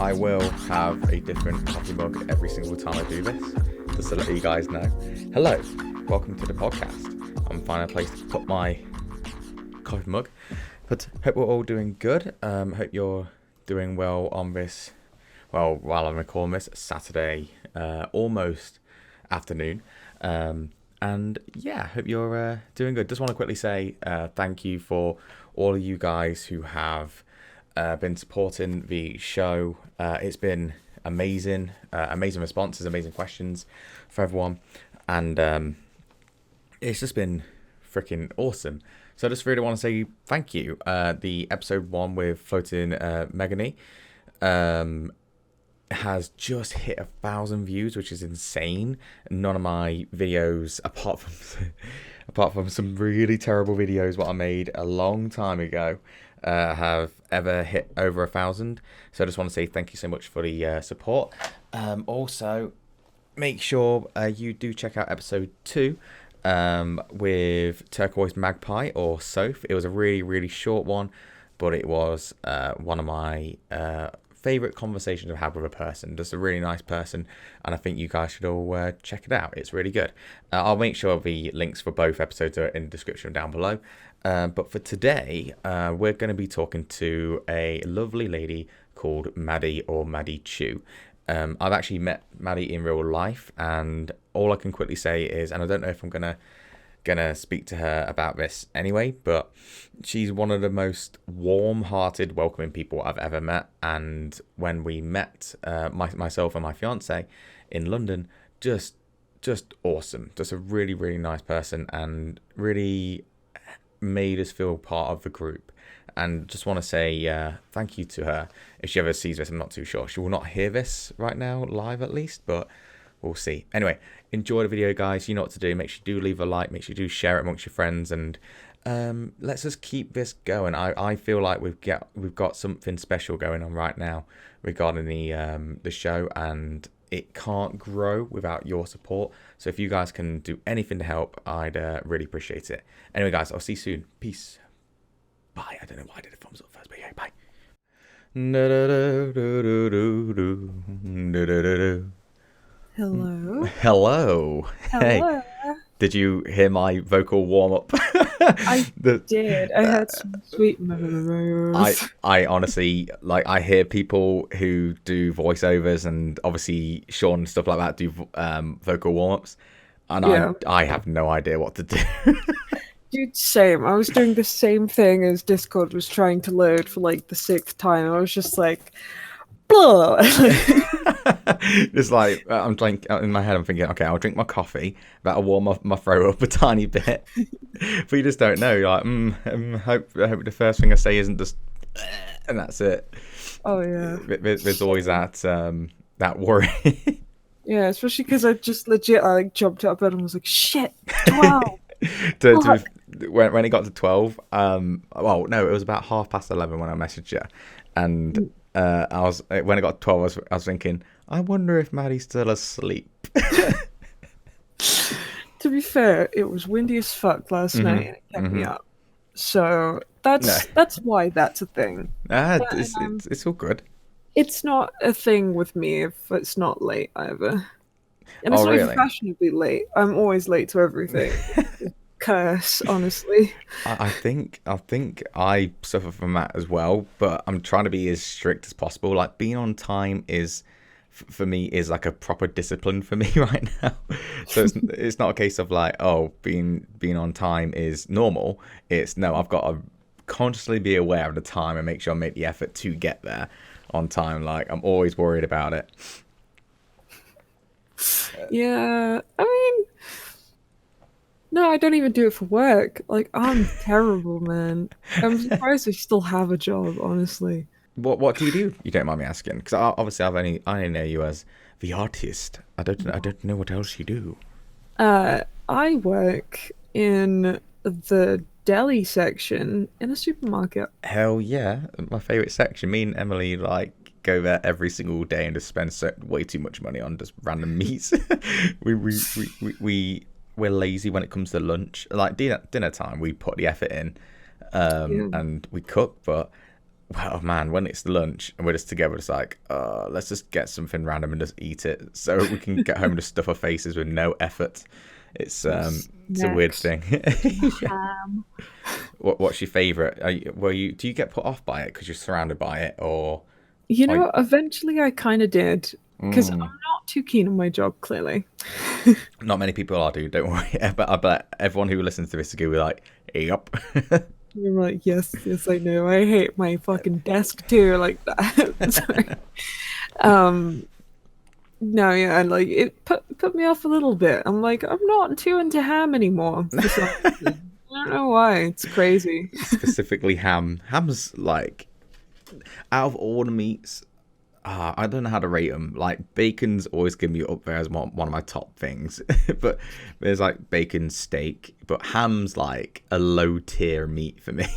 I will have a different coffee mug every single time I do this, just to let you guys know. Hello, welcome to the podcast. I'm finding a place to put my coffee mug, but hope we're all doing good. Hope you're doing well on this, well, while I'm recording this, Saturday, almost afternoon. And yeah, hope you're doing good. Just want to quickly say thank you for all of you guys who have been supporting the show. It's been amazing, amazing responses, amazing questions for everyone, and it's just been freaking awesome. So I just really want to say thank you. The episode 1 with Floating Megany has just hit 1,000 views, which is insane. None of my videos, apart from some really terrible videos what I made a long time ago, have ever hit over 1,000. So I just want to say thank you so much for the support. Also, make sure you do check out episode 2 with Turquoise Magpie or Soph. It was a really short one, but it was one of my favorite conversations I've had with a person. Just a really nice person, and I think you guys should all check it out. It's really good. I'll make sure the links for both episodes are in the description down below. But for today, we're going to be talking to a lovely lady called Madi or MadiChuu. I've actually met Madi in real life, and all I can quickly say is, and I don't know if I'm gonna speak to her about this anyway, but she's one of the most warm-hearted, welcoming people I've ever met. And when we met, myself and my fiance in London, just awesome. Just a really nice person, and really made us feel part of the group. And just want to say thank you to her. If she ever sees this, I'm not too sure. She will not hear this right now, live at least, but we'll see. Anyway, enjoy the video, guys. You know what to do. Make sure you do leave a like. Make sure you do share it amongst your friends. And let's just keep this going. I feel like we've got something special going on right now regarding the show, and it can't grow without your support. So if you guys can do anything to help, I'd really appreciate it. Anyway, guys, I'll see you soon. Peace. Bye. I don't know why I did a thumbs up first, but yeah, bye. Hello. Hello. Hey, Hello. did you hear my vocal warm up? I did. I had some sweet memories. I honestly, like, I hear people who do voiceovers, and obviously Sean and stuff like that do vocal warm ups, and Yeah. I have no idea what to do. Dude, same. I was doing the same thing as Discord was trying to load for like the 6th time. I was just like, blah. It's like I'm drinking in my head. I'm thinking, okay, I'll drink my coffee. That'll warm my throat up a tiny bit. But you just don't know. You're like, I hope the first thing I say isn't just, and that's it. Oh yeah. There's always that worry. Yeah, especially because I just legit I like jumped out of bed and was like, shit, 12. When it got to 12, well, no, it was about 11:30 when I messaged you, and when it got to 12, I was thinking, I wonder if Maddie's still asleep. To be fair, it was windy as fuck last night and it kept me up. So that's why that's a thing. It's all good. It's not a thing with me if it's not late either. And it's not even fashionably late. I'm always late to everything. Curse, honestly. I think I suffer from that as well, but I'm trying to be as strict as possible. Like, being on time is, for me, is like a proper discipline for me right now. So it's not a case of like, oh, being on time is normal. It's no, I've got to consciously be aware of the time and make sure I make the effort to get there on time. Like, I'm always worried about it. Yeah, I mean, no, I don't even do it for work. Like, I'm terrible, man. I'm surprised I still have a job, honestly. What do you do? You don't mind me asking? Because obviously I only know you as the artist. I don't know what else you do. I work in the deli section in a supermarket. Hell yeah, my favorite section. Me and Emily like go there every single day and just spend way too much money on just random meats. We're lazy when it comes to lunch. Like dinner time, we put the effort in, and we cook, but Well, man, when it's lunch and we're just together, it's like, let's just get something random and just eat it, so we can get home and just stuff our faces with no effort. It's it's a weird Snacks, thing. some Yeah. ham. What's your favorite? Do you get put off by it because you're surrounded by it, or You are you, know, eventually I kind of did because I'm mm, not too keen on my job, clearly. not many people are, dude. Don't worry. But I bet everyone who listens to this is gonna be like, "Yep." I'm like, yes, yes, I know. I hate my fucking desk too, like that. Sorry. Um, no, yeah, and like it put me off a little bit. I'm like, I'm not too into ham anymore for some reason. I don't know why. It's crazy. Specifically ham. Ham's like out of all the meats. I don't know how to rate them. Like bacon's always going to be up there as one of my top things, but there's like bacon, steak, but ham's like a low tier meat for me.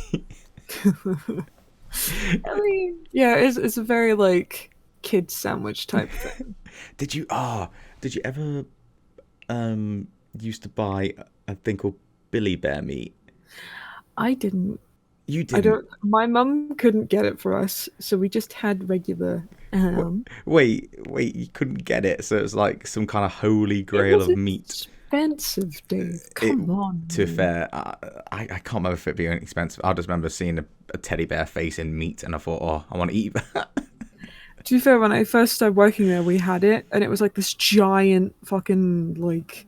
I mean, yeah, it's a very like kid sandwich type thing. Did you did you ever used to buy a thing called Billy Bear meat? I didn't. You I didn't. don't. My mum couldn't get it for us, so we just had regular. Wait, you couldn't get it, so it's like some kind of holy It grail was of meat. expensive, Dave. It, Come on, to be man. fair, I can't remember if it being expensive. I just remember seeing a teddy bear face in meat, and I thought, oh, I want to eat that. To be fair, when I first started working there, we had it, and it was like this giant fucking like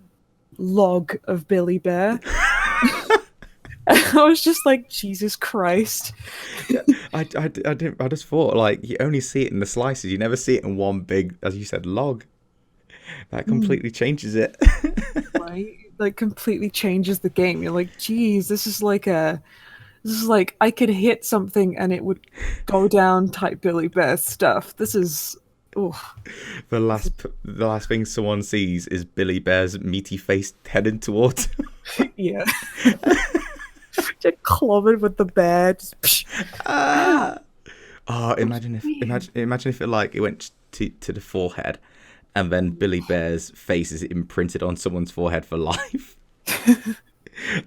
log of Billy Bear. I was just like, Jesus Christ. Yeah, I didn't. I just thought like you only see it in the slices. You never see it in one big, as you said, log. That Mm, completely changes it. right? Like completely changes the game. You're like, geez, this is like I could hit something and it would go down type Billy Bear stuff. This is oh The last thing someone sees is Billy Bear's meaty face heading towards. yeah. Just clobbered with the bear. Just, psh, ow, Ah! Oh, that was weird. imagine if it like it went to the forehead, and then Billy Bear's face is imprinted on someone's forehead for life,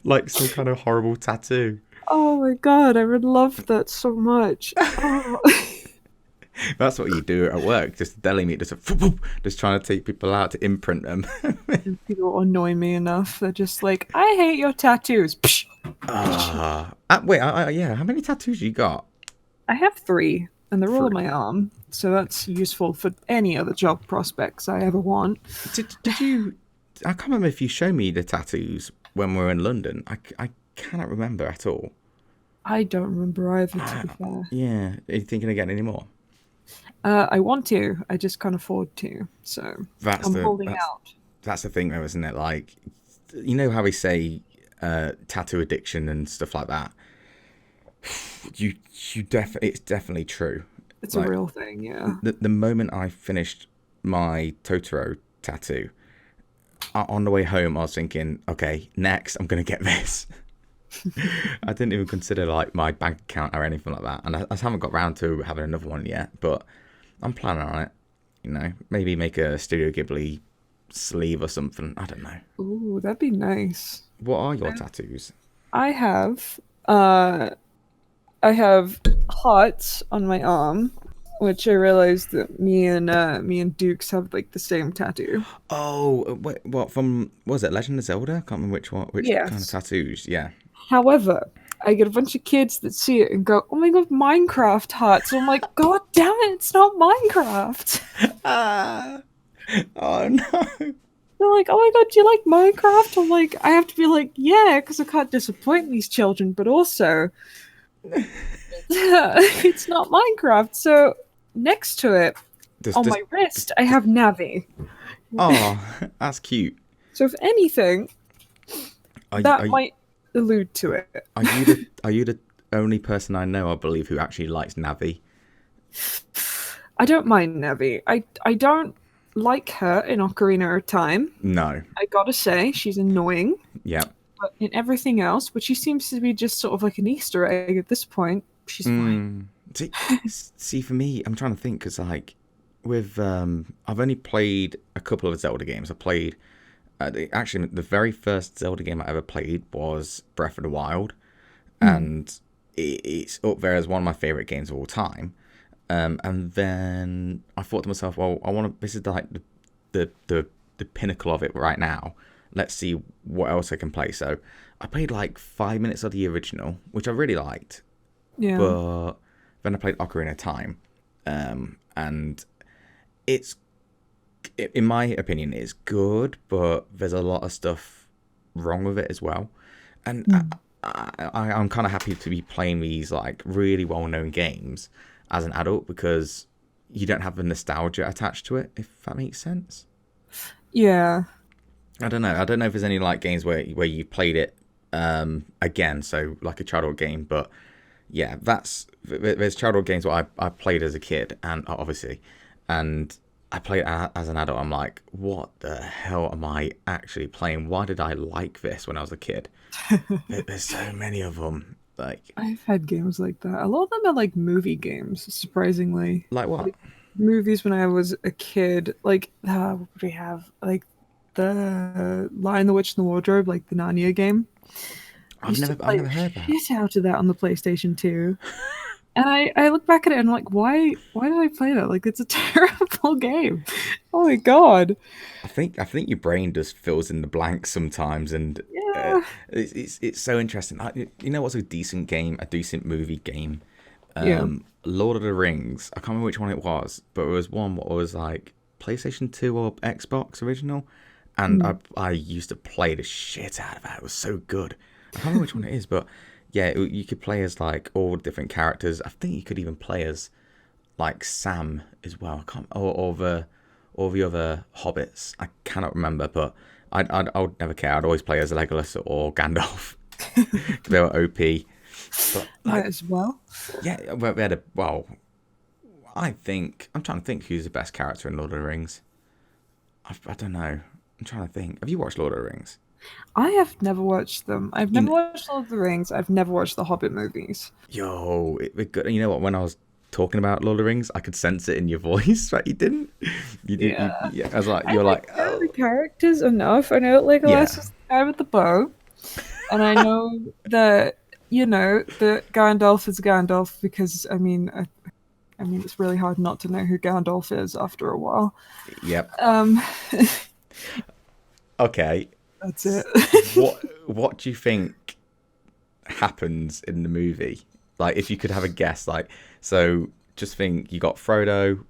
like some kind of horrible tattoo. Oh my god, I would love that so much. Oh. That's what you do at work, just deli meat, just trying to take people out to imprint them. And people annoy me enough. They're just like, I hate your tattoos. Psh. Wait, yeah. How many tattoos you got? I have three, and they're all on Three. my arm, so that's useful for any other job prospects I ever want. Did you? I can't remember if you showed me the tattoos when we were in London. I cannot remember at all. I don't remember either, to be fair. Yeah, are you thinking of getting any more? I want to, I just can't afford to, so That's I'm the holding out. that's the thing though, isn't it? Like, you know how we say tattoo addiction and stuff like that. You you definitely it's definitely true. It's a Like real thing, yeah. the moment I finished my Totoro tattoo, on the way home I was thinking, okay, next I'm gonna get this. I didn't even consider like my bank account or anything like that, and I haven't got round to having another one yet. But I'm planning on it. You know, maybe make a Studio Ghibli sleeve or something. I don't know. Ooh, that'd be nice. What are your tattoos? I have, uh, I have hearts on my arm, which I realized that me and Dukes have like the same tattoo. Oh, wait, what from? What was it Legend of Zelda? I can't remember which one. Which kind of Yes. tattoos? Yeah. However, I get a bunch of kids that see it and go, "Oh my god, Minecraft hearts!" So I'm like, "God damn it, it's not Minecraft." Ah. Oh no. They're like, "Oh my god, do you like Minecraft?" I'm like, I have to be like, "Yeah," because I can't disappoint these children, but also, it's not Minecraft. So next to it, Just, on just, my wrist, I have Navi. oh, that's cute. So if anything, Are you, that might allude to it. are you the only person I know, I believe, who actually likes Navi? I don't mind Navi. I don't like her in Ocarina of Time. No. I gotta say, she's annoying. Yeah. But in everything else, but she seems to be just sort of like an Easter egg at this point. She's fine. Mm. See, for me, I'm trying to think because, like, with I've only played a couple of Zelda games. I played actually the very first Zelda game I ever played was Breath of the Wild, Mm. and it's up there as one of my favorite games of all time. And then I thought to myself, well, I want to. This is like the pinnacle of it right now. Let's see what else I can play. So I played like 5 minutes of the original, which I really liked. Yeah. But then I played Ocarina of Time, and it's, in my opinion, it's good, but there's a lot of stuff wrong with it as well. And I'm kind of happy to be playing these like really well-known games as an adult because you don't have the nostalgia attached to it, if that makes sense. Yeah. I don't know. I don't know if there's any like games where you played it again, so like a childhood game, but yeah, there's childhood games what I played as a kid, and obviously, and I played as an adult. I'm like, what the hell am I actually playing? Why did I like this when I was a kid? There's so many of them. Like, I've had games like that. A lot of them are like movie games, surprisingly. like what? Like, movies when I was a kid. Like, what would we have? Like, the Lion, the Witch, and the Wardrobe, like the Narnia game. I've never heard that. Shit out of that on the PlayStation 2. And I look back at it and I'm like, why did I play that? Like, it's a terrible game. Oh my god. I think your brain just fills in the blanks sometimes, and Yeah. it's so interesting. You know what's a decent game, a decent movie game? Yeah. Lord of the Rings. I can't remember which one it was, but it was one what was like PlayStation 2 or Xbox original, and I used to play the shit out of that. It was so good. I can't remember which one it is, but yeah, you could play as like all different characters. I think you could even play as like Sam as well. I can't, or the other hobbits. I cannot remember, but I would never care. I'd always play as Legolas or Gandalf. They were OP. But Might as well. yeah, we had I think I'm trying to think who's the best character in Lord of the Rings. I don't know. I'm trying to think. Have you watched Lord of the Rings? I have never watched them. I've never watched Lord of the Rings. I've never watched the Hobbit movies. Yo, you know what? When I was talking about Lord of the Rings, I could sense it in your voice, but you didn't. You did. Yeah. Yeah, I was like, I you're like, know oh, the characters enough. I know Legolas yeah, is the guy with the bow, and I know that that Gandalf is Gandalf because I mean it's really hard not to know who Gandalf is after a while. yep. Um, Okay. that's it. What do you think happens in the movie? Like, if you could have a guess, like, so just think you got Frodo,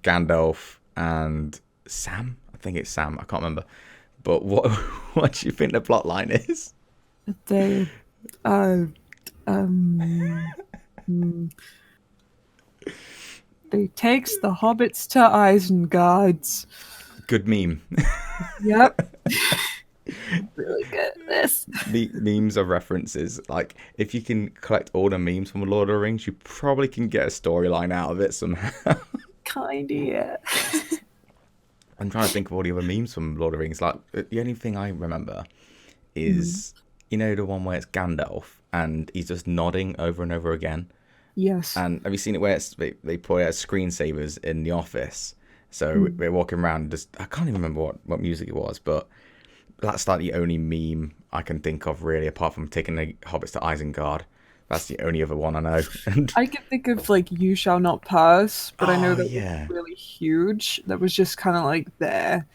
Gandalf, and Sam. I think it's Sam. I can't remember. But what do you think the plot line is? They, hmm, they takes the hobbits to Isengard's. Good meme. Yep. Really good at this. Memes are references. Like, if you can collect all the memes from Lord of the Rings, you probably can get a storyline out of it somehow. Kinda, yeah. I'm trying to think of all the other memes from Lord of the Rings. Like, the only thing I remember is, you know, the one where it's Gandalf and he's just nodding over and over again. Yes. And have you seen it where they put it as screensavers in the office? So they're walking around, just, I can't even remember what music it was, but that's like the only meme I can think of, really, apart from taking the hobbits to Isengard. That's the only other one I know. I can think of like You Shall Not Pass, but I know that yeah. was really huge. That was just kind of like there.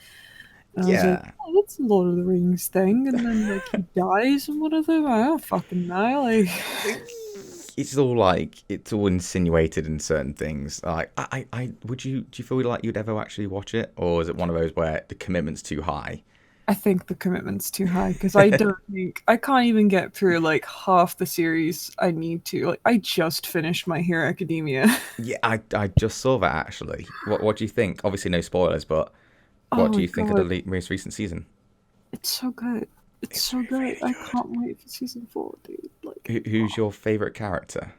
And I was Yeah. like, oh, that's a Lord of the Rings thing. And then like he dies and whatever. I don't fucking know. Like, It's all insinuated in certain things. Like, do you feel like you'd ever actually watch it, or is it one of those where the commitment's too high? I think the commitment's too high because I can't even get through like half the series I need to. Like, I just finished My Hero Academia. Yeah, I just saw that actually. What do you think? Obviously, no spoilers, but what do you think of the most recent season? It's so good. It's so good. Really I good. can't wait for season 4, dude. Like, Who's your favorite character?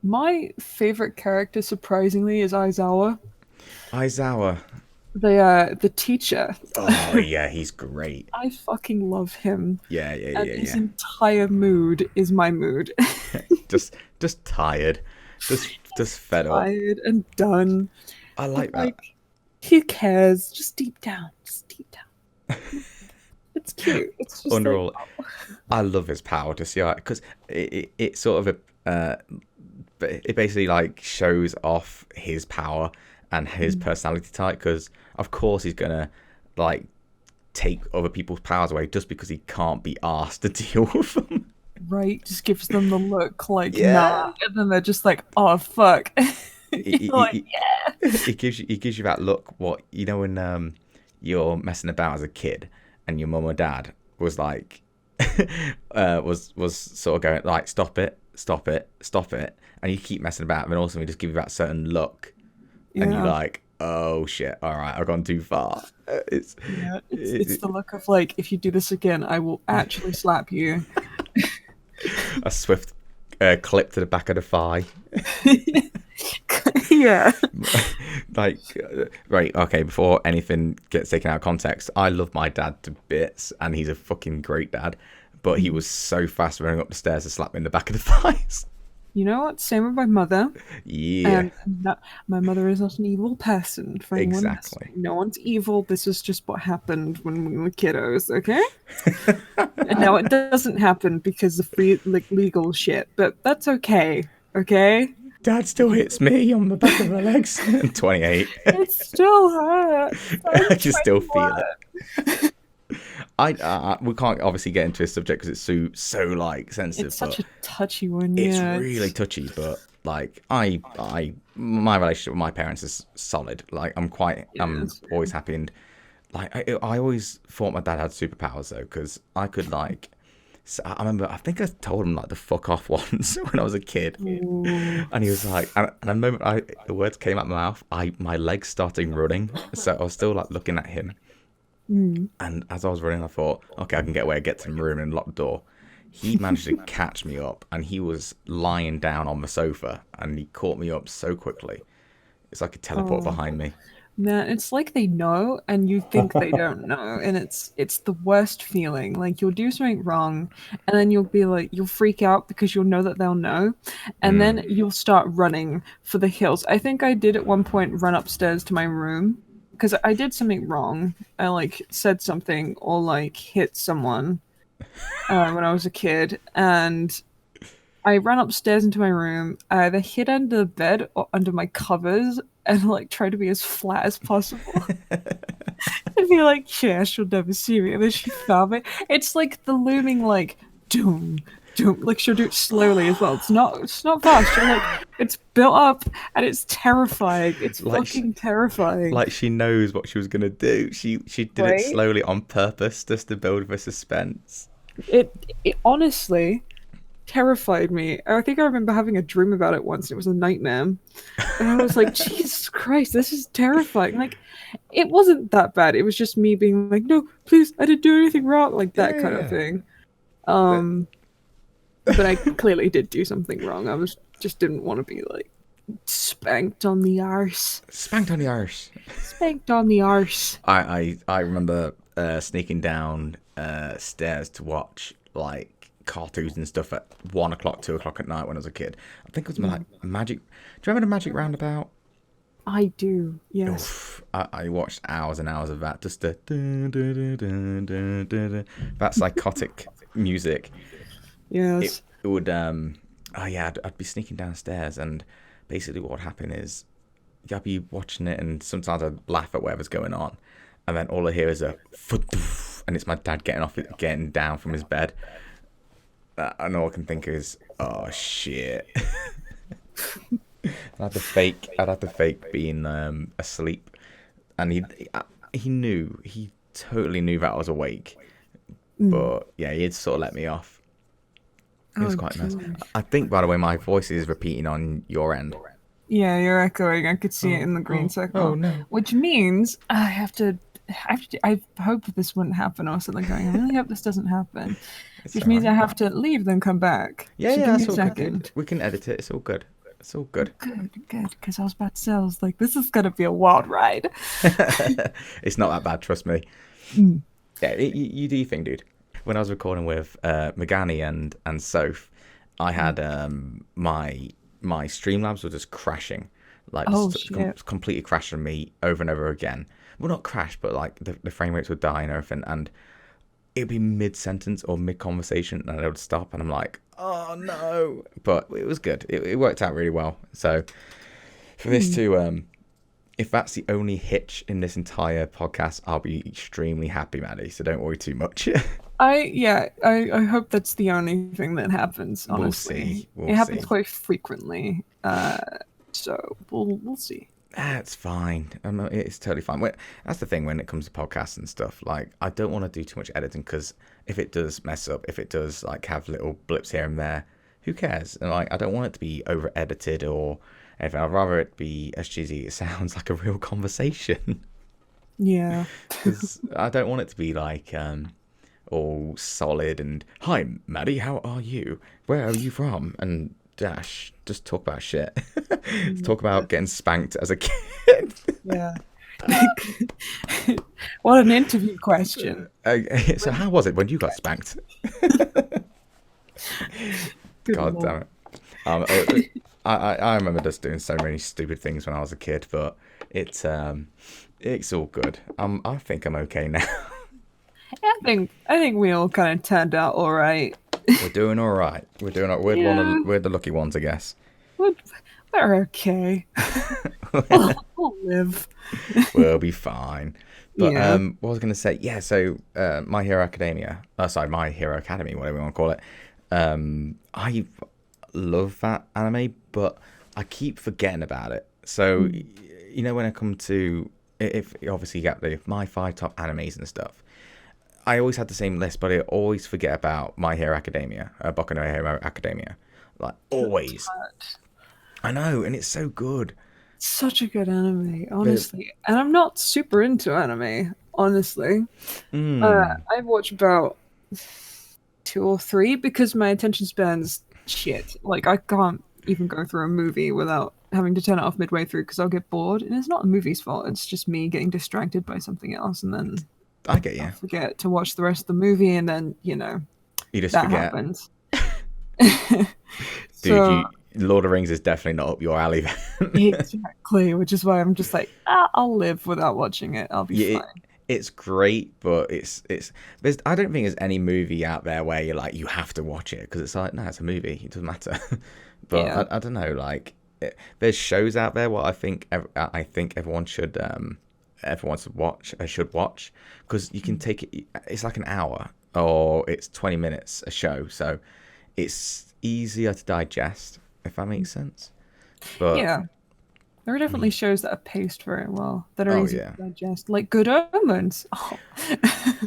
my favorite character, surpringly, is Aizawa, Aizawa. the teacher. Oh yeah, he's great. I fucking love him. Yeah. And his entire mood is my mood. just tired, just fed up. Tired and done. I like that. Like, he cares. Just deep down. It's cute. It's just Under all, I love his power to see, because it sort of but it basically like shows off his power and his personality type, because of course he's gonna like take other people's powers away just because he can't be asked to deal with them. Right, just gives them the look like Yeah. nah, and then they're just like, oh fuck. You're like, yeah. It gives you that look. What you know when you're messing about as a kid and your mum or dad was like was sort of going like stop it, and you keep messing about, and then also we just give you that certain look, and you're like, oh shit, all right, I've gone too far. It's the look of like, if you do this again, I will actually slap you. A swift clip to the back of the thigh. Yeah. Like, right, okay, before anything gets taken out of context, I love my dad to bits, and he's a fucking great dad, but he was so fast running up the stairs to slap me in the back of the thighs. You know what? Same with my mother. Yeah. My mother is not an evil person. For anyone Exactly. no one's evil. This is just what happened when we were kiddos, okay? And now it doesn't happen because of legal shit, but that's okay, okay? Dad still hits me on the back of the legs. I'm 28. It still hurts. I can still feel it. We can't obviously get into this subject because it's so like sensitive. It's such a touchy one. It's Yeah, really touchy, but like my relationship with my parents is solid. Like I'm always happy, and like I always thought my dad had superpowers though, because I could like. So I remember, I think I told him like the fuck off once when I was a kid. Ooh. And he was like, and the moment the words came out my mouth, my legs started running. So I was still like looking at him. And as I was running, I thought, okay, I can get away, get to the room and lock the door. He managed to catch me up, and he was lying down on the sofa, and he caught me up so quickly. It's like a teleport behind me. Man, it's like they know and you think they don't know, and it's the worst feeling. Like you'll do something wrong and then you'll freak out because you'll know that they'll know, and then you'll start running for the hills. I think I did at one point run upstairs to my room because I did something wrong. I like said something or like hit someone when I was a kid, and I ran upstairs into my room. I either hid under the bed or under my covers and like try to be as flat as possible. And be like, yeah, she'll never see me. And then she found me. It's like the looming like doom, doom. Like she'll do it slowly as well. It's not fast. She'll, like it's built up and it's terrifying. It's like fucking terrifying. Like she knows what she was gonna do. She did it slowly on purpose just to build the suspense. It honestly terrified me. I think I remember having a dream about it once. It was a nightmare, and I was like, Jesus Christ, this is terrifying. Like, it wasn't that bad. It was just me being like, no, please, I didn't do anything wrong, like that kind of thing. But I clearly did do something wrong. I just didn't want to be like spanked on the arse. Spanked on the arse. Spanked on the arse. I remember sneaking down stairs to watch like cartoons and stuff at 1 o'clock, 2 o'clock at night when I was a kid. I think it was like Magic. Do you remember the Magic Roundabout? I do, yes. Oof, I watched hours and hours of that. Just the that psychotic music. Yes. It would I'd be sneaking downstairs, and basically what would happen is I'd be watching it, and sometimes I'd laugh at whatever's going on, and then all I hear is a and it's my dad getting down from his bed. And all I can think is, oh shit. I'd have to fake being asleep, and he totally knew that I was awake, but yeah, he'd sort of let me off. It was quite nice. I think, by the way, my voice is repeating on your end. Yeah, you're echoing. I could see it in the green circle. Oh no! Which means I hope this wouldn't happen or something. I really hope this doesn't happen. Which means I have to leave, then come back. Yeah, so that's give me all a second. good. We can edit it. It's all good. It's all good. Good. Because I was about to say, I was like, this is gonna be a wild ride. It's not that bad, trust me. Yeah, you do your thing, dude. When I was recording with Megani and Soph, I had my Streamlabs were just crashing, like completely crashing me over and over again. Well, not crash, but like the frame rates would die and everything. And it'd be mid-sentence or mid-conversation, and I would stop, and I'm like, oh no. But it was good. It worked out really well. So for this to, if that's the only hitch in this entire podcast, I'll be extremely happy, Maddie. So don't worry too much. I hope that's the only thing that happens. Honestly, We'll it happens see. quite frequently. So we'll see. That's fine. It's totally fine. That's the thing when it comes to podcasts and stuff. Like, I don't want to do too much editing because if it does mess up, if it does like have little blips here and there, who cares? And like, I don't want it to be over edited or anything. I'd rather it be as cheesy. It sounds like a real conversation. Yeah. Because I don't want it to be like all solid and hi, Maddie, how are you? Where are you from? And dash, just talk about shit. Talk about getting spanked as a kid. Yeah. What an interview question. So how was it when you got spanked? God Lord. damn it. I remember just doing so many stupid things when I was a kid, but it's all good. I think I'm okay now. I think we all kind of turned out all right. We're doing all right. We're the lucky ones, I guess. We're okay. We'll live. We'll be fine. But Yeah. what was I going to say? Yeah, so My Hero Academia. My Hero Academy, whatever you want to call it. I love that anime, but I keep forgetting about it. So, you know, when I come to, if obviously you get the my 5 top animes and stuff, I always had the same list, but I always forget about My Hero Academia, Boku no Hero Academia. Like, always. I know, and it's so good. Such a good anime, honestly. And I'm not super into anime, honestly. I've watched about 2 or 3 because my attention span's shit. Like, I can't even go through a movie without having to turn it off midway through because I'll get bored. And it's not the movie's fault, it's just me getting distracted by something else. And then I get you. I forget to watch the rest of the movie, and then, you just that forget. happens. Dude, Lord of the Rings is definitely not up your alley. Exactly, which is why I'm just like, I'll live without watching it. I'll be fine. It's great, but I don't think there's any movie out there where you're like, you have to watch it, because it's like, no, it's a movie, it doesn't matter. But Yeah. I don't know, like, there's shows out there what I think everyone should should watch, because you can take it, it's like an hour or it's 20 minutes a show, so it's easier to digest, if that makes sense. But Yeah. There are definitely shows that are paced very well, that are easy yeah. to digest, like Good Omens. Oh.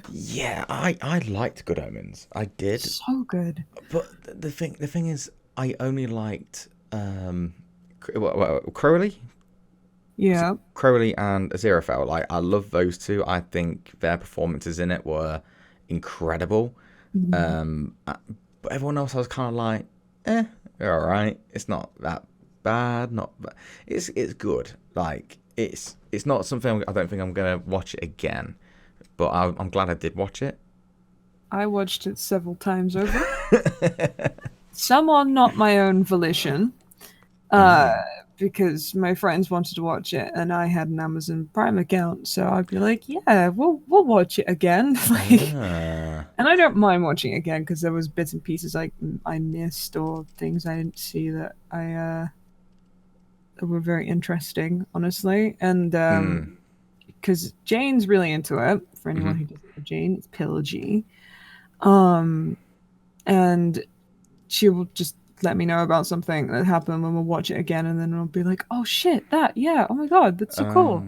Yeah, I liked Good Omens. I did. So good. But the thing is, I only liked Crowley. Yeah. Crowley and Aziraphale. Like, I love those two. I think their performances in it were incredible. But everyone else, I was kind of like, they're all right. It's not that bad. It's good. Like, it's not something I don't think I'm gonna watch it again. But I'm glad I did watch it. I watched it several times over. Some on not my own volition, because my friends wanted to watch it, and I had an Amazon Prime account, so I'd be like, "Yeah, we'll watch it again." And I don't mind watching it again because there was bits and pieces I missed, or things I didn't see that that were very interesting, honestly. And because Jane's really into it. For anyone who doesn't know Jane, it's Pillagey. And she will just let me know about something that happened, and we'll watch it again, and then I'll be like, "Oh shit, oh my god, that's so cool."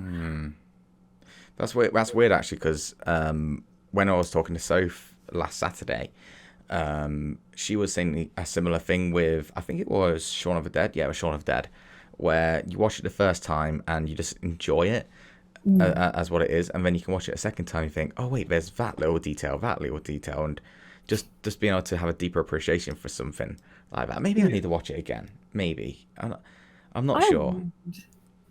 That's weird actually, because when I was talking to Soph last Saturday, she was saying a similar thing with, I think it was Shaun of the Dead. Yeah, it was Shaun of the Dead, where you watch it the first time and you just enjoy it as what it is, and then you can watch it a second time and think, oh wait, there's that little detail, and just being able to have a deeper appreciation for something like that. Maybe I need to watch it again. Maybe I'm not sure.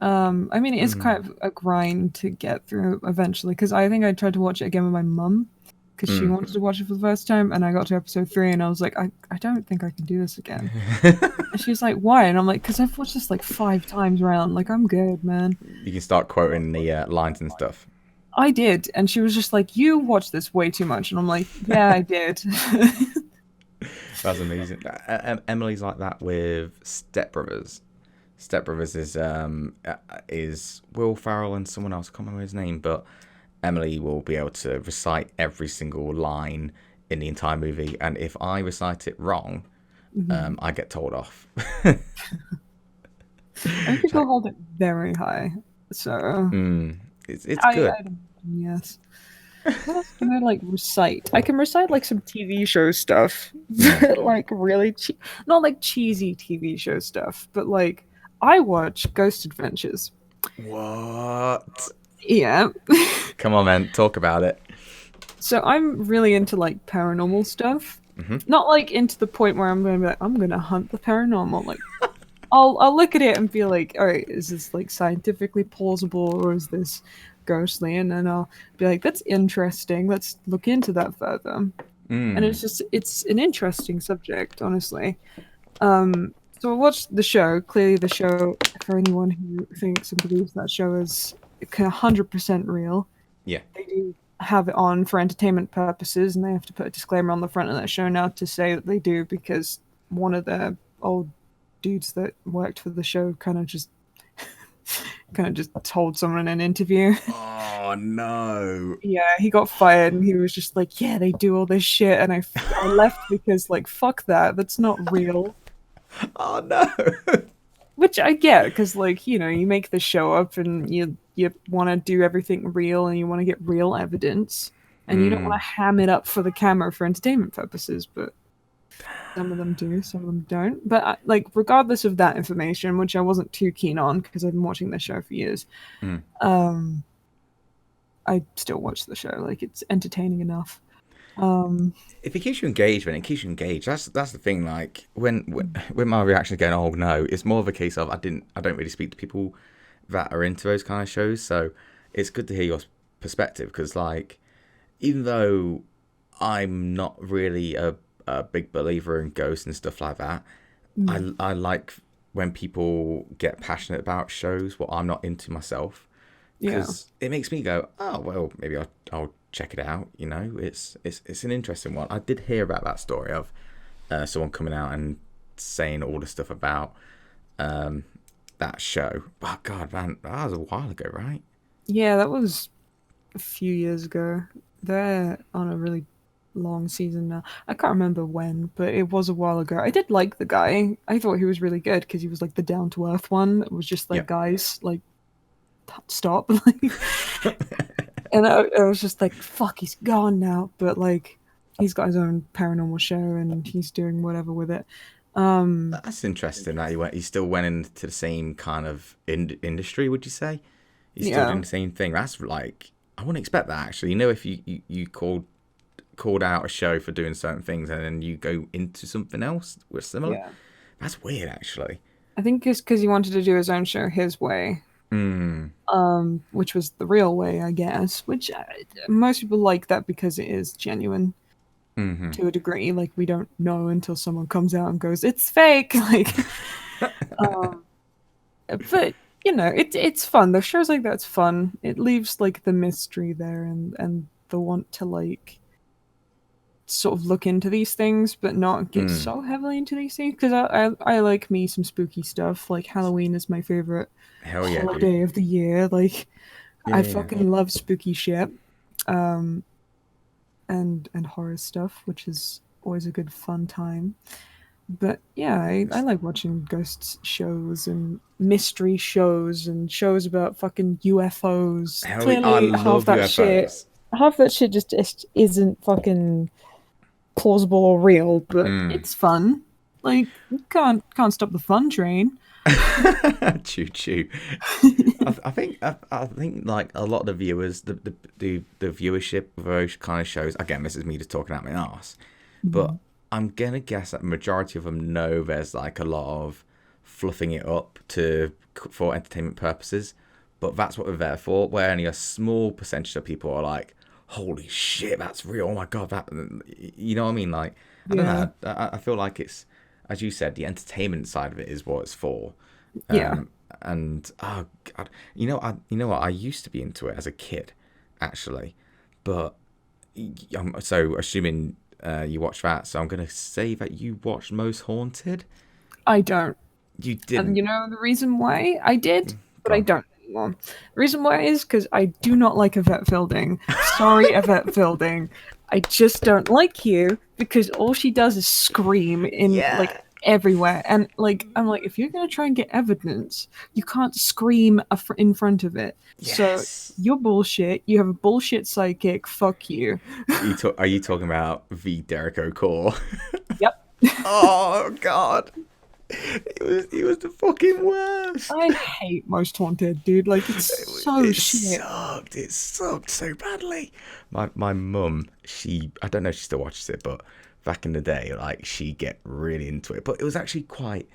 I mean, it is kind of a grind to get through eventually, because I think I tried to watch it again with my mum because she wanted to watch it for the first time, and I got to episode 3 and I was like, I don't think I can do this again. And she's like, why? And I'm like, because I've watched this like 5 times around. Like, I'm good, man. You can start quoting the lines and stuff. I did, and she was just like, "You watch this way too much," and I'm like, "Yeah, I did." That's amazing. Emily's like that with Step Brothers. Step Brothers is Will Ferrell and someone else. I can't remember his name, but Emily will be able to recite every single line in the entire movie, and if I recite it wrong, Mhm. I get told off. I think It's people like, hold it very high, so it's good. I don't, yes. What else can I like recite? I can recite like some TV show stuff, Mm. but like really not like cheesy TV show stuff, but like I watch Ghost Adventures. What? Yeah. Come on, man, talk about it. So I'm really into like paranormal stuff. Hmm. Not like into the point where I'm gonna be like, I'm gonna hunt the paranormal. Like I'll look at it and be like, all right, is this like scientifically plausible or is this ghostly? And then I'll be like, that's interesting. Let's look into that further. And Mm. it's an interesting subject, honestly. So I watched the show. Clearly, the show, for anyone who thinks and believes that show is 100% real, Yeah. they do have it on for entertainment purposes, and they have to put a disclaimer on the front of that show now to say that they do because one of the old dudes that worked for the show kind of just told someone in an interview. Oh no. Yeah, he got fired, and he was just like, "Yeah, they do all this shit," and I left because like, fuck that, that's not real. Oh no. Which I get, because like you make the show up, and you want to do everything real, and you want to get real evidence, and you don't want Mm. to ham it up for the camera for entertainment purposes. But some of them do, some of them don't. But like, regardless of that information, which I wasn't too keen on because I've been watching the show for years, Mm. um, I still watch the show. Like, it's entertaining enough. Um, If it keeps you engaged, then it keeps you engaged. That's the thing. Like when my reaction is going, oh no, it's more of a case of I don't really speak to people that are into those kind of shows, so it's good to hear your perspective because like even though I'm not really a big believer in ghosts and stuff like that, mm, I like when people get passionate about shows what I'm not into myself yeah, because it makes me go, oh well, maybe I'll check it out. You know, it's an interesting one. I did hear about that story of someone coming out and saying all the stuff about um, that show. Oh God, man, that was a while ago, right? yeah, that was a few years ago. They're on a really long season now. I can't remember when, but it was a while ago. I did like the guy. I thought he was really good because he was like the down to earth one. It was just Yeah. like, guys, like, stop. And I was just like, fuck, he's gone now. But like, he's got his own paranormal show and he's doing whatever with it. Um, That's interesting that he still went into the same kind of industry. Would you say he's still yeah, doing the same thing? That's like I wouldn't expect that actually. You know, if you called out a show for doing certain things and then you go into something else with similar, yeah. that's weird actually. I think it's because he wanted to do his own show his way, Hmm. which was the real way, I guess. Which most people like that because it is genuine Hmm. to a degree. Like, we don't know until someone comes out and goes, "It's fake." Like, um, but it's fun. The shows like that's fun. It leaves like the mystery there and the want to like sort of look into these things, but not get Mm. so heavily into these things. Because I like me some spooky stuff. Like, Halloween is my favorite Hell yeah, dude. holiday of the year. Like, I Yeah. fucking love spooky shit. Um, and horror stuff, which is always a good fun time. But yeah, I like watching ghost shows and mystery shows and shows about fucking UFOs. Hell, I Clearly, love UFOs. half that shit just isn't fucking plausible or real, but Mm. it's fun. Like, you can't stop the fun train. Choo choo. I think like a lot of the viewers, the viewership of those kind of shows. Again, this is me just talking out my ass, but Mhm. I'm gonna guess that the majority of them know there's like a lot of fluffing it up to for entertainment purposes. But that's what they're there for. Where only a small percentage of people are like, "Holy shit, that's real! Oh my god, that." You know what I mean? Like, I don't Yeah, know. I feel like it's, as you said, the entertainment side of it is what it's for. yeah. And oh god, you know what? I used to be into it as a kid, actually, but so assuming you watched that, so I'm gonna say that you watched Most Haunted. I don't. You And didn't. you know the reason why I did, but Go I on. don't anymore. The reason why is because I do not like Yvette Fielding. Sorry, Yvette Fielding. I just don't like you because all she does is scream in like Yeah. everywhere. And like I'm like, if you're gonna try and get evidence, you can't scream in front of it. So Yes. you're bullshit. You have a bullshit psychic. Fuck you. Are you talking about the Derek O'Core? Yep. Oh God. He was the fucking worst. I hate Most Haunted, dude. Like it's so It shit. sucked. It sucked so badly. My mum, I don't know if she still watches it, but back in the day, like she get really into it. But it was actually quite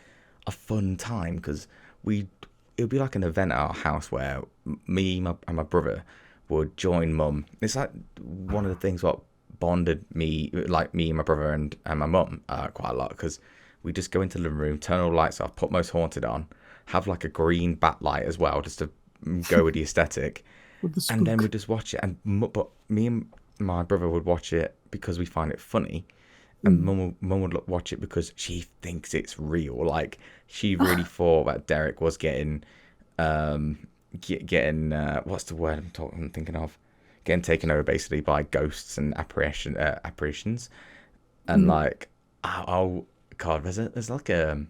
a fun time because it would be like an event at our house where and my brother would join mum. It's like one of the things what bonded me, like me and my brother and my mum, quite a lot because we just go into the living room, turn all the lights off, put Most Haunted on, have like a green backlight as well, just to go with the aesthetic, With the and then spook. we just watch it. But me and my brother would watch it because we find it funny, and Mm. mum would watch it because she thinks it's real. Like she really thought that Derek was getting what's the word I'm thinking of, getting taken over basically by ghosts and apparitions, and Mm. like oh God, there's like a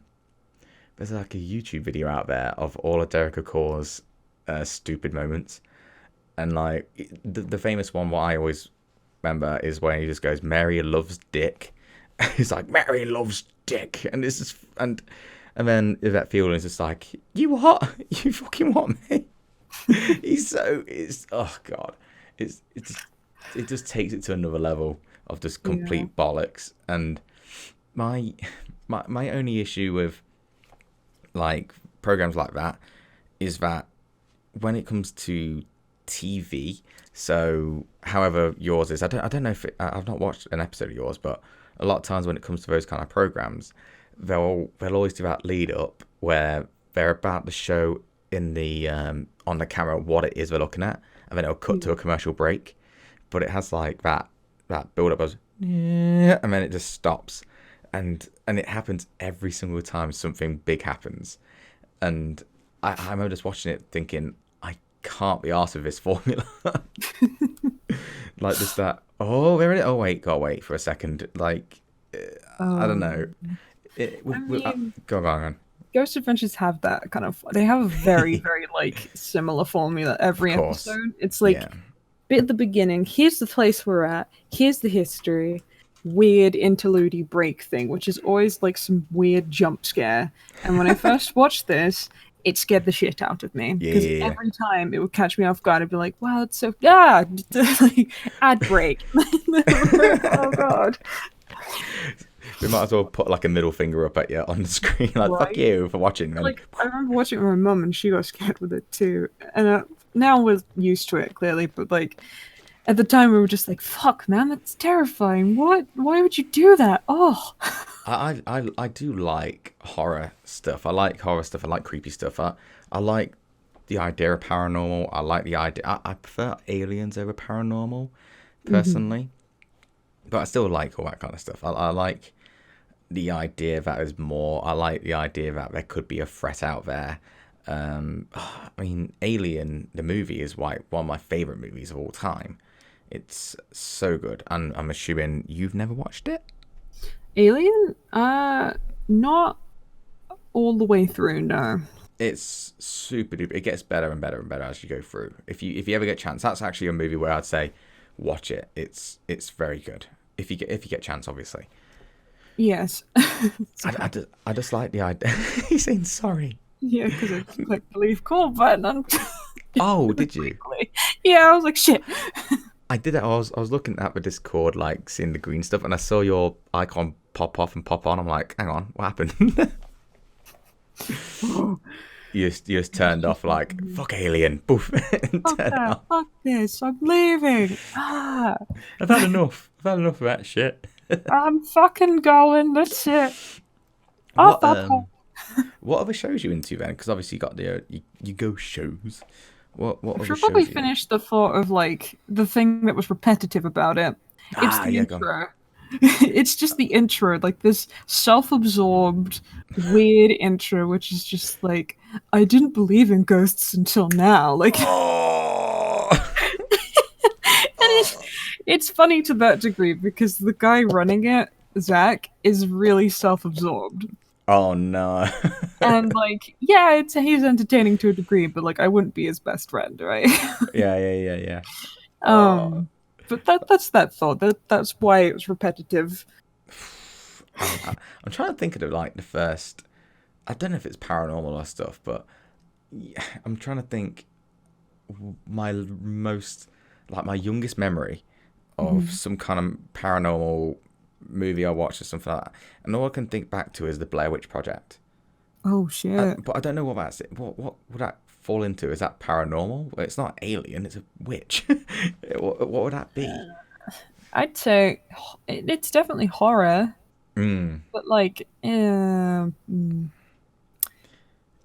YouTube video out there of all of Derek O'Core's stupid moments, and like the famous one what I always remember is when he just goes, "Mary loves dick." He's like, "Mary loves dick," and this is and then that feeling is just like, "You what? You fucking what, mate?" It's oh God, it just takes it to another level of just Yeah. complete bollocks. And my my only issue with like programs like that is that when it comes to TV, so however yours is, I don't know if I've not watched an episode of yours, but a lot of times when it comes to those kind of programs, they'll always do that lead up where they're about to show in the on the camera what it is they're looking at, and then it'll cut to a commercial break, but it has like that build up of yeah, and then it just stops, and it happens every single time something big happens, and I remember just watching it thinking I can't be arsed with this formula. Like just that. Oh, there it is. Oh wait, gotta wait for a second. Like I don't know. Um, I mean, Go on, go on. Ghost Adventures have that kind of. They have a very, very like similar formula Of every course. episode. It's Yeah. like bit at the beginning. Here's the place we're at. Here's the history. Weird interlude break thing, which is always like some weird jump scare. And when I first watched this, it scared the shit out of me Yeah, because yeah, every time it would catch me off guard. I'd be like, "Wow, it's so like ad break." Oh god, yeah. We might as well put like a middle finger up at you on the screen, like fuck right? you for watching, man. Like I remember watching it with my mum, and she got scared with it too. And now we're used to it clearly, but like at the time we were just like, "Fuck, man, that's terrifying. What? Why would you do that?" Oh, I do like horror stuff. I like horror stuff. I like creepy stuff. I like the idea of paranormal. I like the idea. I prefer aliens over paranormal, personally. But I still like all that kind of stuff. I like the idea that there's more. I like the idea that there could be a threat out there. I mean, Alien, the movie, is one of my favorite movies of all time. It's so good, and I'm assuming you've never watched it. Alien? Not all the way through. No. It's super duper. It gets better and better and better as you go through. If you ever get a chance, that's actually a movie where I'd say watch it. It's very good. If you get a chance, obviously. Yes. I just like the idea. He's saying sorry. Yeah, because I clicked the leave call button on Oh, did you? quickly. Yeah, I was like, shit. I did it. I was looking at the Discord, like seeing the green stuff, and I saw your icon pop off and pop on. I'm like, hang on, what happened? You just turned off like fuck alien, poof, and Fuck turned it that. off. Fuck this. I'm leaving. Ah, I've had enough. I've had enough of that shit. I'm fucking going. That's it. Oh, What fuck. what other shows you into then? Because obviously you got the you go shows. What I other should probably shows you? finish the thought of like the thing that was repetitive about it. It's Ah, the yeah, gone. intro. It's just the intro, like this self-absorbed, weird intro, which is just like, I didn't believe in ghosts until now. Like, and Oh, it's oh, it's funny to that degree because the guy running it, Zach, is really self-absorbed. oh no. And like, yeah, it's he's entertaining to a degree, but like I wouldn't be his best friend, right? Yeah, yeah, yeah, yeah. Oh, um but that's that thought. That's why it was repetitive. I'm trying to think of like the first. I don't know if it's paranormal or stuff, but yeah, I'm trying to think. My most, like my youngest memory of Mhm. some kind of paranormal movie I watched or something like that, and all I can think back to is the Blair Witch Project. Oh shit. But I don't know what that's. What would that fall into? Is that paranormal? Well, it's not alien. It's a witch. What would that be? I'd say it's definitely horror, Mm, but like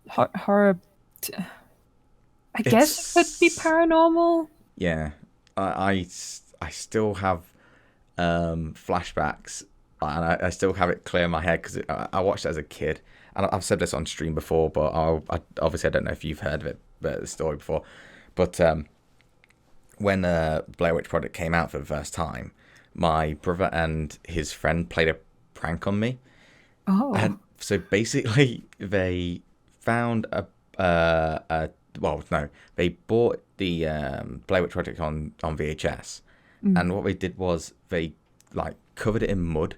horror. I guess it could be it's paranormal. yeah. I still have flashbacks, and I still have it clear in my head because I watched it as a kid, and I've said this on stream before, but obviously I don't know if you've heard of it, the story before, but when Blair Witch Project came out for the first time, my brother and his friend played a prank on me, Oh. and so basically they found a well, no, they bought the Blair Witch Project on VHS, Mm. and what they did was they like covered it in mud.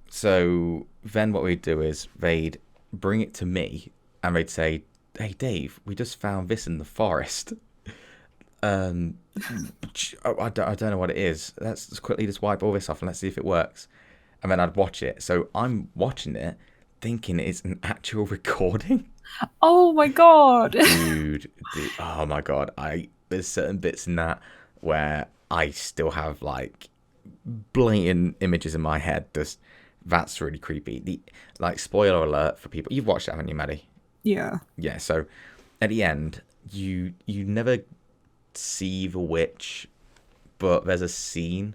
So then what we'd do is they'd bring it to me and they'd say, "Hey Dave, we just found this in the forest. Um, I don't know what it is. Let's just quickly just wipe all this off and let's see if it works." And then I'd watch it. So I'm watching it, thinking it's an actual recording. Oh my god. Dude, oh my god, I there's certain bits in that where I still have like blatant images in my head. Just that's really creepy. The like spoiler alert for people. You've watched it, haven't you, Maddie? Yeah. Yeah. So at the end, you never see the witch, but there's a scene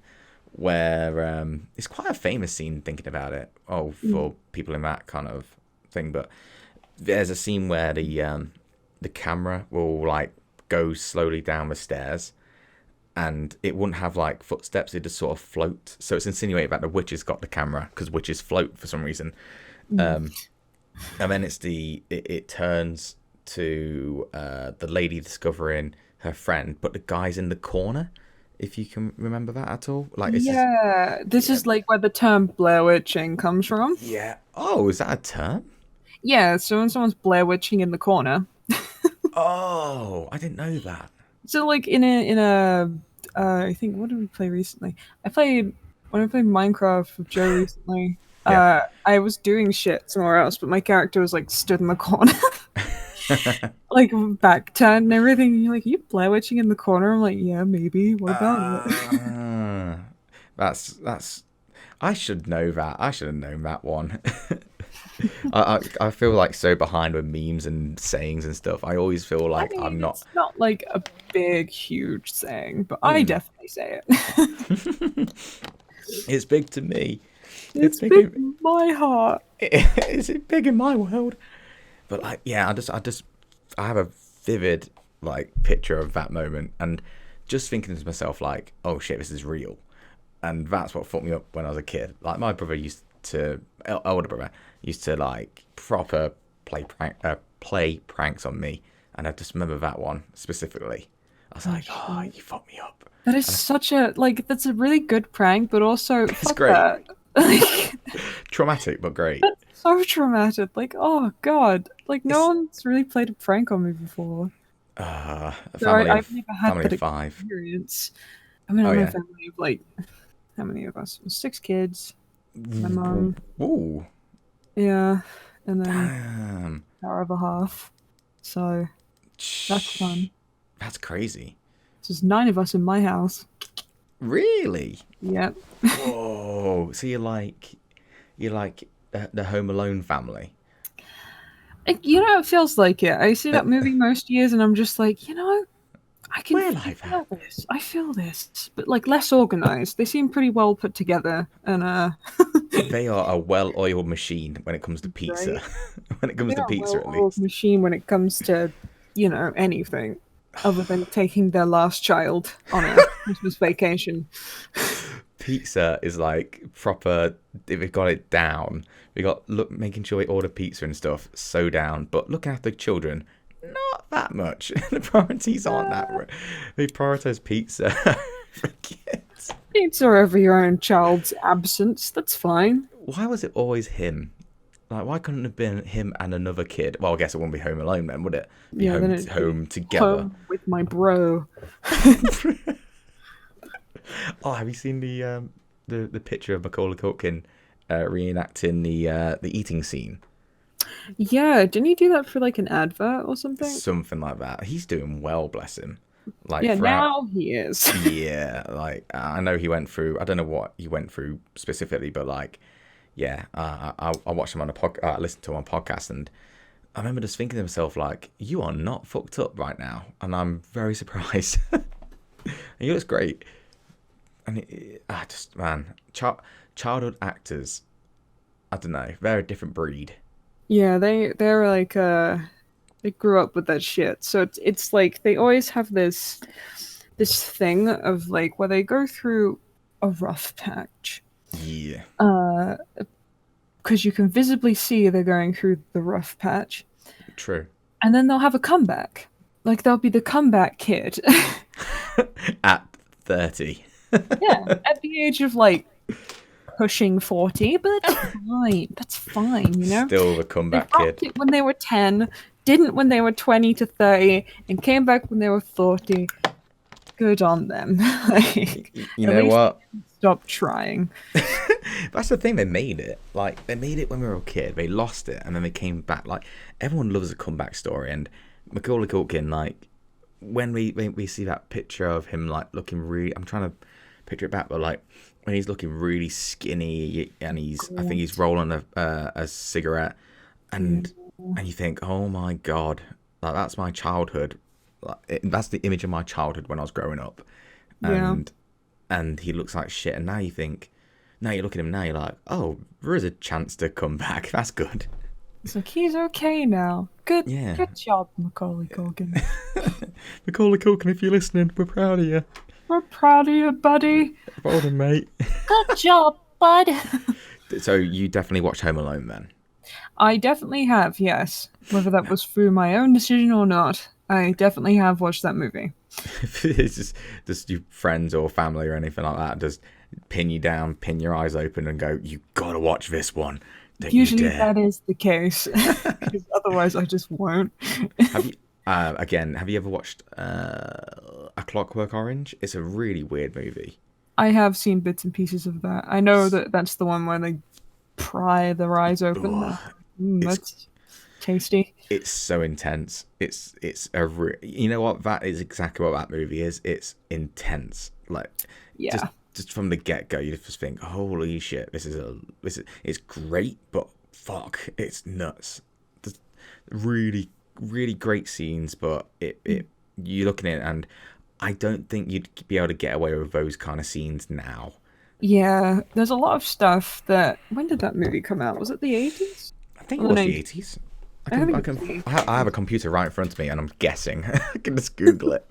where it's quite a famous scene. Thinking about it, oh, Mm. for people in that kind of thing, but there's a scene where the camera will like go slowly down the stairs and it wouldn't have like footsteps, it just sort of float, so it's insinuating that the witch has got the camera because witches float for some reason. Mm. And then it turns to the lady discovering her friend, but the guy's in the corner, if you can remember that at all, like it's just Yeah. This yeah, is like where the term Blair witching comes from. yeah. Oh, is that a term? Yeah, so when someone's Blair witching in the corner. Oh, I didn't know that. So like in a I think what did we play recently? I played when I played Minecraft with Joe recently. Yeah. I was doing shit somewhere else, but my character was like stood in the corner, like back turned and everything. And you're like, you Blair witching in the corner? I'm like, yeah, maybe. What about it? Ah, that's. I should know that. I should have known that one. I feel like so behind with memes and sayings and stuff. I always feel I like I'm mean, not. it's not like a big, huge saying, but I definitely say it. It's big to me. It's It's big. big in my heart. Is it big in my world? But like, yeah, I have a vivid like picture of that moment, and just thinking to myself like, oh shit, this is real, and that's what fucked me up when I was a kid. Like my brother used to, older brother used to like proper play pranks on me, and I just remember that one specifically. I was Oh like, oh, shit. you fucked me up. That is And such a like that's a really good prank, but also it's fuck great, that. Like traumatic but great. that's so traumatic. Like, oh god. Like no It's one's really played a prank on me before. a So I've never had family that of five. experience. I mean, Oh I'm a yeah. family of like how many of us? 6 kids. My mom, Ooh, yeah, and then damn. our other half. So that's Shh. fun. That's crazy. So there's 9 of us in my house. Really? Yep. Whoa. So you're like the Home Alone family. You know, it feels like it. I see Uh, that movie most years, and I'm just like, I can Where life feel at? this. I feel this, but like less organized. They seem pretty well put together, and They are a well-oiled machine when it comes to pizza. right. When it comes They're to a pizza, at well-oiled least. machine when it comes to, anything other than taking their last child on a Christmas vacation. Pizza is like proper. We've got it down. We got making sure we order pizza and stuff. So down, but looking after children, not that much. The priorities aren't that. They prioritize pizza. Forget. Pizza over your own child's absence. That's fine. Why was it always him? Like, why couldn't it have been him and another kid? Well, I guess it wouldn't be Home Alone then, would it? Be Yeah, then home it'd be home together. home with my bro. Oh, have you seen the picture of Macaulay Culkin reenacting the eating scene? Yeah, didn't he do that for like an advert or something? Something like that. He's doing well, bless him. Like Yeah, throughout, now he is. yeah. Like I know he went through. I don't know what he went through specifically, but like, yeah. I watched him on a I listened to him on a podcast, and I remember just thinking to myself, like, you are not fucked up right now, and I'm very surprised. He looks great. And I just, man, childhood actors, I don't know, they're a different breed. Yeah, they're like they grew up with that shit. So it's like they always have this thing of like where they go through a rough patch. Yeah, Because you can visibly see they're going through the rough patch. true. And then they'll have a comeback. Like they'll be the comeback kid. At 30. Yeah, at the age of like pushing 40, but that's fine. That's fine. Still the They comeback rocked kid. it when they were 10, didn't when they were 20 to 30, and came back when they were 40. Good on them. Like, You at know least what? stop trying. That's the thing, they made it. Like, they made it when we were a kid. They lost it, and then they came back. Like, everyone loves a comeback story, and Macaulay Culkin, like, when we see that picture of him, like, looking really... I'm trying to picture it back, but, like, when he's looking really skinny, and I think he's rolling a cigarette, and you think, oh my God, like, that's my childhood. Like, that's the image of my childhood when I was growing up. Yeah. And he looks like shit, and now you think... Now you look at him now, you're like, oh, there is a chance to come back. That's good. It's like, he's okay now. Good, Yeah. good job, Macaulay Culkin. Macaulay Culkin, if you're listening, we're proud of you. We're proud of you, buddy. Well done, mate. Good job, bud. So you definitely watched Home Alone then? I definitely have, yes. Whether that was through my own decision or not, I definitely have watched that movie. It's just your friends or family or anything like that just pin you down, pin your eyes open and go, you gotta watch this one. Don't Usually you dare. that is the case, because otherwise I just won't. Have you, have you ever watched A Clockwork Orange? It's a really weird movie. I have seen bits and pieces of that. I know that that's the one where they pry their eyes open. Ugh, it's That's tasty. it's so intense. You know what? That is exactly what that movie is. It's intense. Like Yeah. just from the get go, you just think, holy shit, it's great, but fuck, it's nuts. There's really really great scenes, but it you looking at it and I don't think you'd be able to get away with those kind of scenes now. Yeah, there's a lot of stuff that. When did that movie come out? Was it the 80s? I think it Or was the the 90s? 80s. I have a computer right in front of me and I'm guessing. I can just Google it.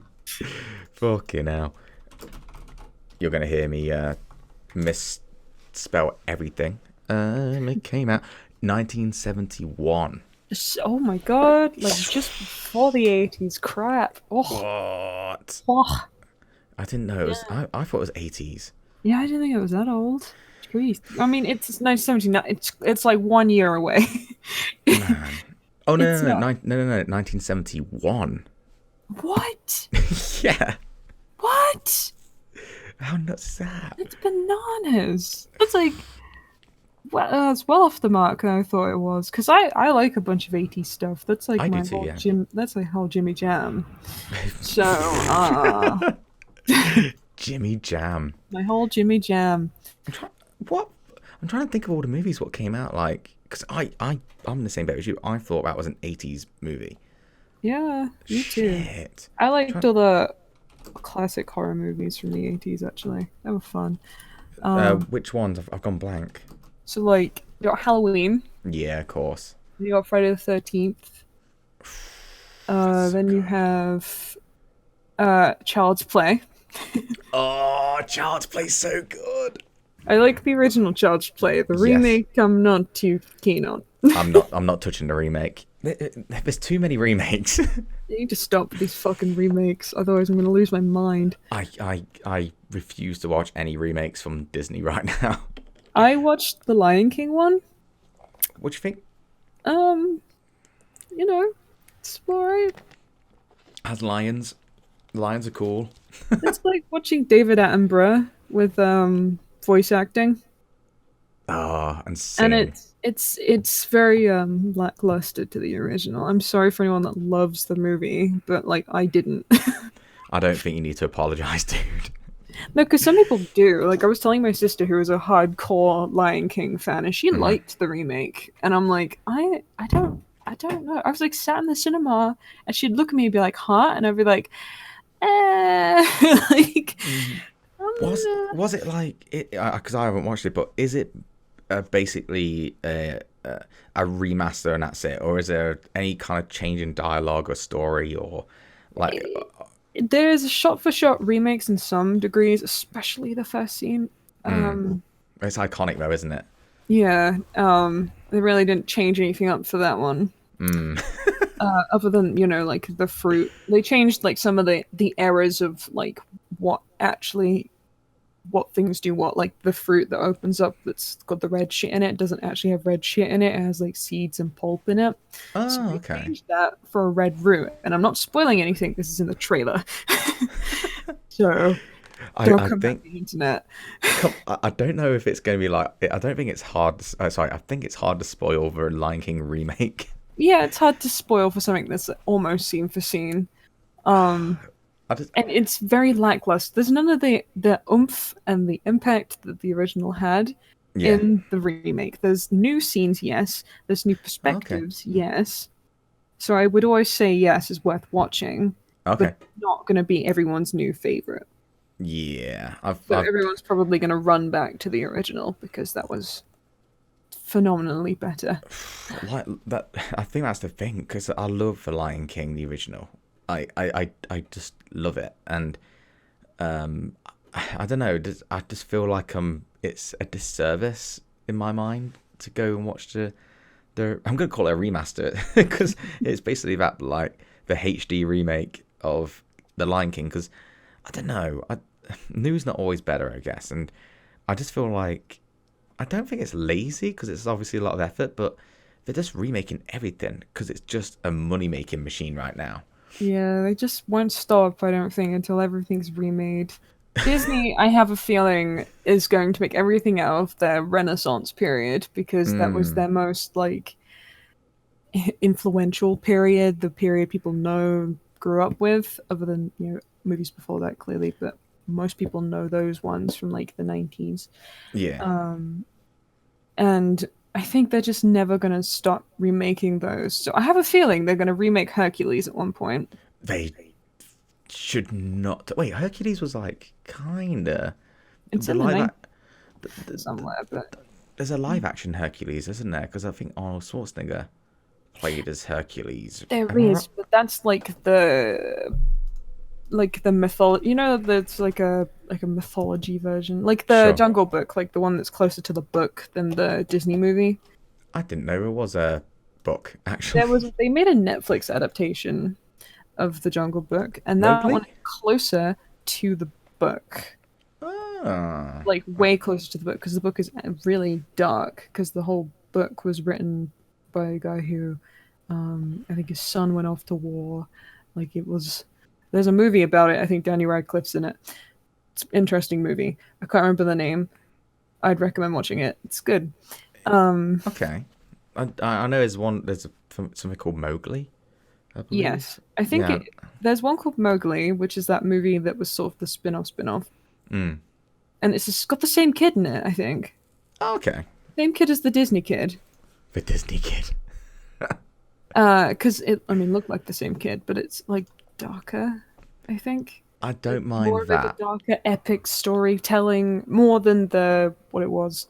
Fucking hell. You're going to hear me misspell everything. It came out 1971. Oh my god, like just before the 80s. Crap. Oh, What? oh. I didn't know it was... I thought it was 80s. Yeah, I didn't think it was that old. Jeez. I mean, it's 1979. It's like 1 year away. Man. Oh, no, It's no, no, not. no, 1971. What? Yeah. What? How nuts is that? It's bananas. It's like, well, it's well off the mark than I thought it was. Because I like a bunch of 80s stuff. That's like I do my too, whole yeah. That's like whole Jimmy Jam. So, Jimmy Jam. my whole Jimmy Jam. What? I'm trying to think of all the movies what came out like. Because I'm in the same boat as you. I thought that was an 80s movie. Yeah, me too. Shit. I liked all the classic horror movies from the 80s. Actually, they were fun. Um, Which ones? I've gone blank. so like you got Halloween, Yeah, of course. you got Friday the 13th. That's so Then you good. have Child's Play. Oh, Child's Play's so good. I like the original Child's Play. The Yes. remake, I'm not too keen on. I'm not touching the remake. There's too many remakes. You need to stop with these fucking remakes, otherwise I'm gonna lose my mind. I refuse to watch any remakes from Disney right now. I watched the Lion King one. What do you think? Um, you know, it's alright. As lions, lions are cool. It's like watching David Attenborough with voice acting, Ah, and and singing. it's very lackluster to the original. I'm sorry for anyone that loves the movie, but like I didn't. I don't think you need to apologize, dude. No, because some people do. Like I was telling my sister, who was a hardcore Lion King fan, and she Mhm. liked the remake, and I'm like, I don't know. I was like sat in the cinema, and she'd look at me and be like, "Huh?" And I'd be like, like, Mm, um, was it like it? Because I haven't watched it, but is it basically a remaster and that's it, or is there any kind of change in dialogue or story or like? there's a shot-for-shot remakes in some degrees, especially the first scene. Mm, Um, it's iconic though, isn't it? yeah, they really didn't change anything up for that one. Mm. Other than like the fruit, they changed like some of the errors of like what actually what things do what. Like the fruit that opens up that's got the red shit in it doesn't actually have red shit in it. It has like seeds and pulp in it. So Oh, they okay. changed that for a red root, and I'm not spoiling anything. This is in the trailer, so don't I come at think the internet. I don't know if it's going to be like. I don't think it's hard. Sorry, I think it's hard to spoil the Lion King remake. Yeah, it's hard to spoil for something that's almost scene for scene. Um, I just and it's very lackluster. There's none of the oomph and the impact that the original had yeah. in the remake. There's new scenes, yes. There's new Okay. perspectives, yes. So I would always say yes is worth watching, but Okay. not going to be everyone's new favorite. Yeah. So everyone's probably going to run back to the original because that was phenomenally better. like that. I think that's the thing because I love the Lion King, the original. I just love it, and I don't know. I just feel like it's a disservice in my mind to go and watch the. I'm gonna call it a remaster because it's basically that like the HD remake of the Lion King. Because I don't know. New's not always better, I guess, and I just feel like I don't think it's lazy because it's obviously a lot of effort, but they're just remaking everything because it's just a money making machine right now. Yeah, they just won't stop, I don't think, until everything's remade. Disney, I have a feeling, is going to make everything out of their Renaissance period because that was Mm, their most like influential period, the period people know grew up with, other than movies before that clearly, but most people know those ones from like the 90s. yeah, Um, and I think they're just never going to stop remaking those. So I have a feeling they're going to remake Hercules at one point. they should not. Wait, Hercules was like kinda It's the in the live. 90s The, somewhere, but there's a live action Hercules, isn't there? Because I think Arnold Schwarzenegger played as Hercules. there Am I right? is. But that's like the mythology. That's like a mythology version, like the Sure. Jungle Book, like the one that's closer to the book than the Disney movie. I didn't know it was a book actually. They made a Netflix adaptation of the Jungle Book, and that one Mowgli. is closer to the book, Ah. like way closer to the book, because the book is really dark. Because the whole book was written by a guy who, I think his son went off to war. Like it was. There's a movie about it. I think Danny Radcliffe's in it. It's an interesting movie. I can't remember the name. I'd recommend watching it. It's good. Um, Okay. I know there's one. There's something called Mowgli, I believe. yes, I think Yeah. there's one called Mowgli, which is that movie that was sort of the spin-off, Mm. and it's got the same kid in it. I think Okay. same kid as the Disney kid. The Disney kid. Because it, I mean, looked like the same kid, but it's like darker. I think. I Like don't more mind of like the that. darker epic storytelling, more than the what it was.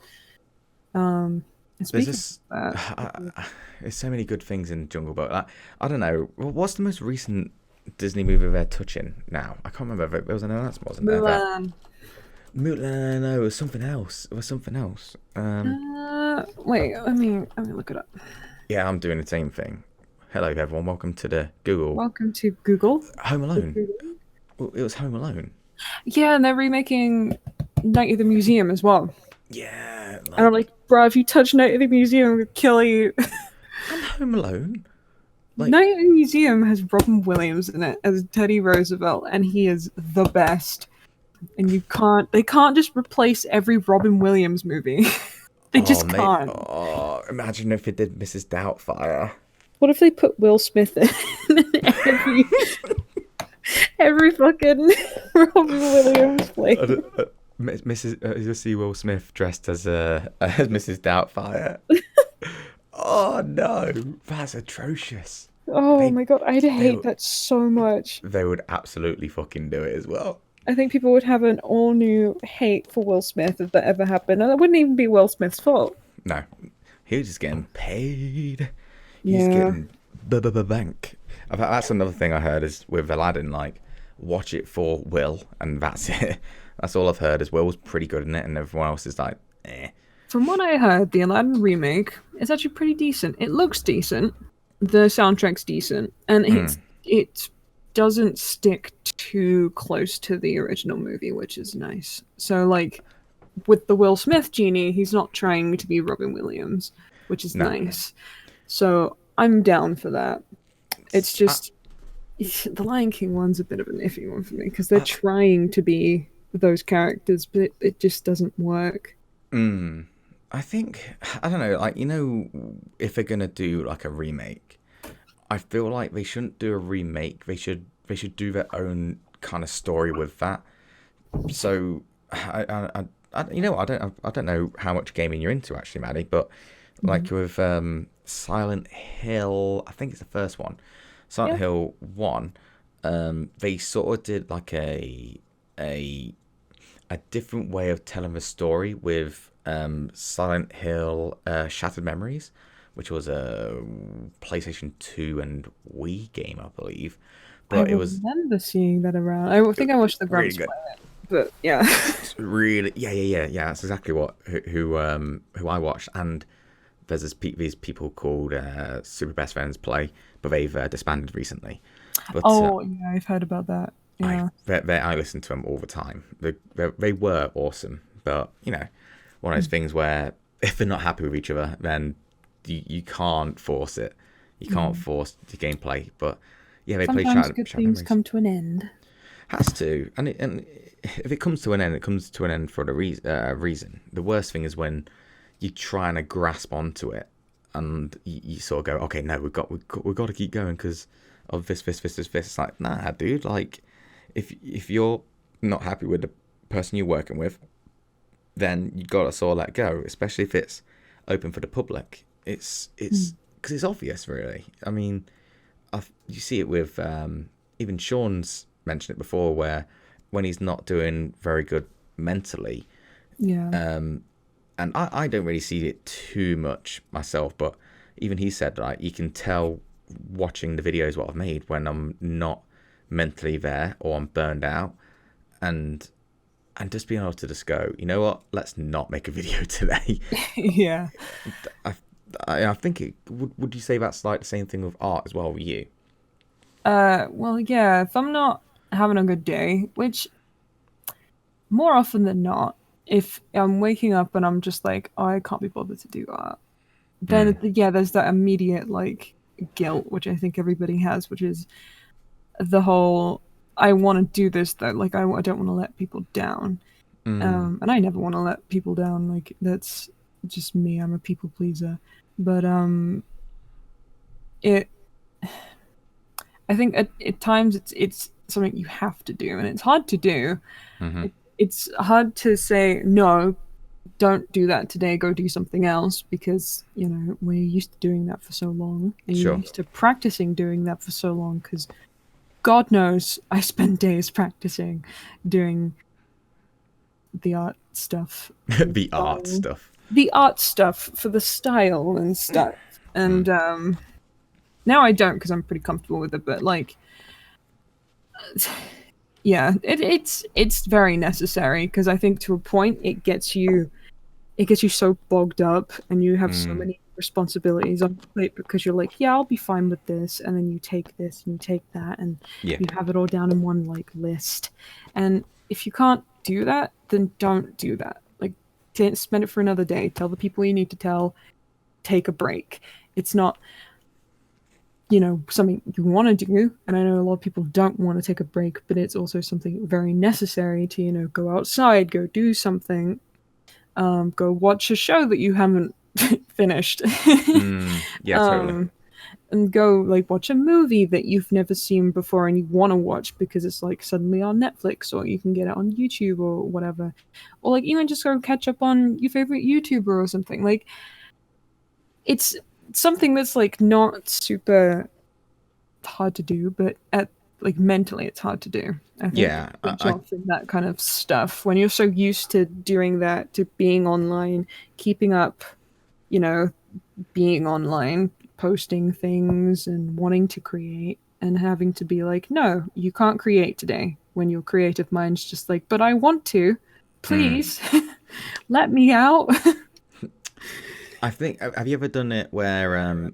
And There's speaking this. of There's so many good things in Jungle Book. Like, I don't know. What's the most recent Disney movie they're touching now? I can't remember. If it was an announcement, wasn't there? That Mulan. Mulan. No, it was something else. It was something else. Wait, let me look it up. Yeah, I'm doing the same thing. Hello, everyone. Welcome to the Google Welcome to Google. Home Alone. Well, it was Home Alone. Yeah, and they're remaking Night of the Museum as well. Yeah, And I'm like like, bro, if you touch Night of the Museum, I'm gonna kill you. and Home Alone. Like, Night of the Museum has Robin Williams in it as Teddy Roosevelt, and he is the best. And they can't just replace every Robin Williams movie. They oh just mate, can't. oh, imagine if it did Mrs. Doubtfire. What if they put Will Smith in every every fucking Robin Williams play? Mrs. You'll see Will Smith dressed as as Mrs. Doubtfire. Oh no, that's atrocious. Oh They my god, I'd they hate that so much. they would absolutely fucking do it as well. I think people would have an all new hate for Will Smith if that ever happened, and it wouldn't even be Will Smith's fault. No, he was just getting paid. He's Yeah. getting bank. That's another thing I heard is with Aladdin, like, watch it for Will, and that's it. That's all I've heard is Will was pretty good in it, and everyone else is like, eh. From what I heard, the Aladdin remake is actually pretty decent. It looks decent. The soundtrack's decent, and it doesn't stick too close to the original movie, which is nice. So, like, with the Will Smith genie, he's not trying to be Robin Williams, which is No. nice. So I'm down for that. It's just the Lion King one's a bit of an iffy one for me because they're trying to be those characters, but it just doesn't work. I think I don't know, like, if they're gonna do like a remake, I feel like they shouldn't do a remake. They should do their own kind of story with that. So I don't know how much gaming you're into actually, Maddie, but like with Silent Hill, I think it's the first one, Silent Hill 1, they sort of did like a different way of telling the story with Silent Hill Shattered Memories, which was a PlayStation 2 and Wii game, I believe. But I it was remember seeing that around. I think I watched the really Grumps good. play it, but yeah. Really, yeah. That's exactly who I watched. And there's these people called Super Best Friends play, but they've disbanded recently. But Oh, yeah, I've heard about that. Yeah. I listen to them all the time. They were awesome, but one of those things where if they're not happy with each other, then you can't force it. You can't force the gameplay. But yeah, they play Sometimes Shattered good things Memories. come to an end. Has to, and if it comes to an end, it comes to an end for a reason. The worst thing is when you try and grasp onto it, and you sort of go, okay, no, we've got to keep going because of this. It's like, nah, dude. Like, if you're not happy with the person you're working with, then you got to sort of let go. Especially if it's open for the public. It's because it's obvious, really. I mean, you see it with even Sean's mentioned it before, where when he's not doing very good mentally, Yeah. and I don't really see it too much myself, but even he said, like, you can tell watching the videos what I've made when I'm not mentally there or I'm burned out, and just being able to just go, you know what, let's not make a video today. Yeah. I think it would you say that's like the same thing with art as well with you? Well, yeah, if I'm not having a good day, which more often than not, if I'm waking up and I'm just like, oh, I can't be bothered to do art, then yeah, there's that immediate like guilt, which I think everybody has, which is the whole I want to do this though, like I don't want to let people down, and I never want to let people down. Like that's just me. I'm a people pleaser, but it. I think at times it's something you have to do, and it's hard to do. It's hard to say no, don't do that today. Go do something else because we're used to doing that for so long, and you're Sure. used to practicing doing that for so long. Because God knows I spend days practicing doing the art stuff. The art stuff. The art stuff for the style and stuff. And now I don't because I'm pretty comfortable with it, but like yeah, it's very necessary because I think to a point it gets you so bogged up and you have so many responsibilities on your plate because you're like, yeah, I'll be fine with this, and then you take this and you take that and you have it all down in one like list. And if you can't do that, then don't do that. Like, spend it for another day. Tell the people you need to tell. Take a break. It's not, something you want to do, and I know a lot of people don't want to take a break, but it's also something very necessary to, go outside, go do something, go watch a show that you haven't finished. Yeah, totally. And go like watch a movie that you've never seen before and you want to watch because it's like suddenly on Netflix, or you can get it on YouTube or whatever, or like even just go catch up on your favorite YouTuber or something. Like, it's something that's like not super hard to do, but mentally it's hard to do. I think that kind of stuff when you're so used to doing that, to being online, keeping up, being online, posting things and wanting to create, and having to be like, no, you can't create today, when your creative mind's just like, but I want to, please. Let me out. I think, have you ever done it where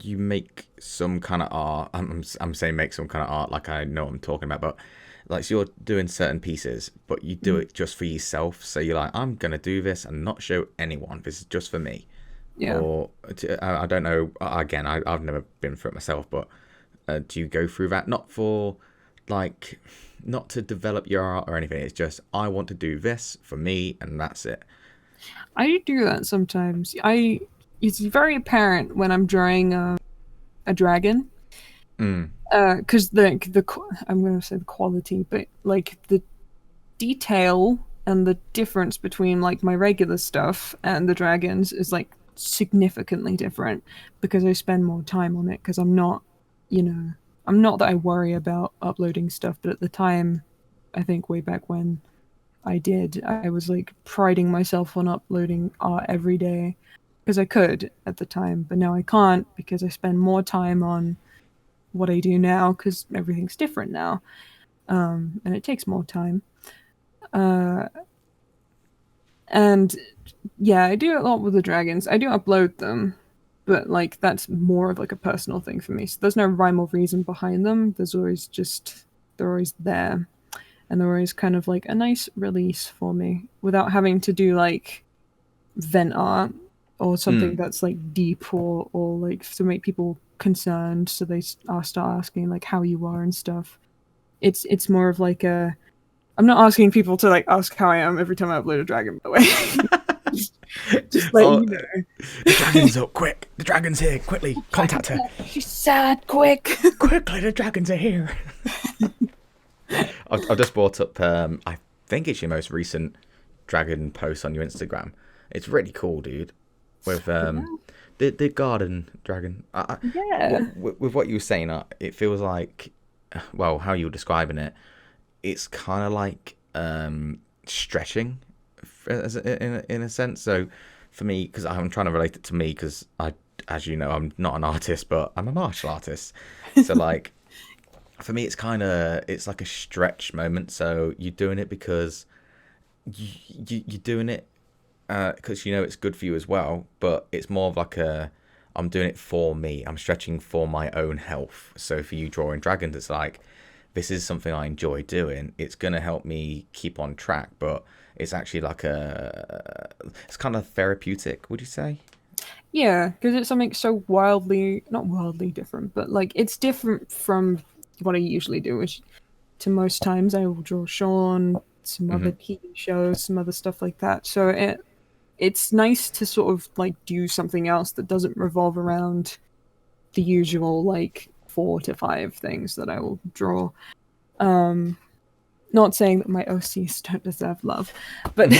you make some kind of art? I'm saying make some kind of art like I know what I'm talking about, but like, so you're doing certain pieces, but you do it just for yourself. So you're like, I'm gonna do this and not show anyone. This is just for me. Yeah. Or I don't know. Again, I've never been through it myself, but do you go through that? Not for like, not to develop your art or anything. It's just, I want to do this for me, and that's it. I do that sometimes. It's very apparent when I'm drawing a dragon. Because I'm going to say the quality, but like the detail and the difference between like my regular stuff and the dragons is like significantly different, because I spend more time on it, because I'm not that I worry about uploading stuff, but at the time, I think way back when I did, I was like priding myself on uploading art every day because I could at the time, but now I can't because I spend more time on what I do now because everything's different now, and it takes more time. And yeah, I do a lot with the dragons. I do upload them, but like that's more of like a personal thing for me. So there's no rhyme or reason behind them. They're always there, and they're always kind of like a nice release for me without having to do like vent art or something that's like deep or like to make people concerned, so they start asking like how you are and stuff. It's more of like I'm not asking people to like ask how I am every time I upload a dragon, by the way. just let you know. The dragon's up, quick. The dragon's here, quickly. Contact her. She's sad, quick. Quickly, the dragons are here. I've just brought up, I think it's your most recent dragon post on your Instagram. It's really cool, dude. With the garden dragon. Yeah. With what you were saying, it feels like, well, how you were describing it, it's kind of like stretching, in a sense. So for me, because I'm trying to relate it to me, because as you know, I'm not an artist, but I'm a martial artist. So like, for me, it's like a stretch moment. So you're doing it because you're doing it because it's good for you as well. But it's more of like I'm doing it for me. I'm stretching for my own health. So for you drawing dragons, it's like, this is something I enjoy doing. It's going to help me keep on track, but it's actually like it's kind of therapeutic, would you say? Yeah, because it's something so not wildly different, but like it's different from what I usually do, which to most times I will draw Sean, some other TV shows, some other stuff like that. So it's nice to sort of like do something else that doesn't revolve around the usual like 4 to 5 things that I will draw. Not saying that my OCs don't deserve love, but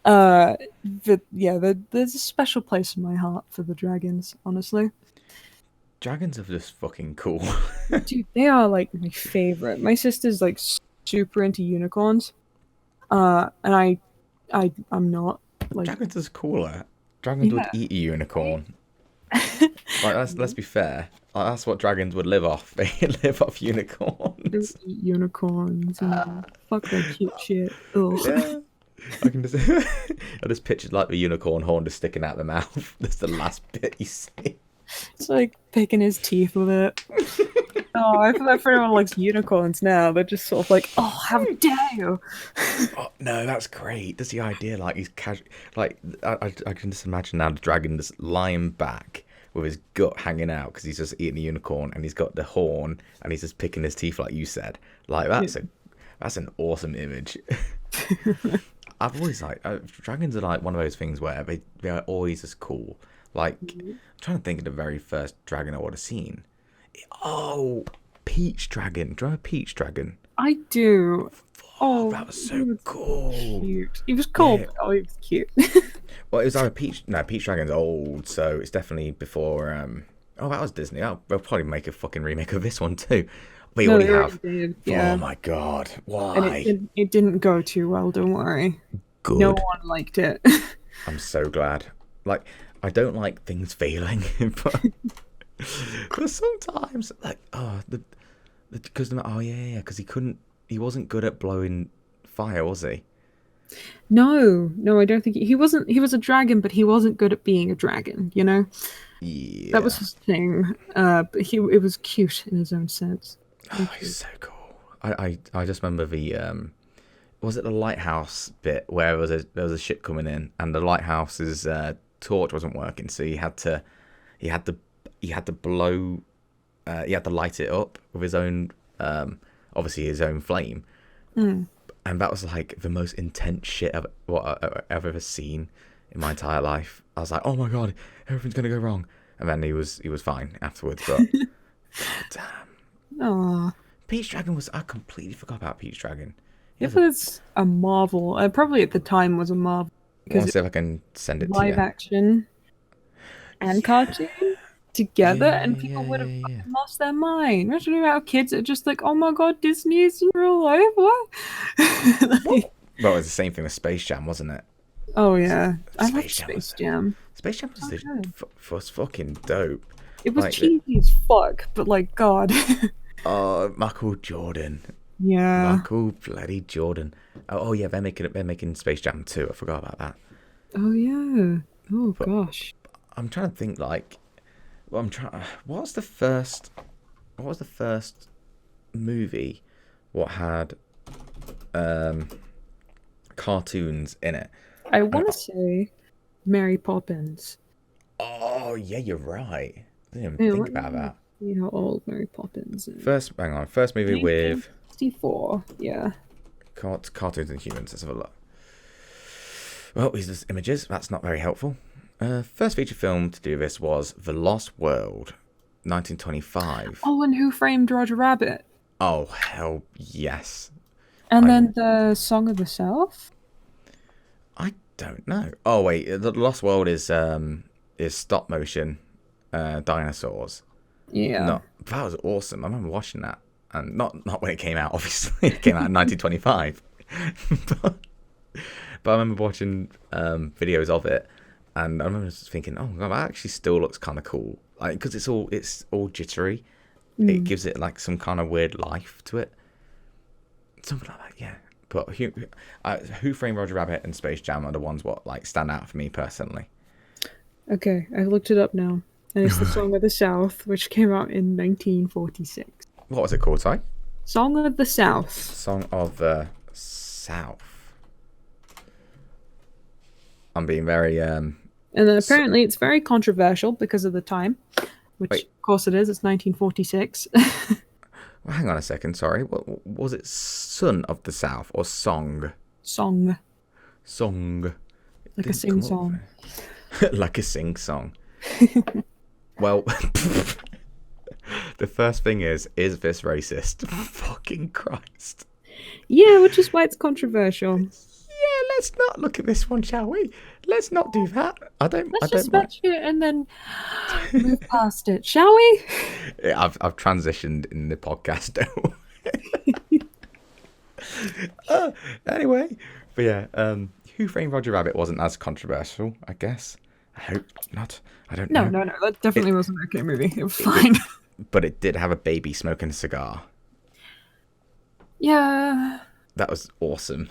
but yeah, there's a special place in my heart for the dragons, honestly. Dragons are just fucking cool. Dude, they are like my favorite. My sister's like super into unicorns. And I'm not like, Dragons is cooler. Dragons would yeah. eat a unicorn. Like, let's be fair. Like, that's what dragons would live off. They live off They unicorns. eat unicorns and fuck that cute shit. Ugh. Yeah. I can just I just pictured like the unicorn horn just sticking out the mouth. That's the last bit you see. It's like picking his teeth with it. Oh, I feel like for anyone who likes unicorns now, they're just sort of like, oh, how dare you? Oh, no, that's great. That's the idea. Like he's casual. Like I can just imagine now the dragon just lying back with his gut hanging out because he's just eating a unicorn and he's got the horn and he's just picking his teeth like you said. Like that's an awesome image. I've always like dragons are like one of those things where they are always as cool. Like I'm trying to think of the very first dragon I would have seen. Oh, Peach Dragon. Do you remember Peach Dragon? I do. Oh, that was so cool. Cute. He was cool, Yeah. but oh, he was cute. Well, it was either Peach. No, Peach Dragon's old, so it's definitely before. Oh, that was Disney. Oh, they'll probably make a fucking remake of this one too. We already they have. did, yeah. Oh my god, why? And it didn't go too well, don't worry. Good. No one liked it. I'm so glad. Like, I don't like things failing, but sometimes, like, because because he wasn't good at blowing fire, was he? No, I don't think he wasn't. He was a dragon, but he wasn't good at being a dragon. You know, Yeah. that was his thing. But it was cute in his own sense. Oh, he's so cool. I just remember the was it the lighthouse bit where there was a ship coming in and the lighthouse's torch wasn't working, so he had to blow he had to light it up with his own obviously his own flame. And that was like the most intense shit I've ever seen in my entire life. I was like, oh my god, everything's gonna go wrong, and then he was fine afterwards. But god damn. Aw. Peach Dragon I completely forgot about Peach Dragon. It was a marvel. Probably at the time was a marvel I want because to see if I can send it to live you. action and cartoon together, Yeah, and people would have yeah. fucking lost their mind. Imagine about kids that are just like, oh my god, Disney is in real life. What? Like, Well, it was the same thing with Space Jam, wasn't it? oh yeah, I love Space Jam Space Jam. Space Jam was, good. was fucking dope. It was Like, cheesy as fuck, but like God. Michael Jordan. Yeah. Michael bloody Jordan. Oh yeah, they're making Space Jam 2. I forgot about that. Oh yeah. Oh gosh. I'm trying to think like, what was the first movie what had cartoons in it? I want to say Mary Poppins. Oh yeah, you're right. I didn't Yeah, even think let about me that. see how old Mary Poppins is. First movie with 1964. Yeah. cartoons and humans. Let's have a look. Well, these are just images. That's not very helpful. First feature film to do this was The Lost World, 1925. Oh, and Who Framed Roger Rabbit? Oh hell yes. And then the Song of the South? I don't know. Oh wait, The Lost World is stop motion dinosaurs. Yeah. No, that was awesome. I remember watching that, and not when it came out. Obviously, it came out in 1925. but I remember watching videos of it, and I remember just thinking, oh god, that actually still looks kind of cool. Like because it's all jittery. It gives it like some kind of weird life to it. Something like that, yeah. But Who Framed Roger Rabbit and Space Jam are the ones what like stand out for me personally. Okay, I've looked it up now. And it's the Song of the South, which came out in 1946. What was it called, sorry? Song of the South. Song of the South. I'm being very And then apparently it's very controversial because of the time, which Wait. of course it is. It's 1946. Well, hang on a second, sorry. What was it? Son of the South or song? Song. Song. Like a sing-song. Like a sing-song. Well, the first thing is this racist? Fucking Christ. Yeah, which is why it's controversial. Yeah, let's not look at this one, shall we? Let's not do that. I don't just mind. watch it and then move past it, shall we? Yeah, I've transitioned in the podcast now. Anyway, but yeah, Who Framed Roger Rabbit wasn't as controversial, I guess. I hope not. I don't know. No, that definitely wasn't an okay movie. It was fine. But it did have a baby smoking a cigar. Yeah. That was awesome.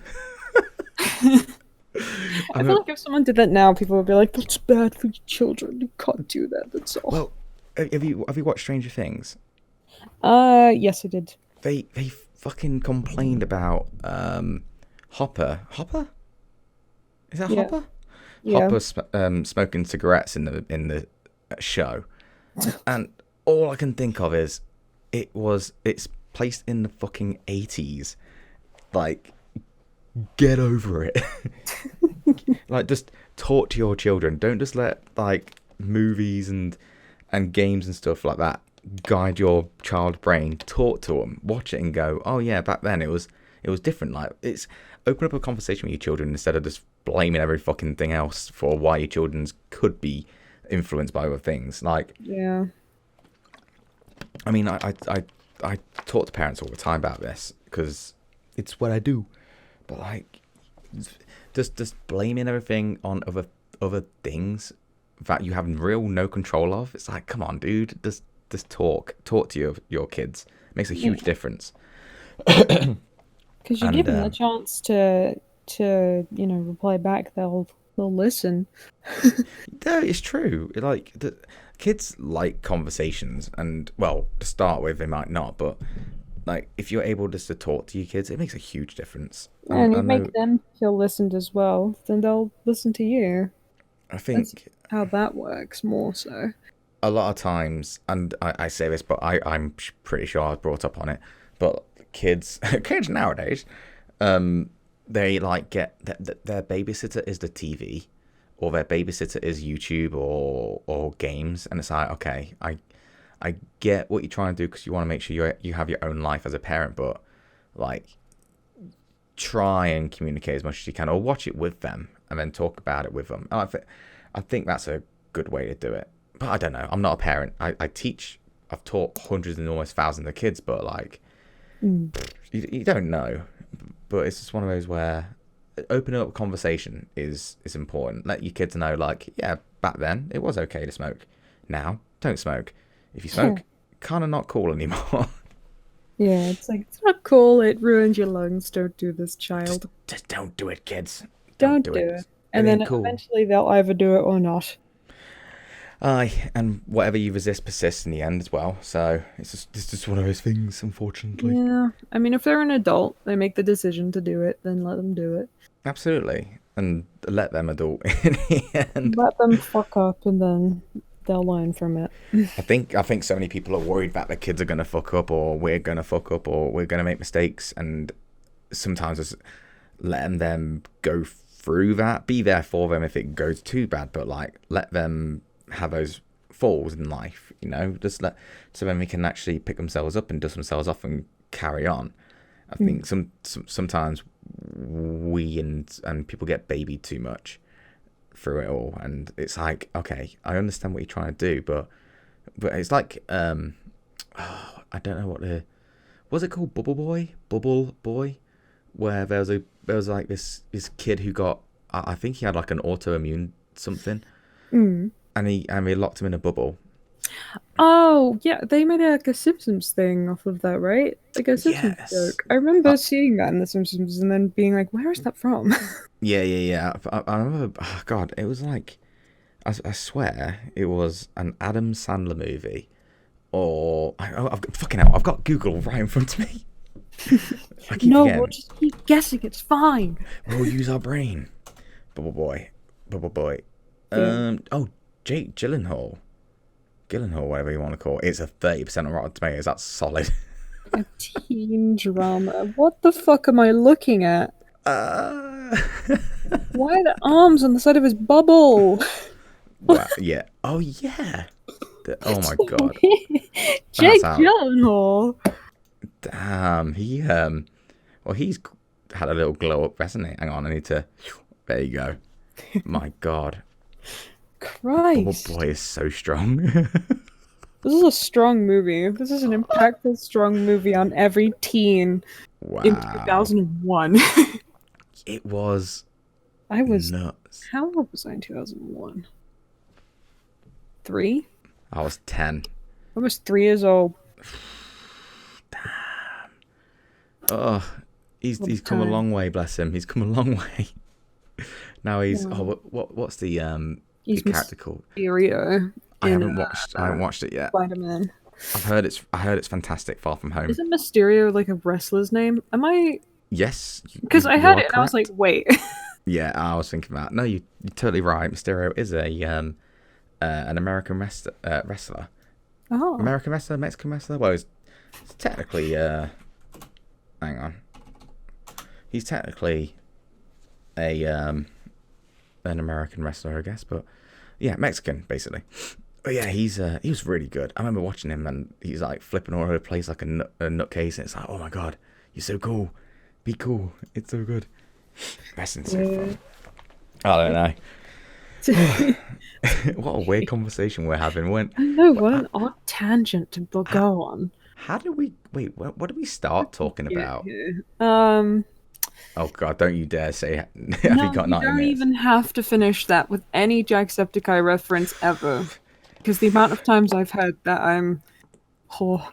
I feel like if someone did that now, people would be like, "That's bad for your children. You can't do that. That's all." Well, have you watched Stranger Things? Yes, I did. They fucking complained about Hopper. Hopper? Is that Hopper? Yeah. Hopper smoking cigarettes in the show, and all I can think of is it's placed in the fucking 80s. Like, get over it. Like, just talk to your children. Don't just let like movies and games and stuff like that guide your child's brain. Talk to them, watch it, and go, oh yeah, back then it was different. Like, it's open up a conversation with your children instead of just blaming every fucking thing else for why your children could be influenced by other things. Like, Yeah. I mean, I talk to parents all the time about this because it's what I do. But like, just blaming everything on other things that you have no control of. It's like, come on, dude, just talk to your kids. It makes a huge difference. Because you give them a chance to reply back. They'll listen. No, it's true. Like, the kids like conversations, and well, to start with, they might not, but like, if you're able just to talk to your kids, it makes a huge difference. And you make them feel listened as well, then they'll listen to you. I think that's how that works more so. A lot of times, and I say this, but I'm pretty sure I was brought up on it, but kids nowadays, they like get their babysitter is the TV, or their babysitter is YouTube or games, and it's like, okay, I get what you're trying to do because you want to make sure you have your own life as a parent, but like, try and communicate as much as you can, or watch it with them and then talk about it with them. I think that's a good way to do it. But I don't know. I'm not a parent. I teach. I've taught hundreds and almost thousands of kids, but like, you don't know. But it's just one of those where opening up a conversation is important. Let your kids know, like, yeah, back then it was okay to smoke. Now, don't smoke. If you smoke, kind of not cool anymore. Yeah, it's like, it's not cool. It ruins your lungs. Don't do this, child. Just don't do it, kids. Don't do it. And then eventually they'll either do it or not. Aye, and whatever you resist persists in the end as well. So it's just one of those things, unfortunately. Yeah, I mean, if they're an adult, they make the decision to do it, then let them do it. Absolutely, and let them adult in the end. Let them fuck up, and then they'll learn from it. I think so many people are worried that the kids are gonna fuck up, or we're gonna fuck up, or we're gonna make mistakes, and sometimes just letting them go through that, be there for them if it goes too bad, but like, let them have those falls in life, just so then they can actually pick themselves up and dust themselves off and carry on. I think sometimes we and people get babied too much through it all, and it's like, okay, I understand what you're trying to do, but it's like, I don't know was it called Bubble Boy, where there was like this kid who got, I think he had like an autoimmune something. And we locked him in a bubble. Oh, yeah, they made like a Simpsons thing off of that, right? Like a Simpsons joke. I remember seeing that in the Simpsons and then being like, where is that from? Yeah. I remember, oh God, it was like, I swear, it was an Adam Sandler movie. Or, I've got Google right in front of me. We'll just keep guessing, it's fine. We'll use our brain. Bubble Boy. Yeah. Jake Gyllenhaal, whatever you want to call it. It's a 30% on Rotten Tomatoes. That's solid. A teen drama. What the fuck am I looking at? Why are the arms on the side of his bubble? Well, yeah. Oh yeah. Oh my God. Jake Gyllenhaal. Damn. He had a little glow up, hasn't it? Hang on, I need to. There you go. My God. Christ. Oh boy, is so strong. This is a strong movie. This is an impactful, strong movie on every teen in Wow. 2001. It was I was nuts. How old was I in 2001? 3? I was 10. I was 3 years old. Oh, he's come a long way, bless him. He's come a long way. Now he's what's the character called? Mysterio. I haven't watched it yet. Spider-Man. I heard it's fantastic. Far From Home. Isn't Mysterio like a wrestler's name? Am I? Yes. Because I heard it and I was like, wait. Yeah, I was thinking that. No, you're totally right. Mysterio is an American wrestler. Oh. American wrestler, Mexican wrestler. Well, it's technically. Hang on. He's technically an American wrestler, I guess, but yeah, Mexican basically. But yeah, he was really good. I remember watching him, and he's like flipping all over the place like a nutcase, and it's like, oh my God, you're so cool. Be cool. It's so good. Wrestling's so fun. I don't know. What a weird conversation we're having. I know, what an odd tangent to go on. How did we... Wait, what did we start talking about? Oh God, don't you dare say... Have you got 90 minutes? You don't even have to finish that with any Jacksepticeye reference ever. Because the amount of times I've heard that, I'm... Oh.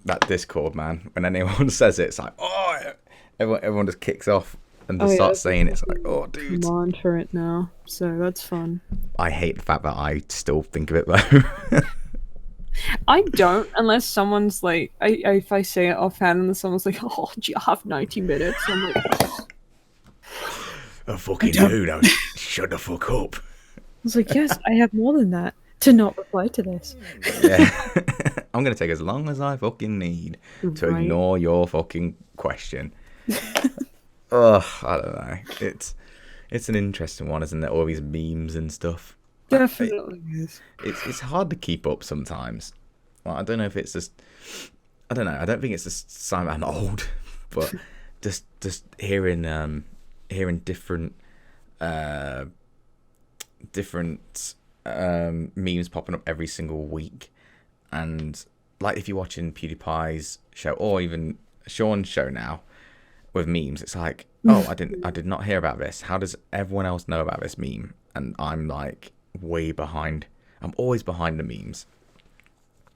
That Discord, man. When anyone says it, it's like, oh... Everyone just kicks off and just starts saying it. It's like, oh, dude. I'm on for it now, so that's fun. I hate the fact that I still think of it, though. I don't, unless someone's like, if I say it offhand and someone's like, oh, do you have 90 minutes? I'm like, I fucking do. Now shut the fuck up. I was like, yes, I have more than that to not reply to this. Yeah. I'm going to take as long as I fucking need to ignore your fucking question. Ugh, I don't know. It's an interesting one, isn't it? All these memes and stuff. Definitely is. It's hard to keep up sometimes. Well, I don't know if it's just... I don't know. I don't think it's just a sign that I'm old, but just hearing different memes popping up every single week, and like if you're watching PewDiePie's show or even Sean's show now with memes, it's like, oh, I did not hear about this. How does everyone else know about this meme? And I'm like way behind. I'm always behind the memes.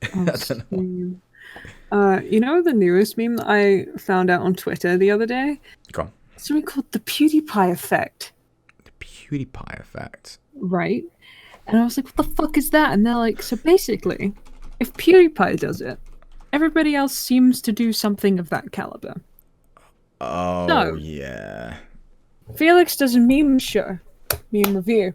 I don't know. You know the newest meme that I found out on Twitter the other day? Go on. Something called the PewDiePie effect. The PewDiePie effect? Right. And I was like, what the fuck is that? And they're like, so basically, if PewDiePie does it, everybody else seems to do something of that caliber. Oh, so, yeah. Felix does a meme show. Meme review.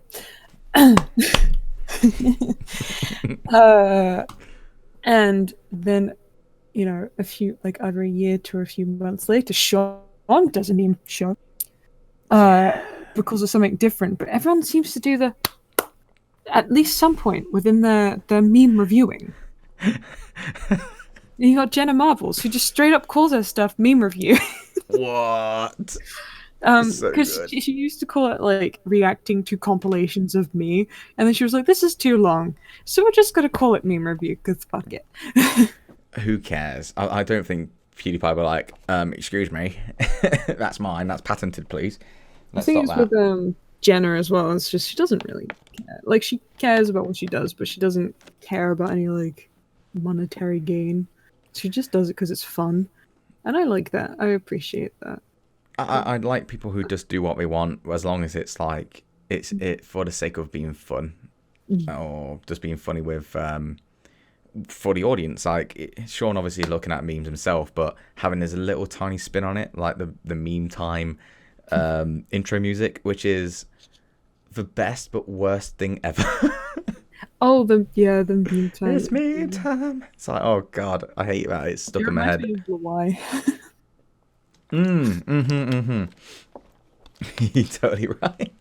And then, you know, either a year to a few months later, Sean does a meme show. Because of something different. But everyone seems to do at least some point within their meme reviewing. You got Jenna Marbles, who just straight up calls her stuff meme review. What? Because she used to call it like reacting to compilations of me, and then she was like, "This is too long, so we're just gonna call it meme review because fuck it." Who cares? I don't think PewDiePie were like, "Excuse me, that's mine. That's patented, please." I think it's with Jenna as well. It's just she doesn't really care. Like she cares about what she does, but she doesn't care about any like monetary gain. She just does it because it's fun, and I like that. I appreciate that. I like people who just do what they want, as long as it's like it's for the sake of being fun, or just being funny with for the audience. Like Sean obviously looking at memes himself, but having this little tiny spin on it, like the meme time intro music, which is the best but worst thing ever. Oh, the meme time. It's meme time. It's like, oh god, I hate that. It's stuck in my head. Why? You're totally right.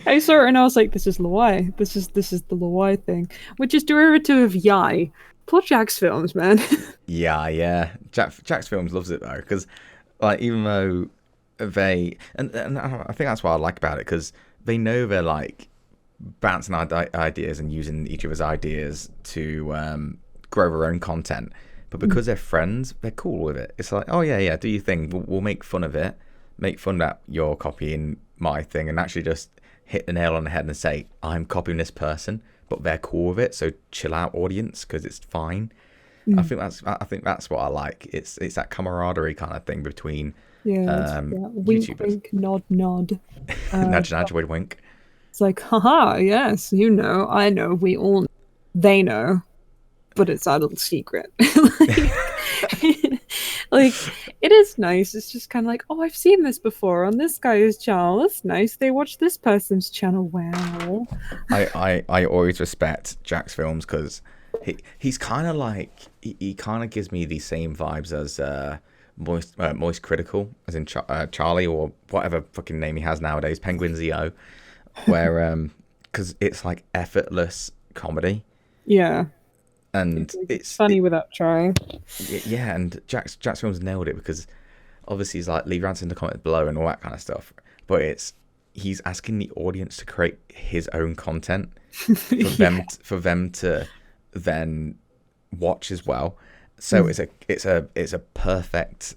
I saw it and I was like, this is Lawai. This is the Lawai thing, which is derivative of Yai, Poor Jack's films, man. Yeah. Jack's Films loves it though, because like even though and I think that's what I like about it, because they know they're like bouncing ideas and using each other's ideas to grow their own content. But because they're friends, they're cool with it. It's like, oh yeah, do your thing. We'll make fun of it, make fun that you're copying my thing, and actually just hit the nail on the head and say, I'm copying this person, but they're cool with it. So chill out, audience, because it's fine. I think that's what I like. It's that camaraderie kind of thing between Wink, YouTubers. wink, nod, nod. Nudge, nudge, wink, wink. It's like, haha, yes, you know, I know, we all know. They know, but it's our little secret. Like, it is nice. It's just kind of like, oh, I've seen this before on this guy's channel. That's nice. They watch this person's channel. Wow. I always respect Jack's Films, because he's kind of like, he kind of gives me the same vibes as Moist Critical, as in Charlie, or whatever fucking name he has nowadays, Penguin ZO, where because it's like effortless comedy. Yeah. And it's funny without trying. Yeah, and Jack's Films nailed it, because obviously he's like, leave answers in the comments below and all that kind of stuff. But he's asking the audience to create his own content for them to then watch as well. So it's a perfect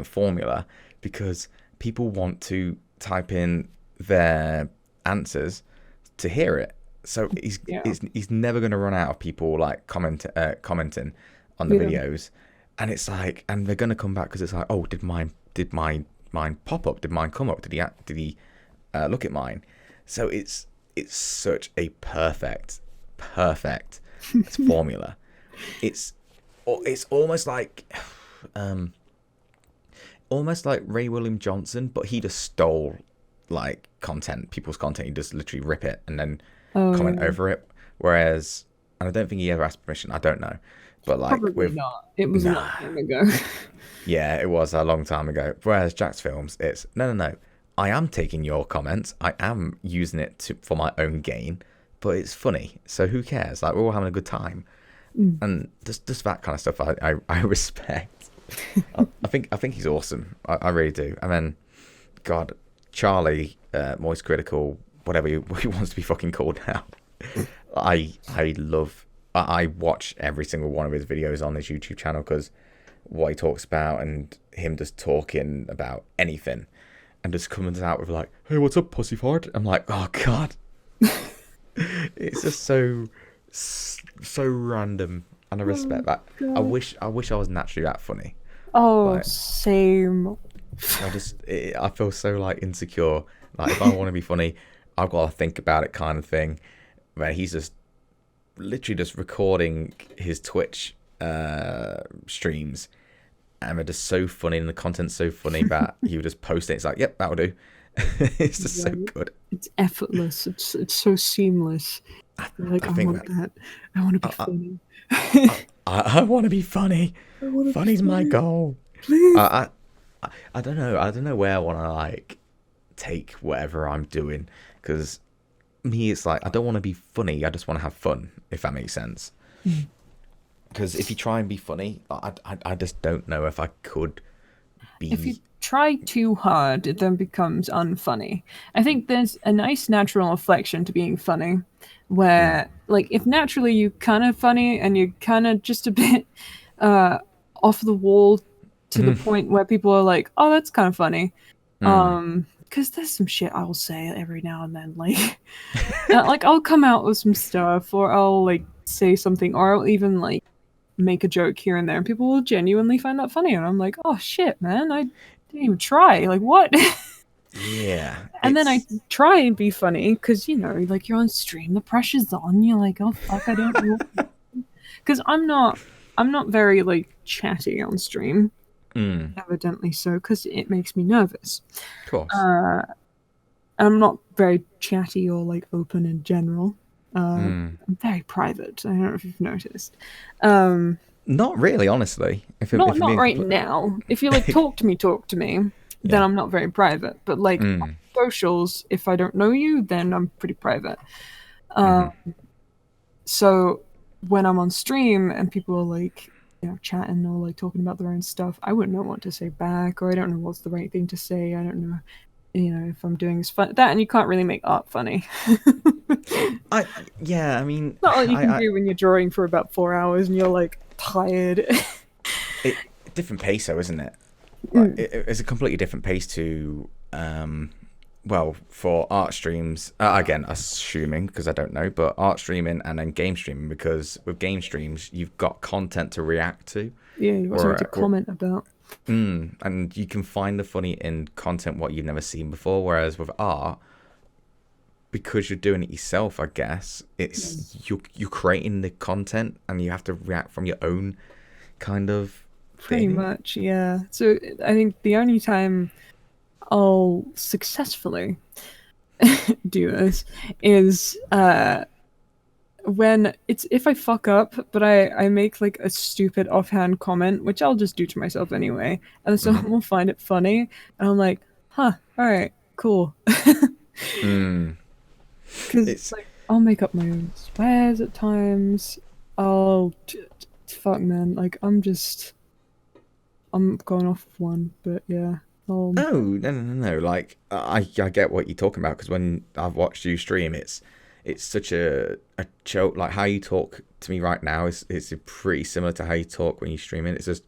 formula, because people want to type in their answers to hear it. So he's never going to run out of people like commenting on the videos, and it's like, and they're going to come back, because it's like, oh, did mine pop up? Did mine come up? Did he look at mine? So it's such a perfect formula. It's almost like Ray William Johnson, but he just stole like people's content. He just literally rip it and then comment over it. Whereas, and I don't think he ever asked permission. I don't know, but like, probably not. It was a long time ago. Yeah, it was a long time ago. Whereas Jack's Films, it's no. I am taking your comments. I am using it for my own gain, but it's funny. So who cares? Like, we're all having a good time, and just that kind of stuff. I respect. I think he's awesome. I really do. And then, God, Charlie, Moist Critical, whatever he wants to be fucking called now. I watch every single one of his videos on his YouTube channel, because what he talks about, and him just talking about anything, and just coming out with like, hey, what's up, pussy fart? I'm like, oh God. It's just so random, and I respect that. God. I wish I was naturally that funny. Oh, like, same. I feel so like insecure. Like, if I want to be funny, I've got to think about it, kind of thing. Where he's just literally just recording his Twitch streams, and they're just so funny, and the content's so funny that he would just post it. It's like, yep, that'll do. It's just so good. It's effortless. It's so seamless. I want that. I want to be funny. I want to be funny. Funny's my goal. Please. I don't know. I don't know where I want to like take whatever I'm doing, because me, it's like, I don't want to be funny. I just want to have fun, if that makes sense. Because if you try and be funny, I just don't know if I could be. If you try too hard, it then becomes unfunny. I think there's a nice natural inflection to being funny, where like, if naturally you're kind of funny and you're kind of just a bit off the wall to the point where people are like, oh, that's kind of funny. Because there's some shit I'll say every now and then, like, like, I'll come out with some stuff, or I'll like say something, or I'll even like make a joke here and there, and people will genuinely find that funny, and I'm like, oh shit, man, I didn't even try. Like, what? Yeah. And then I try and be funny, because, you know, like, you're on stream, the pressure's on, you're like, oh fuck, I don't know. Because I'm not very like chatty on stream. Evidently so, because it makes me nervous. Of course. I'm not very chatty or like open in general. I'm very private. I don't know if you've noticed. Not really, honestly. Not right now. If you like talk to me, then I'm not very private. But like on socials, if I don't know you, then I'm pretty private. So when I'm on stream and people are like, chatting or like talking about their own stuff, I wouldn't know what to say back, or I don't know what's the right thing to say. I don't know, if I'm doing this fun that, and you can't really make art funny. I mean, Not what you can do when you're drawing for about 4 hours and you're like tired. Different pace though, isn't it? Like, it's a completely different pace to well, for art streams, again, assuming, because I don't know, but art streaming and then game streaming, because with game streams, you've got content to react to. Yeah, you've got something to comment about. And you can find the funny in content what you've never seen before, whereas with art, because you're doing it yourself, I guess, it's you're creating the content and you have to react from your own kind of Pretty much, yeah. So I think the only time I'll successfully do this is when if I fuck up, but I make like a stupid offhand comment, which I'll just do to myself anyway, and then someone will find it funny, and I'm like, huh, all right, cool. Because it's like I'll make up my own swears at times. Fuck, man, like I'm going off one, but yeah. No. Like I get what you're talking about, because when I've watched you stream, it's such a joke. Like how you talk to me right now is pretty similar to how you talk when you're streaming. It's just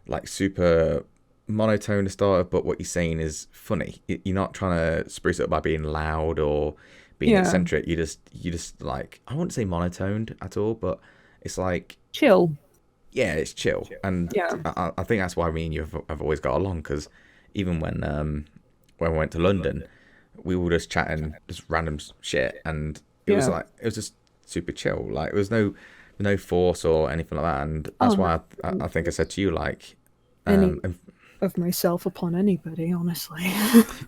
like super monotone to start, but what you're saying is funny. You're not trying to spruce it up by being loud or being eccentric. You just like, I wouldn't say monotoned at all, but it's like chill. Yeah, it's chill, and I think that's why me and you have always got along, because even when we went to London, we were just chatting just random shit, and it was just super chill. Like it was no force or anything like that, and that's why I think I said to you, like, of myself upon anybody, honestly.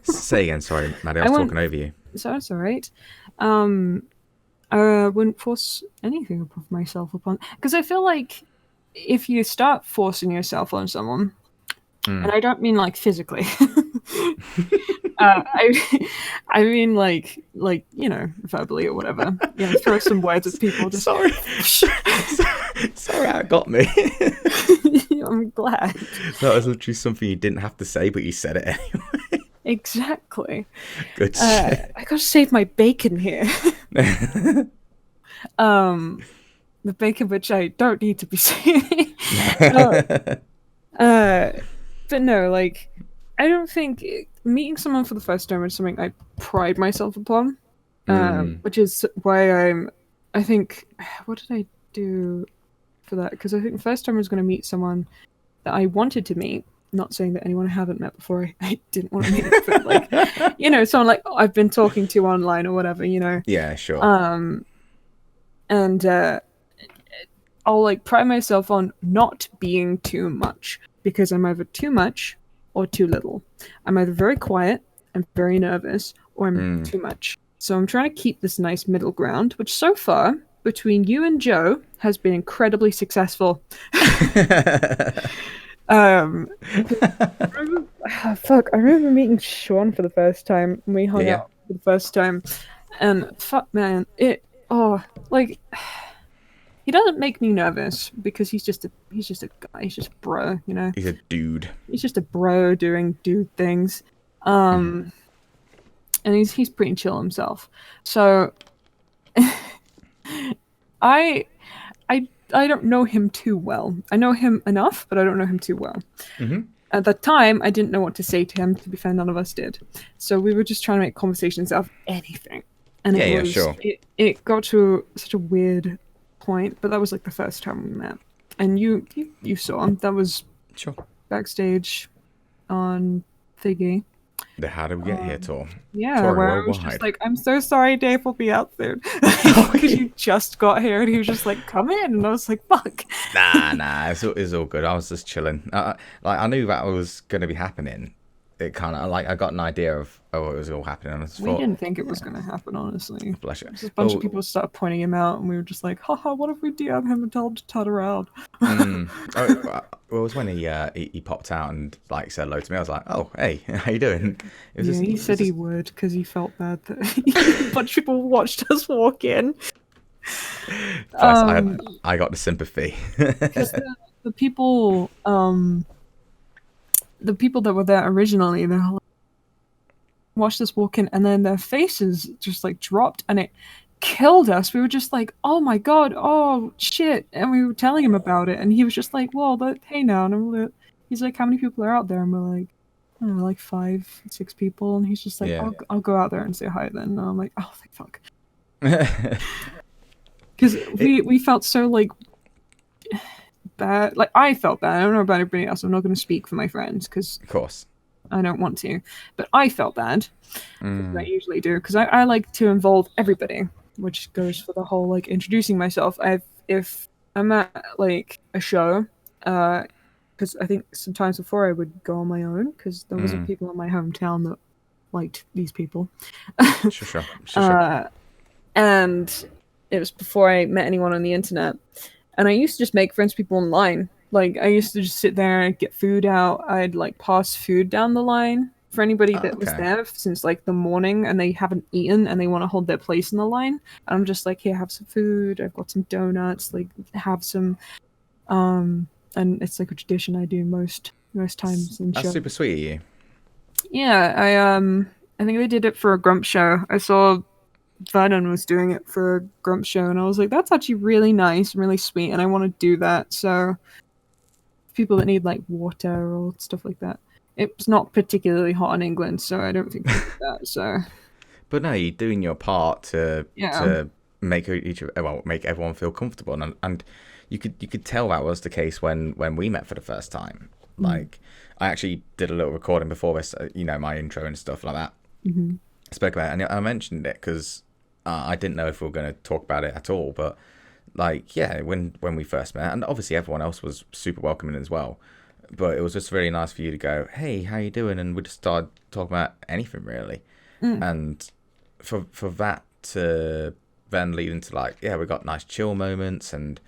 Say again, sorry, Maddie, I was talking over you. So that's all right. I wouldn't force anything of myself upon, because I feel like if you start forcing yourself on someone, and I don't mean like physically, I mean like verbally or whatever. Throw some words at people. Just sorry, that got me. I'm glad. That was literally something you didn't have to say, but you said it anyway. Exactly. Good shit. I gotta save my bacon here. The bacon which I don't need to be saving. But no, like, I don't think meeting someone for the first time is something I pride myself upon. Which is why I think, what did I do for that? Because I think the first time I was going to meet someone that I wanted to meet. Not saying that anyone I haven't met before I didn't want to meet, but like, someone like I've been talking to online or whatever, Yeah, sure. And I'll like pride myself on not being too much, because I'm either too much or too little. I'm either very quiet and very nervous, or I'm too much. So I'm trying to keep this nice middle ground, which so far between you and Joe has been incredibly successful. I remember meeting Sean for the first time, and we hung out for the first time, and fuck, man, he doesn't make me nervous, because he's just a guy, he's just a bro, He's a dude. He's just a bro doing dude things, and he's pretty chill himself. So I don't know him too well. I know him enough, but I don't know him too well. At that time, I didn't know what to say to him. To be fair, none of us did. So we were just trying to make conversations out of anything. And it got to such a weird point, but that was like the first time we met. And you saw him. That was backstage on Figgy. How did we get here, Tor? Yeah, where I was just like, I'm so sorry Dave will be out soon. Because you just got here, and he was just like, come in. And I was like, fuck. Nah, it's all good. I was just chilling. I knew that was going to be happening. It kind of, like, I got an idea of what was all happening. We didn't think it was going to happen, honestly. Bless you. Just a bunch of people started pointing him out, and we were just like, haha, what if we DM him and tell him to turn around? Well, it was when he popped out and like said hello to me. I was like, oh, hey, how you doing? He said he would, because he felt bad that a bunch of people watched us walk in. Plus, Um, I got the sympathy. because the people that were there originally, they're like, watched us walk in, and then their faces just like dropped, and it killed us. We were just like, oh my god, oh shit, and we were telling him about it, and he was just like, well, but hey now, and he's like, how many people are out there? And we're like, I don't know, like 5, 6 people, and he's just like, Yeah. I'll go out there and say hi then. And I'm like, oh thank fuck, because we felt so like bad. Like I felt bad. I don't know about everybody else. I'm not going to speak for my friends because Of course. I don't want to, but I felt bad. I Mm. usually do because I like to involve everybody, which goes for the whole like introducing myself. If I'm at like a show, because I think sometimes before I would go on my own because there wasn't people in my hometown that liked these people. Sure. And it was before I met anyone on the internet. And I used to just make friends with people online. Like I used to just sit there and get food out. I'd like pass food down the line for anybody that was Okay. there since like the morning and they haven't eaten and they want to hold their place in the line. And I'm just like, here, have some food. I've got some donuts. Like have some. And it's like a tradition I do most times in That's shows. super sweet of you. Yeah, I think they did it for a Grump show. I saw Vernon was doing it for a Grump show, and I was like, that's actually really nice and really sweet, and I want to do that. So, people that need like water or stuff like that. It's not particularly hot in England, so I don't think they did that. So, But no, you're doing your part yeah. to make make everyone feel comfortable, and you could tell that was the case when we met for the first time. Like, I actually did a little recording before this, my intro and stuff like that. Mm-hmm. Spoke about it, and I mentioned it because I didn't know if we were going to talk about it at all. But like, yeah, when we first met, and obviously everyone else was super welcoming as well. But it was just really nice for you to go, hey, how you doing? And we just started talking about anything really. And for that to then lead into like, yeah, we got nice chill moments and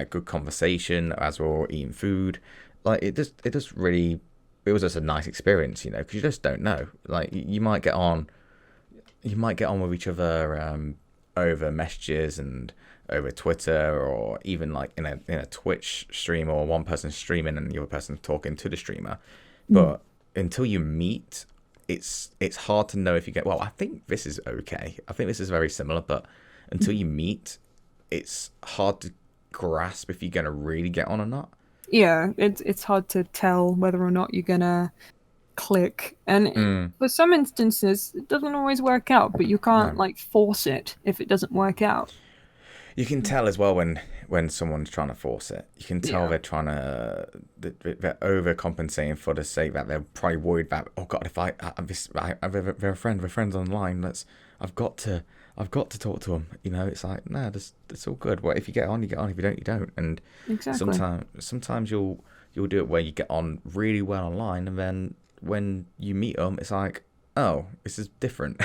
good conversation as we're all eating food. Like it just really, it was just a nice experience, because you just don't know. Like you might get on with each other over messages and over Twitter, or even like in a Twitch stream, or one person streaming and the other person talking to the streamer. But until you meet, it's hard to know if you get. Well, I think this is okay. I think this is very similar, but until you meet, it's hard to grasp if you're gonna really get on or not. Yeah, it's hard to tell whether or not you're gonna click, and for some instances, it doesn't always work out. But you can't No. like force it if it doesn't work out. You can tell as well when someone's trying to force it. You can tell Yeah. they're trying to they're overcompensating for the sake that they're probably worried that, oh god, if they're a friend, we're friends online. I've got to talk to them. It's like, nah, it's all good. Well, if you get on, you get on. If you don't, you don't. And Exactly. sometimes you'll do it where you get on really well online, and then when you meet them, it's like, oh, this is different.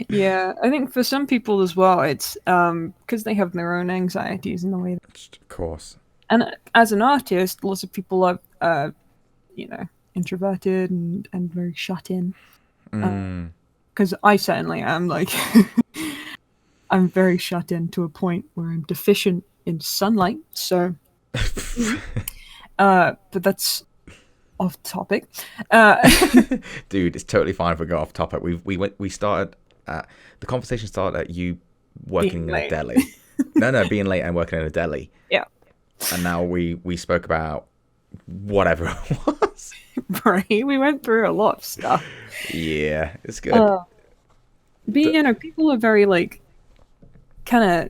Yeah, I think for some people as well, it's because they have their own anxieties in the way. Of course. And as an artist, lots of people are, introverted and very shut in. Because I certainly am. Like, I'm very shut in to a point where I'm deficient in sunlight. So, but that's off topic. Dude, it's totally fine if we go off topic. We started the conversation started at you working in a deli. No, being late and working in a deli. Yeah. And now we spoke about whatever it was. Right. We went through a lot of stuff. Yeah, it's good. But people are very like kind of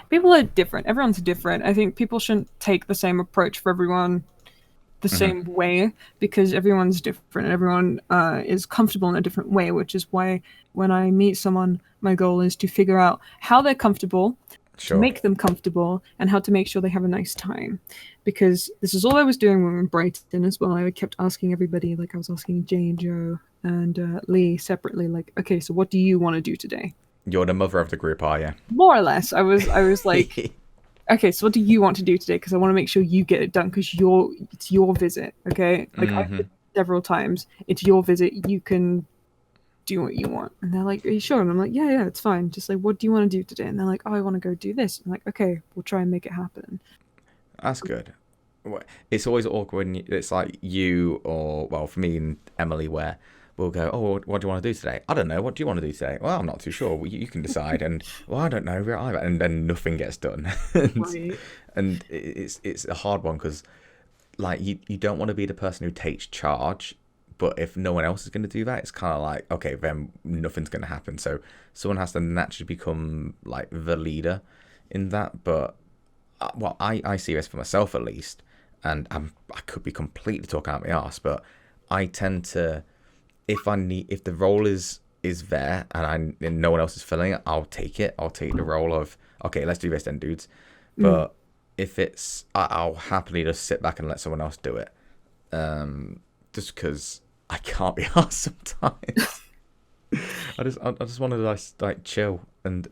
people are different. Everyone's different. I think people shouldn't take the same approach for everyone the same way, because everyone's different and everyone is comfortable in a different way, which is why when I meet someone, my goal is to figure out how they're comfortable, to make them comfortable, and how to make sure they have a nice time. Because this is all I was doing when we were in Brighton as well. I kept asking everybody, like I was asking Jane, Joe, and Lee separately, like, okay, so what do you want to do today? You're the mother of the group, are you? More or less. I was like, okay, so what do you want to do today? Because I want to make sure you get it done, because it's your visit, okay? Like I've been several times. It's your visit. You can do what you want. And they're like, are you sure? And I'm like, yeah, it's fine. Just like, what do you want to do today? And they're like, oh, I want to go do this. I'm like, okay, we'll try and make it happen. That's good. It's always awkward when it's like you or, well, for me and Emily, where we'll go, oh, what do you want to do today? I don't know. What do you want to do today? Well, I'm not too sure. Well, you can decide. And, well, I don't know. And then nothing gets done. Right. And it's a hard one because, like, you don't want to be the person who takes charge. But if no one else is going to do that, it's kind of like, okay, then nothing's going to happen. So someone has to naturally become, like, the leader in that. But, well, I see this for myself at least. And I could be completely talking out my arse, but I tend to, if the role is there and no one else is filling it, I'll take it. I'll take the role of, okay, let's do this then, dudes. But if it's, I'll happily just sit back and let someone else do it, just because I can't be arsed sometimes. I just want to like chill, and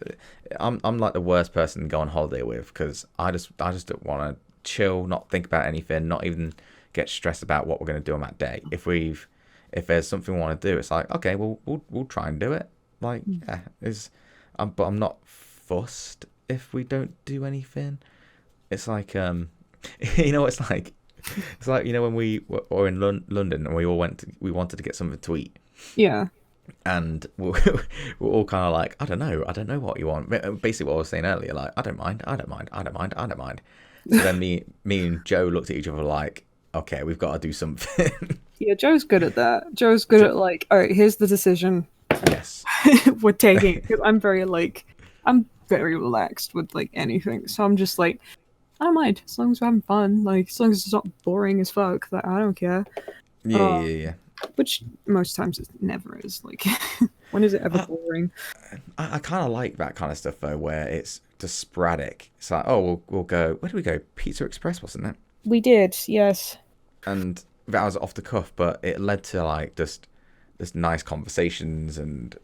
I'm like the worst person to go on holiday with because I just don't want to chill, not think about anything, not even get stressed about what we're going to do on that day. If there's something we want to do, it's like, okay, we'll try and do it. Like, yeah, but I'm not fussed if we don't do anything. It's like, you know, it's like you know when we were in London and we wanted to get something to eat. Yeah. And we're all kind of like, I don't know what you want. Basically, what I was saying earlier, like, I don't mind. So then me and Joe looked at each other like, okay, we've got to do something. Yeah, Joe's good at that. Joe's good at like, all right, here's the decision. Yes. We're taking it. 'Cause I'm very relaxed with like anything. So I'm just like, I don't mind as long as we're having fun. Like, as long as it's not boring as fuck, like, I don't care. Yeah. Which most times it never is. Like, when is it ever boring? I kind of like that kind of stuff though, where it's just sporadic. It's like, oh, we'll go. Where did we go? Pizza Express, wasn't it? We did, yes. And that was off the cuff, but it led to like just nice conversations and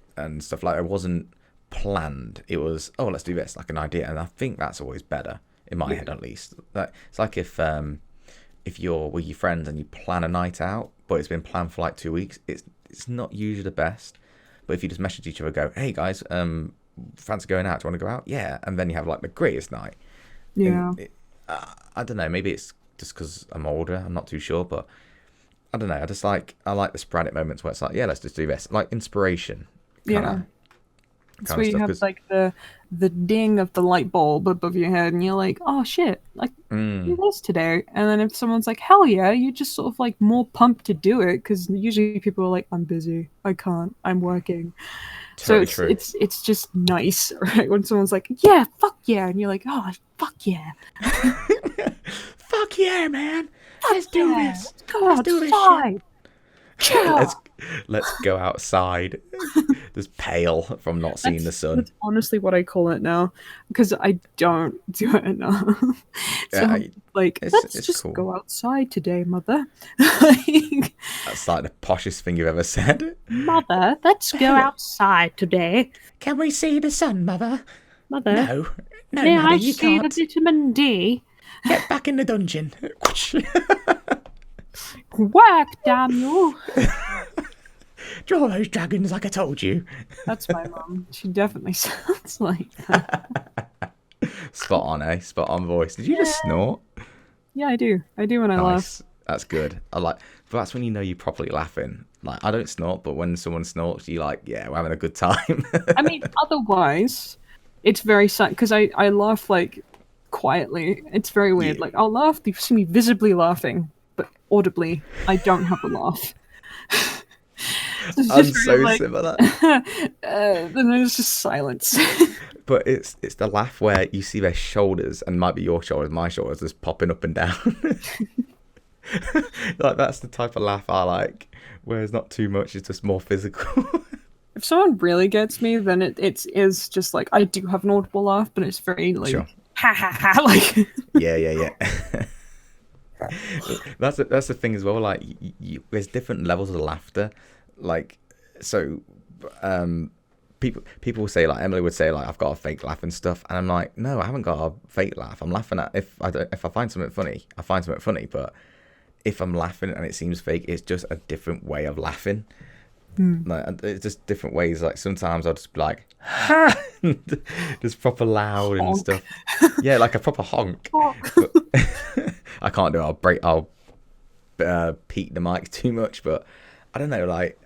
stuff like that. It wasn't planned. It was, oh, let's do this, like an idea, and I think that's always better in my head, at least. That it's like if you're with your friends and you plan a night out, but it's been planned for like 2 weeks, it's not usually the best. But if you just message each other, go, hey guys, fancy going out? Do you want to go out? Yeah, and then you have like the greatest night. Yeah. I don't know. Maybe it's just because I'm older. I'm not too sure, but I don't know. I like the sporadic moments where it's like, yeah, let's just do this, like inspiration. It's where you have like the ding of the light bulb above your head, and you're like, oh shit, like do this today. And then if someone's like, hell yeah, you're just sort of like more pumped to do it because usually people are like, I'm busy, I can't, I'm working. Totally so it's just nice, right? When someone's like, yeah, fuck yeah, and you're like, oh fuck yeah, fuck yeah, man, let's do this. Let's do this shit. Let's go outside. Just pale from not seeing the sun. That's honestly what I call it now, because I don't do it enough. So let's just cool. Go outside today, mother. That's like the poshest thing you've ever said. Mother, let's go outside today. Can we see the sun, mother? Mother, no, may mother, I you see can't. the vitamin D? Get back in the dungeon. Work, damn you. Draw those dragons like I told you. That's my mum. She definitely sounds like that. Spot on, eh? Spot on voice. Did you just snort? Yeah, I do. I do when I laugh. That's good. But that's when you know you're properly laughing. Like, I don't snort, but when someone snorts, you're like, yeah, we're having a good time. I mean, otherwise, it's very sad because I laugh like quietly. It's very weird. Yeah. Like, I'll laugh, you see me visibly laughing, but audibly, I don't have a laugh. I'm so like, similar. Then there's just silence. But it's the laugh where you see their shoulders, and might be your shoulders, my shoulders, just popping up and down. Like, that's the type of laugh I like, where it's not too much, it's just more physical. If someone really gets me, then it is just like, I do have an audible laugh, but it's very like, sure. Ha ha ha, like. Yeah. That's the thing as well. Like, there's different levels of laughter. Like, so, people will say, like, Emily would say, like, I've got a fake laugh and stuff, and I'm like, no, I haven't got a fake laugh. I'm laughing at if I find something funny, I find something funny. But if I'm laughing and it seems fake, it's just a different way of laughing. Hmm. Like, it's just different ways. Like sometimes I'll just be like, ha! Just proper loud and Honk. stuff. Yeah, like a proper honk. Honk. But I can't do it. I'll peak the mic too much. But I don't know. Like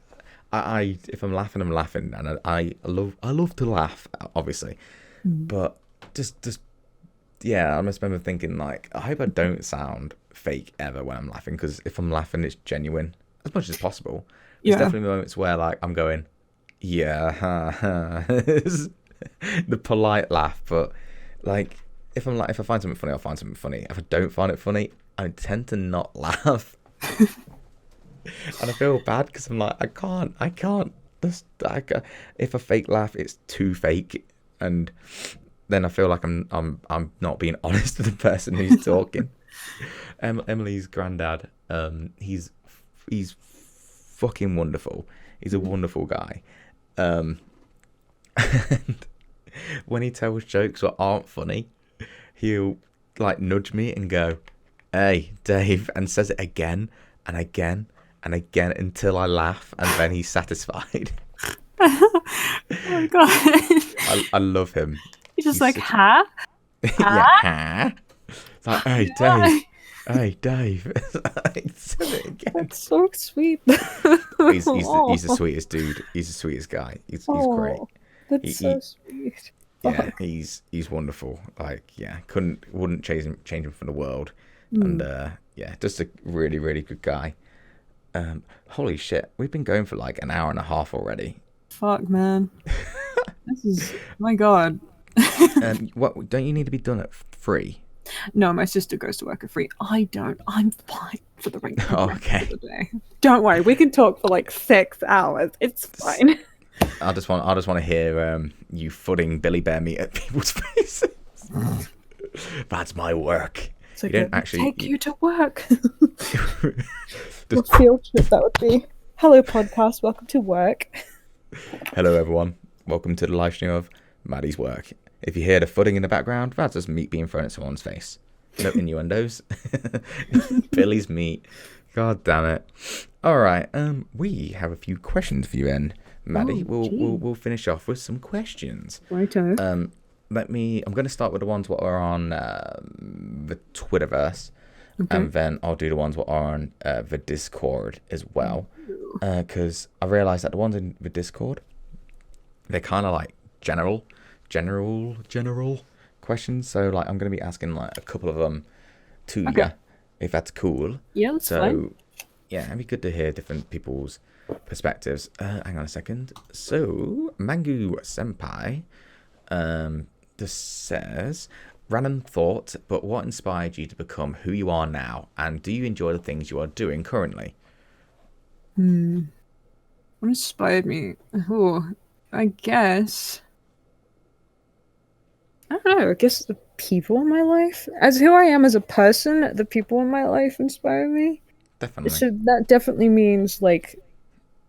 I if I'm laughing, I'm laughing, and I love to laugh, obviously. Hmm. But just yeah, I just remember thinking like, I hope I don't sound fake ever when I'm laughing, because if I'm laughing, it's genuine as much as possible. There's Yeah. definitely moments where like I'm going, yeah, ha, ha. The polite laugh, but like if I find something funny, I'll find something funny. If I don't find it funny, I tend to not laugh, and I feel bad because I'm like, I can't. If I fake laugh, it's too fake, and then I feel like I'm not being honest to the person who's talking. Emily's granddad, he's fucking wonderful. He's a wonderful guy. Um, and when he tells jokes that aren't funny, he'll like nudge me and go, "Hey, Dave," and says it again and again and again until I laugh, and then he's satisfied. Oh my god. I love him. He's just He's like, such huh? yeah, Huh? huh? It's like, hey, Dave. Yeah. Hey, Dave. He said it again. That's so sweet. He's the Oh, sweetest dude. He's the sweetest guy. He's great. oh, that's He so sweet. yeah, Fuck. he's wonderful. Like, yeah, wouldn't change him for the world. And Hmm. yeah, just a really really good guy. Holy shit, we've been going for like an hour and a half already. Fuck, man. This is my god. What don't you need to be done at 3? No, my sister goes to work at 3. I don't. I'm fine for the rest Oh, of okay. the day. Don't worry, we can talk for like 6 hours. It's fine. I just want to hear you footing Billy Bear meat at people's faces. That's my work. It's You like, don't actually. take you to work. What Just, field trip that would be. Hello, podcast. Welcome to work. hello, everyone. Welcome to the live stream of Maddie's work. If you hear the footing in the background, that's just meat being thrown at someone's face. No innuendos. Billy's meat. God damn it. All right. We have a few questions for you, then, Maddie. Oh, We'll finish off with some questions. Righto. I'm going to start with the ones that are on the Twitterverse, Okay. and then I'll do the ones that are on the Discord as well, because I realised that the ones in the Discord, they're kind of like general questions. So like I'm going to be asking like a couple of them to Okay. you, if that's cool. Yeah, that's So fine. yeah, it'd be good to hear different people's perspectives. Hang on a second. So Mangu Senpai just says, random thought, but what inspired you to become who you are now, and do you enjoy the things you are doing currently? What inspired me? Oh, I guess. I don't know. I guess the people in my life, as who I am as a person, the people in my life inspire me. Definitely. So that definitely means like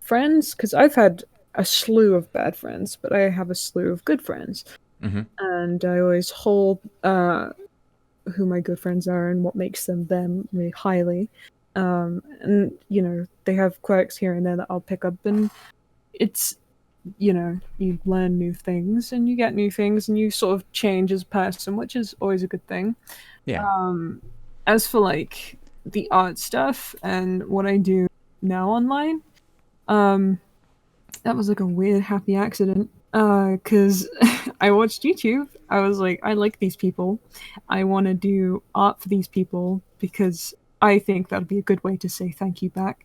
friends, because I've had a slew of bad friends, but I have a slew of good friends, Mm-hmm. and I always hold who my good friends are and what makes them really highly. And you know, they have quirks here and there that I'll pick up, and it's, you know, you learn new things and you get new things and you sort of change as a person, which is always a good thing. Yeah. As for like the art stuff and what I do now online, that was like a weird happy accident. Because I watched YouTube. I was like, I like these people. I want to do art for these people because I think that'd be a good way to say thank you back.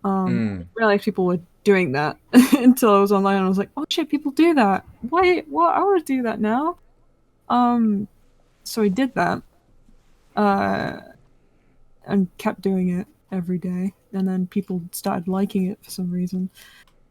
I didn't realize people were doing that until I was online and I was like, oh shit, people do that. Why? What? I want to do that now. So I did that. And kept doing it every day, and then people started liking it for some reason.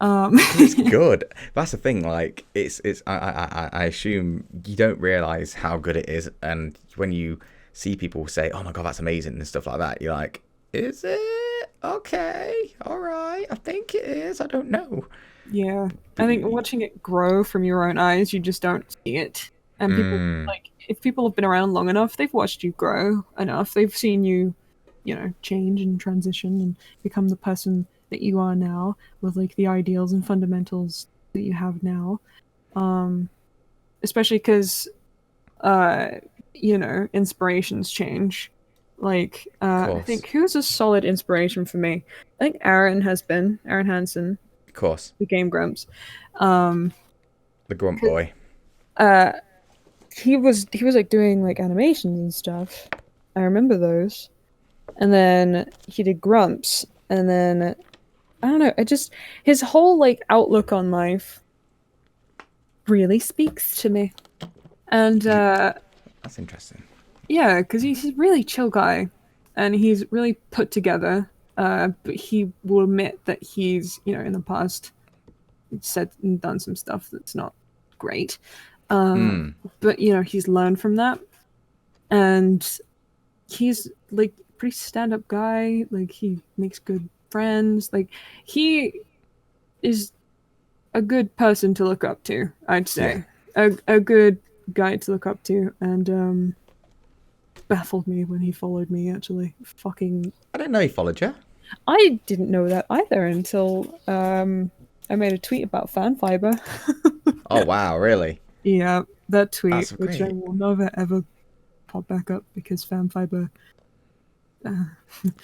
It's good. That's the thing. Like, it's. I assume you don't realize how good it is, and when you see people say, "Oh my god, that's amazing" and stuff like that, you're like, "Is it okay? All right, I think it is. I don't know." Yeah, I think watching it grow from your own eyes, you just don't see it. And people, like, if people have been around long enough, they've watched you grow enough. They've seen you, you know, change and transition and become the person that you are now, with like the ideals and fundamentals that you have now. Especially because inspirations change. Like, Of I course. think who's a solid inspiration for me? I think Aaron Hansen, Of course. the Game Grumps. Um, The Grunt Boy. uh, he was like doing like animations and stuff. I remember those. And then he did Grumps, and then I don't know. It just his whole like outlook on life really speaks to me. And That's interesting. yeah, because he's a really chill guy, and he's really put together. But he will admit that he's, in the past said and done some stuff that's not great. But he's learned from that, and he's like pretty stand-up guy. Like he makes good friends. Like he is a good person to look up to. I'd say a good guy to look up to, and baffled me when he followed me. Actually, fucking, I didn't know he followed you. I didn't know that either until I made a tweet about fan fiber. Oh wow, really? Yeah, that tweet, That's which I great. will never ever pop back up because fan fiber.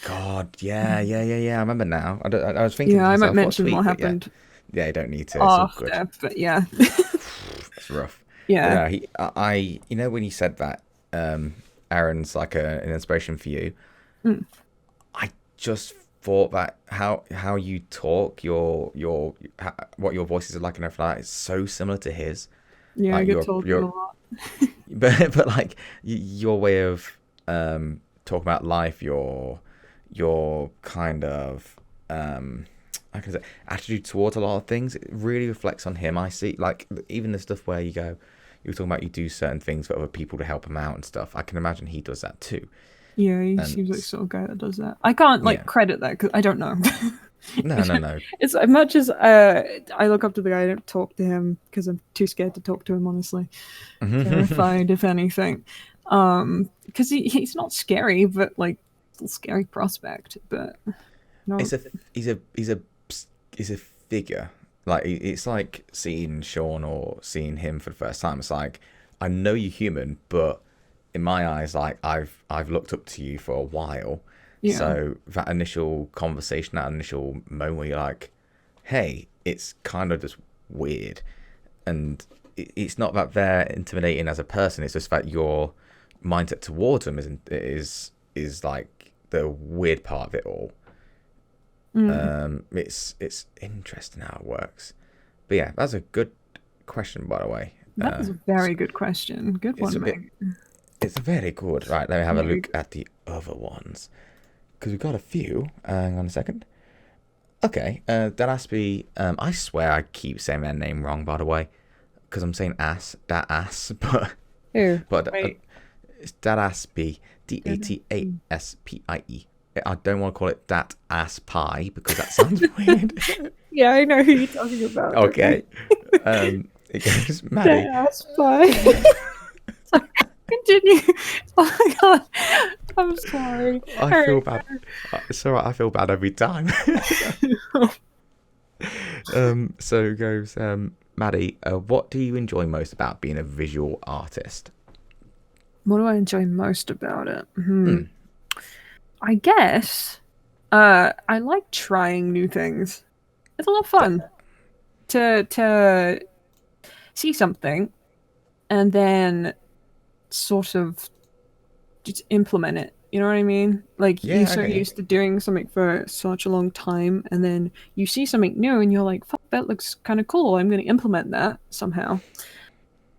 God, yeah. I remember now. I was thinking to Yeah, I might myself, what mention what tweet? But yeah, happened yeah. You don't need to. It's all good. after, but yeah, It's rough. But yeah. no, when you said that, Aaron's like an inspiration for you. Mm. I just thought that how you talk, what your voices are like and everything like that is so similar to his. Yeah, I Like get told that a your lot. but like your way of talking about life, your kind of I can say attitude towards a lot of things, it really reflects on him. I see, like, even the stuff where you were talking about you do certain things for other people to help him out and stuff. I can imagine he does that too. Yeah, he And seems like the sort of guy that does that. I can't like yeah, credit that because I don't know. no. It's as much as I look up to the guy. I don't talk to him because I'm too scared to talk to him. Honestly, terrified if anything. Because he's not scary, but like a scary prospect. But no, it's a he's a he's a he's a figure. Like it's like seeing Sean or seeing him for the first time. It's like I know you're human, but in my eyes, like I've looked up to you for a while. yeah, So that initial conversation, that initial moment where you're like, hey, it's kind of just weird. And it's not that they're intimidating as a person, it's just that your mindset towards them is like the weird part of it all. It's interesting how it works. But yeah, that's a good question, by the way. that is a very good question. Good one, Meg. It's very good. Right, let me have a Very look at the other ones. Because we've got a few. Hang on a second. Okay, Dalaspy. I swear I keep saying their name wrong, by the way. Because I'm saying that ass. Who? But Wait. it's Dalaspy. Datasspie. I don't want to call it that ass pie because that sounds weird. Yeah, I know who you're talking about. Okay. It goes, Maddie. Ass pie. Continue. Oh my god. I'm sorry. I feel bad. It's alright, I feel bad every time. So it goes, Maddie, what do you enjoy most about being a visual artist? What do I enjoy most about it? I guess I like trying new things. It's a lot of fun to see something and then sort of just implement it. You know what I mean? Like Yeah, you're so okay. used to doing something for such a long time, and then you see something new, and you're like, "Fuck, that looks kind of cool. I'm going to implement that somehow."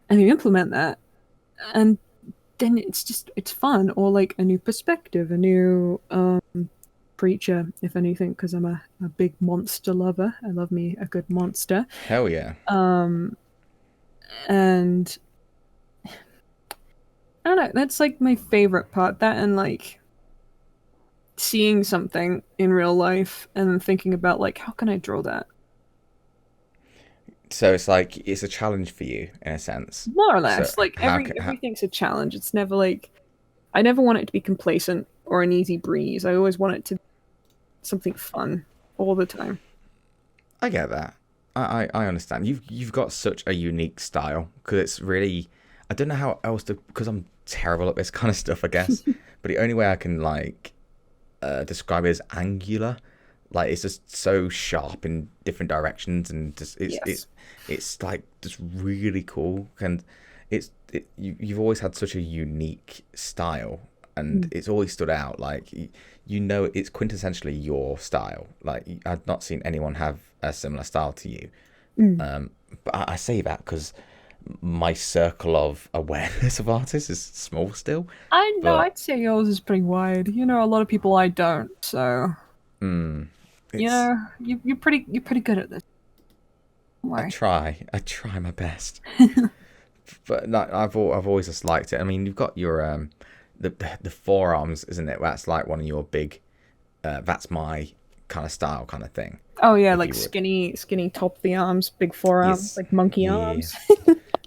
And you implement that, and then it's fun, or like a new perspective, a new creature, if anything, because I'm a big monster lover. I love me a good monster. Hell yeah. And I don't know, that's like my favorite part. That and like seeing something in real life and then thinking about like how can I draw that? So it's like, it's a challenge for you in a sense. More or So less. Like how can, everything's a challenge. It's never like I never want it to be complacent or an easy breeze. I always want it to be something fun. all the time. I get that. I understand. You've got such a unique style because it's really. I don't know how else to, because I'm terrible at this kind of stuff, I guess. But the only way I can like describe it is angular. Like it's just so sharp in different directions, and just Yes. it's like just really cool. And you've always had such a unique style, and Mm. it's always stood out. Like you know, it's quintessentially your style. Like I've not seen anyone have a similar style to you. Mm. But I say that because my circle of awareness of artists is small still. I know, But I'd say yours is pretty wide. You know, a lot of people I don't, so you it's know, you're pretty good at this. Don't worry. I try my best. But no, I've always just liked it. I mean, you've got your the forearms, isn't it? That's like one of your big. That's my kind of style, kind of thing. Oh yeah, If like you would, skinny top of the arms, big forearms, yes, like monkey yeah, arms.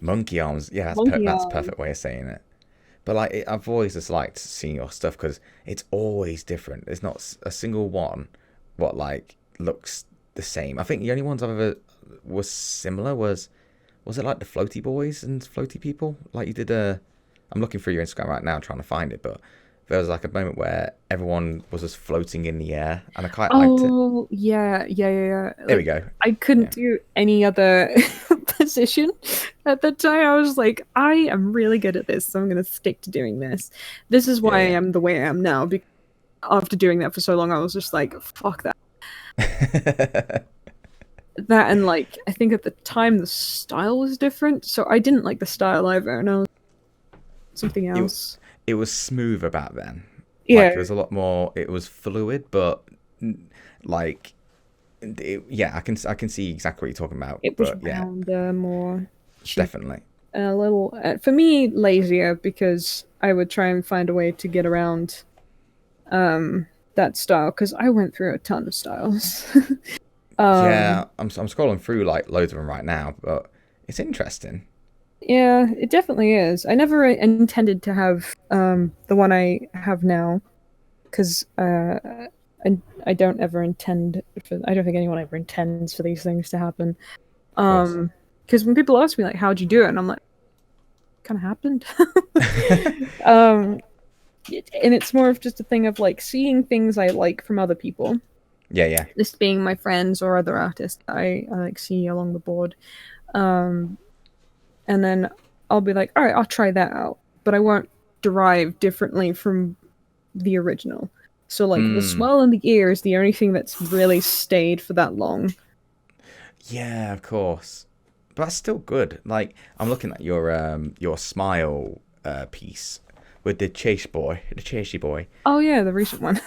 monkey arms. Yeah, Monkey that's a arms. perfect way of saying it. But like, I've always just liked seeing your stuff because it's always different. There's not a single one what like looks the same. I think the only ones I've ever was similar was it like the floaty boys and floaty people? Like you did a. I'm looking through your Instagram right now trying to find it, but there was like a moment where everyone was just floating in the air, and I quite liked it. Oh yeah. There we Like go. I couldn't Yeah, do any other position at the time. I was like, I am really good at this, so I'm gonna stick to doing this. This is why I yeah, am the way I am now. Because after doing that for so long, I was just like, fuck that. yeah. That and like I think at the time the style was different, so I didn't like the style either, and I was something it else. it was smooth about then. Like Yeah, it was a lot more. It was fluid, but like yeah, I can see exactly what you're talking about. it was But yeah, rounder, more cheap, definitely. and a little for me lazier because I would try and find a way to get around that style because I went through a ton of styles. Yeah, um, I'm scrolling through like loads of them right now, but it's interesting. yeah, it definitely is. I never intended to have the one I have now because I don't ever intend for I don't think anyone ever intends for these things to happen. Of course. Because when people ask me like how'd you do it, and I'm like, kind of happened. um, and it's more of just a thing of like seeing things I like from other people. Yeah, yeah. This being my friends or other artists I like see along the board. Um, and then I'll be like, all right, I'll try that out, but I won't derive differently from the original. So like the Mm. swell in the ear is the only thing that's really stayed for that long. Yeah, of course. But that's still good. Like I'm looking at your smile piece with the chasey boy, Oh yeah, the recent one.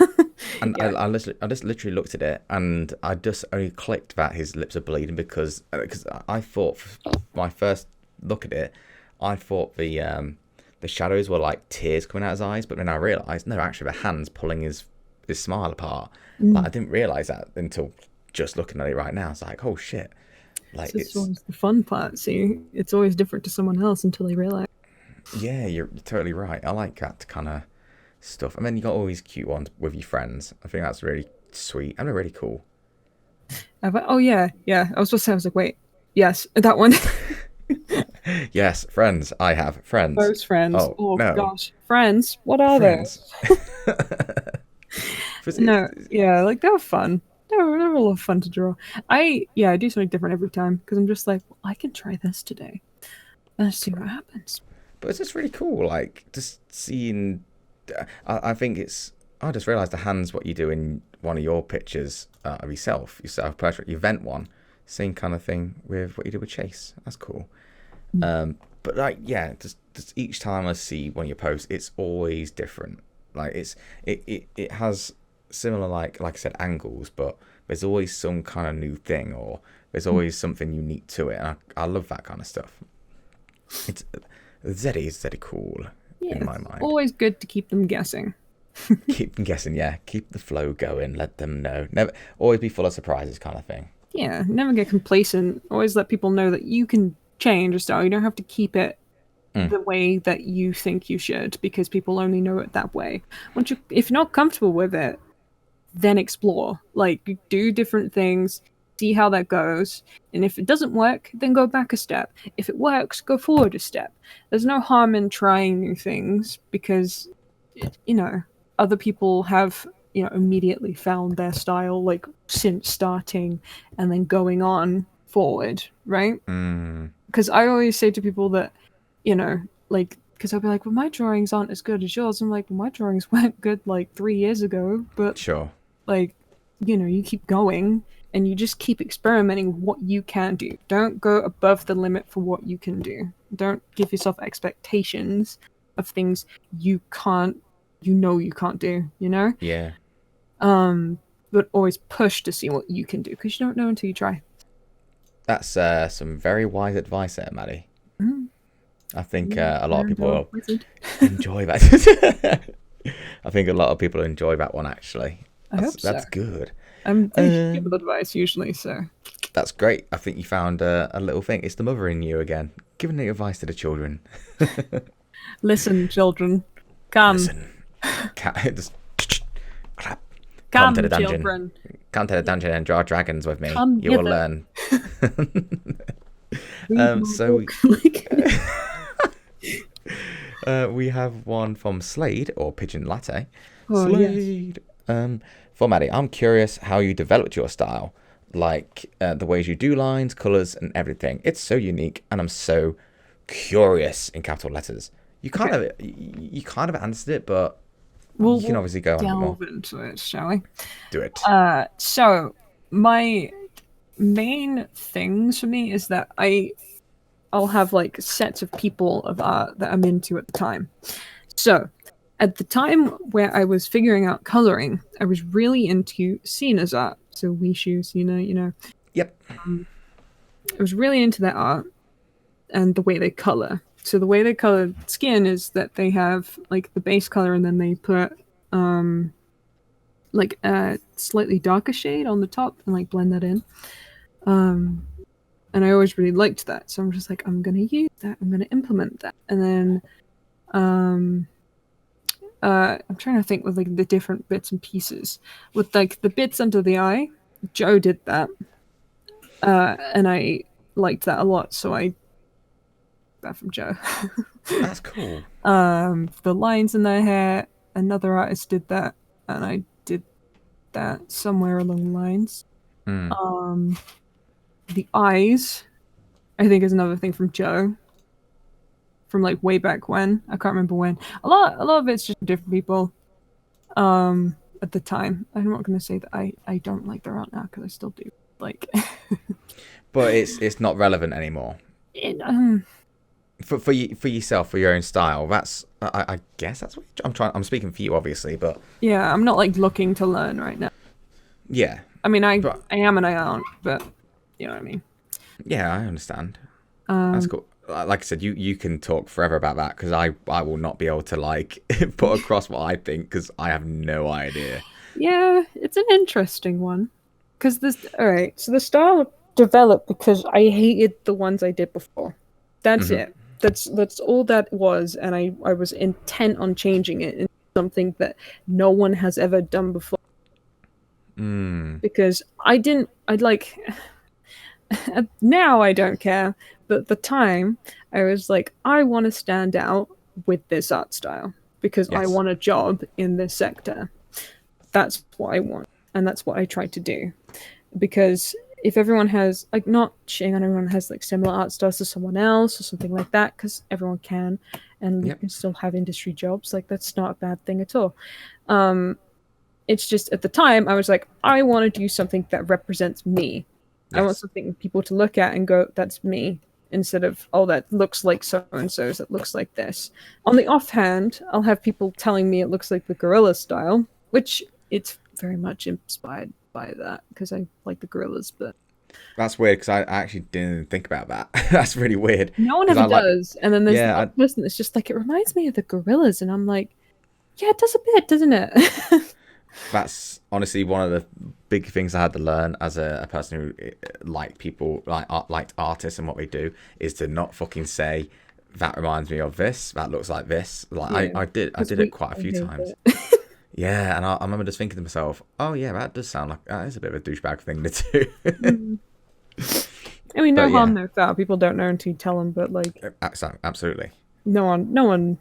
and Yeah. I just literally looked at it, and I just only clicked that his lips are bleeding because I thought my first look at it, I thought the shadows were like tears coming out his eyes, but then I realised no, actually the hands pulling his smile apart. Like Mm. I didn't realise that until just looking at it right now. It's like, oh shit. Like So it's it's always the fun part. See, it's always different to someone else until they realize. yeah, you're totally right. I like that kind of stuff. And then you got all these cute ones with your friends. I think that's really sweet and really cool. Oh yeah. I was supposed to say, I was like, wait, yes, that one. Yes, friends. I have friends. Those friends. Oh Oh no, gosh, friends. What are friends. those? But No, yeah, like they were fun. They were a lot of fun to draw. I do something different every time because I'm just like, well, I can try this today. Let's see what happens. it's just really cool. Like just seeing. I think it's. I just realised the hands what you do in one of your pictures of yourself, your self-portrait, your event one. Same kind of thing with what you did with Chase. That's cool. But like, yeah, just each time I see one of your posts, it's always different. Like it has similar like I said angles, but there's always some kind of new thing, or there's always something unique to it, and I love that kind of stuff. It's Zeddy is Zeddy cool Yeah, in my it's mind. always good to keep them guessing. Keep them guessing, yeah. Keep the flow going. Let them know. Never always be full of surprises, kind of thing. Yeah, never get complacent. Always let people know that you can change a style. You don't have to keep it Mm. the way that you think you should because people only know it that way. If you're not comfortable with it, then explore. Like, do different things, see how that goes. And if it doesn't work, then go back a step. If it works, go forward a step. There's no harm in trying new things because, you know, other people have, you know, immediately found their style, like, since starting and then going on forward, right? Because I always say to people that, you know, like, because I'll be like, well, my drawings aren't as good as yours. I'm like, well, my drawings weren't good like 3 years ago, but Sure. like, you know, you keep going and you just keep experimenting what you can do. Don't go above the limit for what you can do. Don't give yourself expectations of things you can't, you can't do, you know? Yeah. But always push to see what you can do because you don't know until you try. That's some very wise advice there, Maddie. I think a lot of And, people wizard. enjoy that. I think a lot of people enjoy that one, actually. I hope so. That's good. I'm pretty good with advice usually, so. That's great. I think you found a little thing. It's the mother in you again, giving the advice to the children. Listen, children. Come. Listen. Just clap. Come to the dungeon. children. Come to the dungeon and draw dragons with me. Come You will hither. learn. So Like- we have one from Slade or Pigeon Latte. Oh, Slade. For Maddie, I'm curious how you developed your style, like the ways you do lines, colors, and everything. It's so unique, and I'm so curious in capital letters. You kind of answered it, but you can obviously go on a bit more. delve into it, shall we? Do it. So my main things for me is that I'll have like sets of people of art that I'm into at the time. So at the time where I was figuring out coloring, I was really into Sina's art. So MadiChuu, Sina, you know. Yep. I was really into that art and the way they color. So the way they color skin is that they have like the base color and then they put like a slightly darker shade on the top and like blend that in. And I always really liked that. So I'm just like, I'm gonna use that, I'm gonna implement that. And then I'm trying to think with like the different bits and pieces. With like the bits under the eye, Joe did that. And I liked that a lot, so I that from Joe. That's cool. The lines in their hair, another artist did that, and I did that somewhere along the lines. The eyes, I think, is another thing from Joe. From like way back when. I can't remember when. A lot of it's just different people. At the time. I'm not gonna say that I don't like their art now because I still do. Like But it's not relevant anymore. For yourself, for your own style. That's I guess that's what I'm speaking for you, obviously, but yeah, I'm not like looking to learn right now. yeah. I mean, I am and I aren't, but you know what I mean. Yeah, I understand. That's cool. Like I said, you can talk forever about that because I will not be able to like put across what I think because I have no idea. Yeah, it's an interesting one. Because alright, so the style developed because I hated the ones I did before. That's it. That's all that was, and I was intent on changing it into something that no one has ever done before. Because now I don't care, but at the time I was like, I want to stand out with this art style because I want a job in this sector. That's what I want, and that's what I tried to do. Because if everyone has, like, not shitting on everyone has like similar art styles to someone else or something like that, because everyone can, and you can still have industry jobs. Like, that's not a bad thing at all. It's just at the time I was like, I want to do something that represents me. I want something people to look at and go, that's me, instead of, oh, that looks like so-and-so's, that looks like this. On the offhand, I'll have people telling me it looks like the gorilla style, which it's very much inspired by that, because I like the gorillas, but... That's weird, because I actually didn't think about that. That's really weird. No one ever does, and then there's that person that's just like, it reminds me of the gorillas, and I'm like, yeah, it does a bit, doesn't it? That's honestly one of the big things I had to learn as a person who liked people, liked artists and what they do, is to not fucking say that reminds me of this, that looks like this. Like I did it quite a few times. Yeah, and I remember just thinking to myself, oh yeah, that does sound like that is a bit of a douchebag thing to do. Mm. I mean, no But harm, yeah, no foul. People don't know until you tell them, but like, absolutely. no one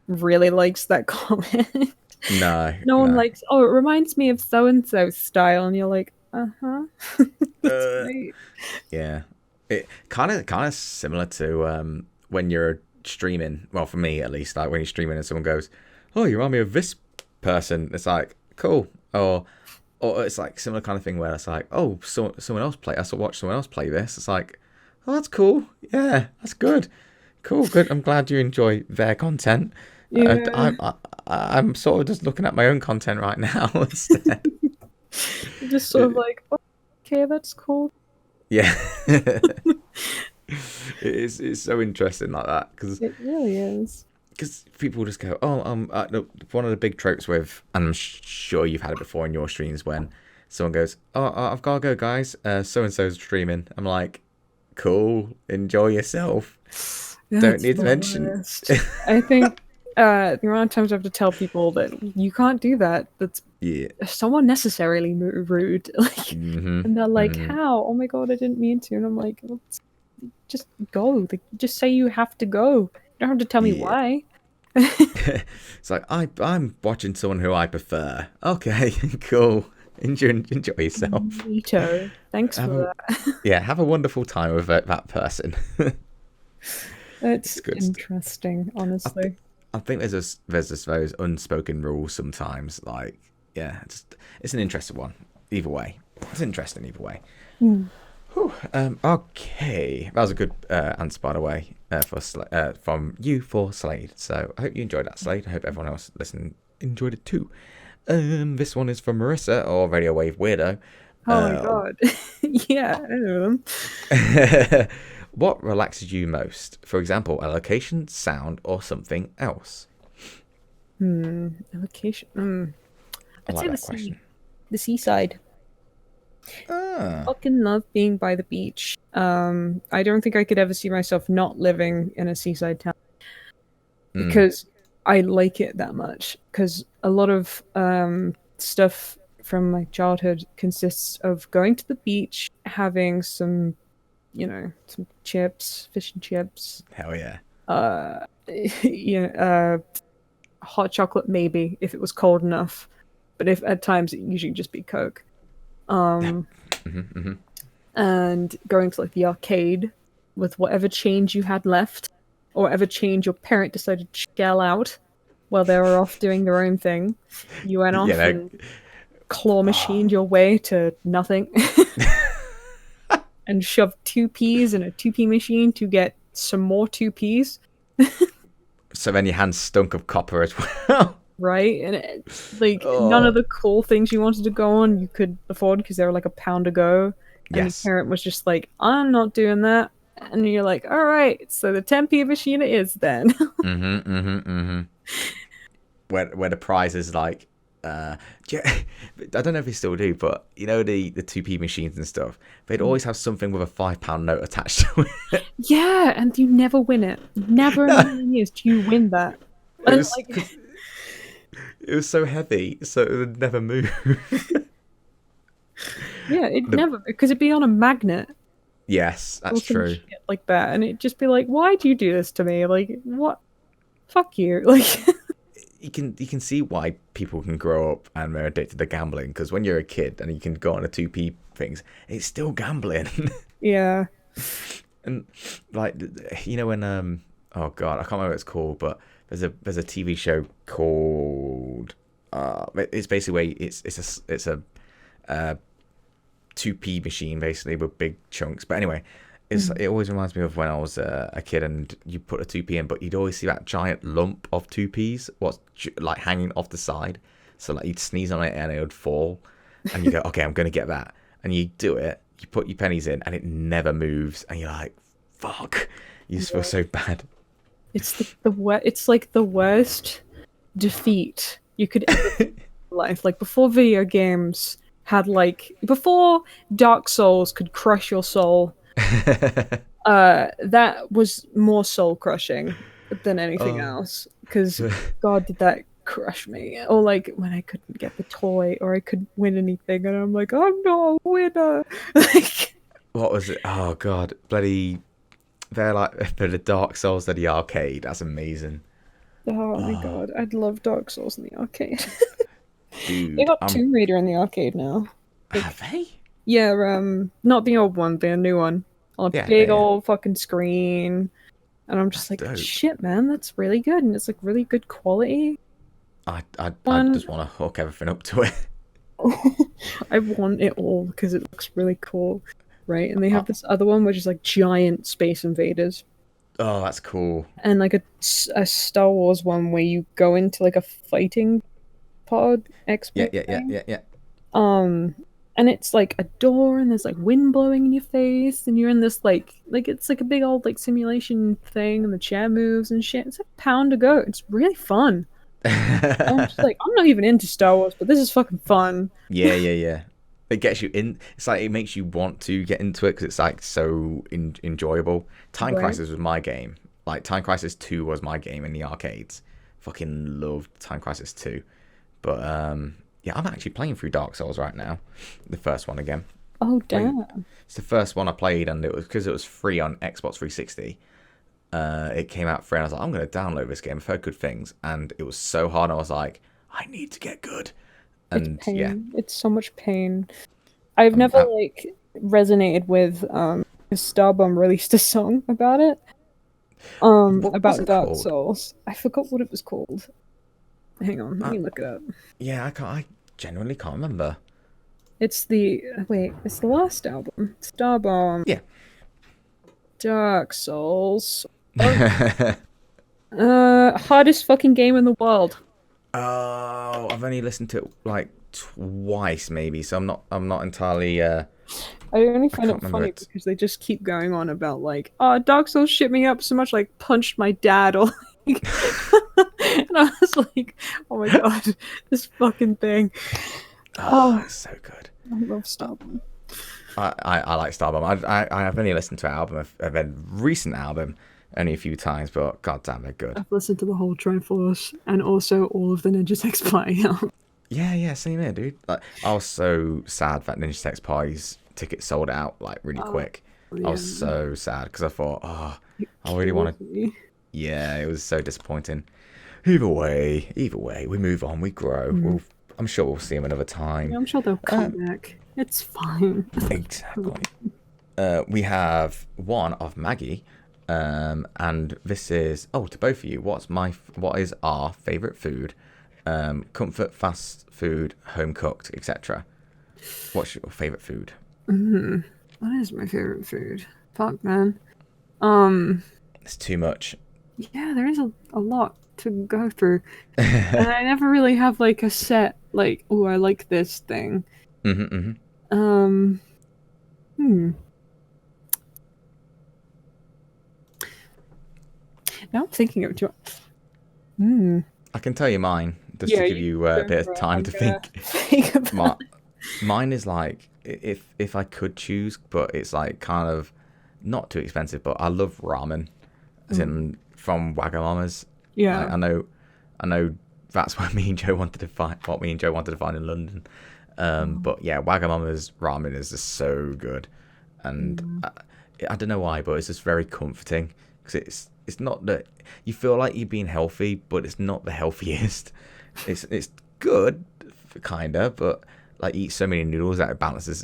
really likes that comment. No, No one no. likes, oh, it reminds me of so and so style, and you're like, uh-huh. That's Uh, great. yeah. It kind of similar to when you're streaming. Well, for me at least, like when you're streaming and someone goes, "Oh, you remind me of this person." It's like cool, or it's like similar kind of thing where it's like, "Oh, someone else play. I saw watch someone else play this." It's like, "Oh, that's cool. Yeah, that's good. Cool, good. I'm glad you enjoy their content." Yeah. I'm sort of just looking at my own content right now instead. Just sort of like, oh, okay, that's cool. Yeah. It's so interesting like that It really is. because people just go, oh, no, one of the big tropes with, and I'm sure you've had it before in your streams when someone goes, oh, I've got to go, guys. So and so's streaming. I'm like, cool, enjoy yourself. Don't That's need to the mention. worst. I think the amount of times I have to tell people that you can't do that, that's Yeah. so unnecessarily rude. Like, Mm-hmm. and they're like, Mm-hmm. how? Oh my god, I didn't mean to. And I'm like, well, just go. Like, just say you have to go. You don't have to tell me Yeah. why. It's like I'm watching someone who I prefer. Okay, cool. Enjoy yourself. Neato. Thanks Have for a that. Yeah, have a wonderful time with that person. It's It's good stuff. interesting, I think honestly. I think there's just those unspoken rules sometimes. Like, yeah, it's an interesting one. Either way, it's interesting either way. Hmm. Whew, okay, that was a good answer by the way from you for Slade. So I hope you enjoyed that, Slade. I hope everyone else listening enjoyed it too. This one is from Marissa or Radio Wave Weirdo. Oh my god. Yeah, I know them. What relaxes you most? For example, a location, sound, or something else? Location. I I'd like say that question. the seaside. Ah. Fucking love being by the beach. I don't think I could ever see myself not living in a seaside town Mm. because I like it that much. Because a lot of stuff from my childhood consists of going to the beach, having some, some chips, fish and chips, Hell yeah. uh, hot chocolate maybe if it was cold enough, but if at times it usually just be Coke. Um, Mm-hmm. and going to like the arcade with whatever change you had left, or whatever change your parent decided to shell out while they were off doing their own thing. You went You off know. and claw machined your way to nothing and shoved 2Ps in a 2P machine to get some more 2Ps. So then your hands stunk of copper as well. Right? And like none of Oh. the cool things you wanted to go on you could afford because they were like £1 a go. And your Yes. parent was just like, I'm not doing that. And you're like, all right, so the 10p machine it is then. Mm-hmm. Mm-hmm. Mm-hmm. Where the prize is like, I don't know if they still do, but you know the 2p machines and stuff. They'd always have something with a £5 note attached to it. Yeah, and you never win it. Never in a No, million years do you win that. it And was like, 'cause it was so heavy, so it would never move. yeah, it The, never because it'd be on a magnet yes, or that's some true. shit like that, and it'd just be like, why do you do this to me? Like, what? Fuck you. Like, You can see why people can grow up and they're addicted to gambling because when you're a kid and you can go on a 2p things, it's still gambling. yeah. And like when oh god, I can't remember what it's called, but there's a TV show called it's basically it's a 2p machine basically with big chunks. But anyway, it always reminds me of when I was a kid and you put a 2p in, but you'd always see that giant lump of 2ps what's like hanging off the side. So like you'd sneeze on it and it would fall, and you go, okay, I'm gonna get that, and you do it. You put your pennies in and it never moves, and you're like, fuck. You just feel so bad. It's it's like the worst defeat you could ever face in life. Like before video games had before Dark Souls could crush your soul, that was more soul crushing than anything Oh. else. Because God did that crush me. Or like when I couldn't get the toy or I couldn't win anything, and I'm like, I'm not a winner. Like, What was it? Oh god, bloody! They're like for the Dark Souls of the arcade. That's amazing. oh my Oh, god, I'd love Dark Souls in the arcade. They dude, got Tomb Raider in the arcade now. have Like, they? yeah, not the old one, the new one. On a Yeah, yeah, big yeah. old fucking screen. And I'm just That's like, dope. shit, man, that's really good. And it's like really good quality. I One, just want to hook everything up to it. I want it all because it looks really cool, right? And they Uh, have this other one which is like giant space invaders. oh, that's cool. And like a Star Wars one where you go into like a fighting pod Yeah, X-Wing yeah, yeah, thing. yeah, yeah. Um, and it's like a door, and there's like wind blowing in your face, and you're in this like it's like a big old like simulation thing, and the chair moves and shit. It's like a pound to go. It's really fun. I'm just like, I'm not even into Star Wars, but this is fucking fun. Yeah, yeah, yeah. It gets you in. It's like it makes you want to get into it because it's like so enjoyable. Time Right? Crisis was my game. Like Time Crisis 2 was my game in the arcades. Fucking loved Time Crisis 2. But yeah, I'm actually playing through Dark Souls right now. The first one again. Oh Like, damn! it's the first one I played, and it was because it was free on Xbox 360. It came out free, and I was like, I'm going to download this game. I've heard good things, and it was so hard. I was like, I need to get good. It's And yeah, pain. It's so much pain. I've I'm, never like resonated with 'cause Starbomb released a song about it. what was About it Dark called? Souls. I forgot what it was called. Hang on, let I, me look it up. yeah, I can't. I genuinely can't remember. It's the wait, it's the last album. Starbomb, Yeah. Dark Souls. Oh, Hardest fucking game in the world. I've only listened to it like twice, maybe. So I'm not entirely. I only I find can't it remember funny it. because they just keep going on about like, oh, Dark Souls shit me up so much, like punched my dad, or like, and I was like, oh my god, this fucking thing. Oh, Oh, it's so good. I love Starbomb. I like Starbomb. I've only listened to an album, a recent album, only a few times, but god damn, they're good. I've listened to the whole Triforce and also all of the Ninja Sex Party album. Yeah, yeah, same here, dude. Like, I was so sad that Ninja Sex Party's tickets sold out like really Oh, quick. I yeah. was so sad because I thought, oh, It I really want to. kills me. Yeah, it was so disappointing. Either way, we move on, we grow. I'm sure we'll see him another Yeah, time. I'm sure they'll come back. It's fine. Exactly. We have one of Maggie, and this is to both of you. What is our favorite food? Comfort, fast food, home cooked, etc. What's your favorite food? What is my favorite food? Fuck, man. Um, It's too much. yeah, there is a lot to go through. And I never really have like a set, like, oh, I like this thing. Mm-hmm. Um, hmm. Now I'm thinking of I can tell you mine just Yeah, to give you you a go bit of for it. time I'm to gonna think. think about Mine is like if I could choose, but it's like kind of not too expensive. But I love ramen, as in from Wagamama's. Yeah. Like, I know that's what me and Joe wanted to find. What me and Joe wanted to find in London. But yeah, Wagamama's ramen is just so good, and I don't know why, but it's just very comforting because it's not that you feel like you're being healthy, but it's not the healthiest. It's good, kinda, but like you eat so many noodles that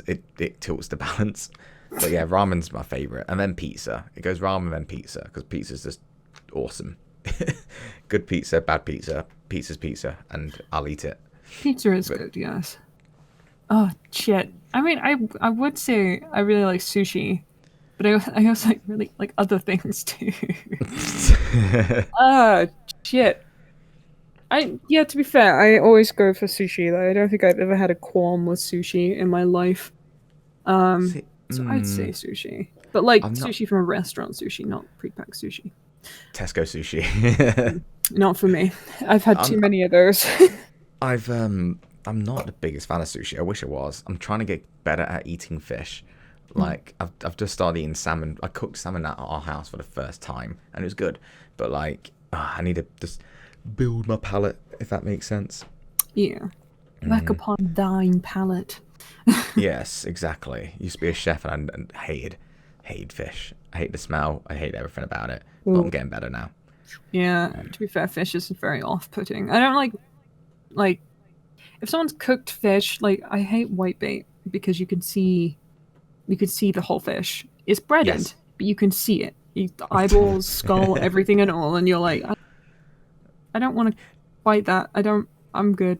it tilts the balance. But yeah, ramen's my favorite, and then pizza. It goes ramen then pizza because pizza's just awesome. Good pizza, bad pizza, pizza's pizza, and I'll eat it. Pizza is But good, yes. Oh shit. I mean, I would say I really like sushi, but I also like really like other things too. Ah, shit. Yeah, to be fair, I always go for sushi. Like, I don't think I've ever had a qualm with sushi in my life. See, So I'd say sushi. But like I'm not sushi from a restaurant sushi, not pre-packed sushi. Tesco sushi. Not for me. I've had too I'm many of those. I'm not the biggest fan of sushi. I wish I was. I'm trying to get better at eating fish. Like I've just started eating salmon. I cooked salmon at our house for the first time, and it was good. But like I need to just build my palate if that makes sense. Yeah. Back upon thine palate. Yes, exactly. Used to be a chef and hated fish. I hate the smell. I hate everything about it. But I'm getting better now. Yeah, to be fair, fish is very off-putting. I don't like if someone's cooked fish. Like I hate whitebait because you can see the whole fish. It's breaded, Yes. but you can see it. The eyeballs, skull, everything and all, and you're like, I don't want to bite that. I'm good.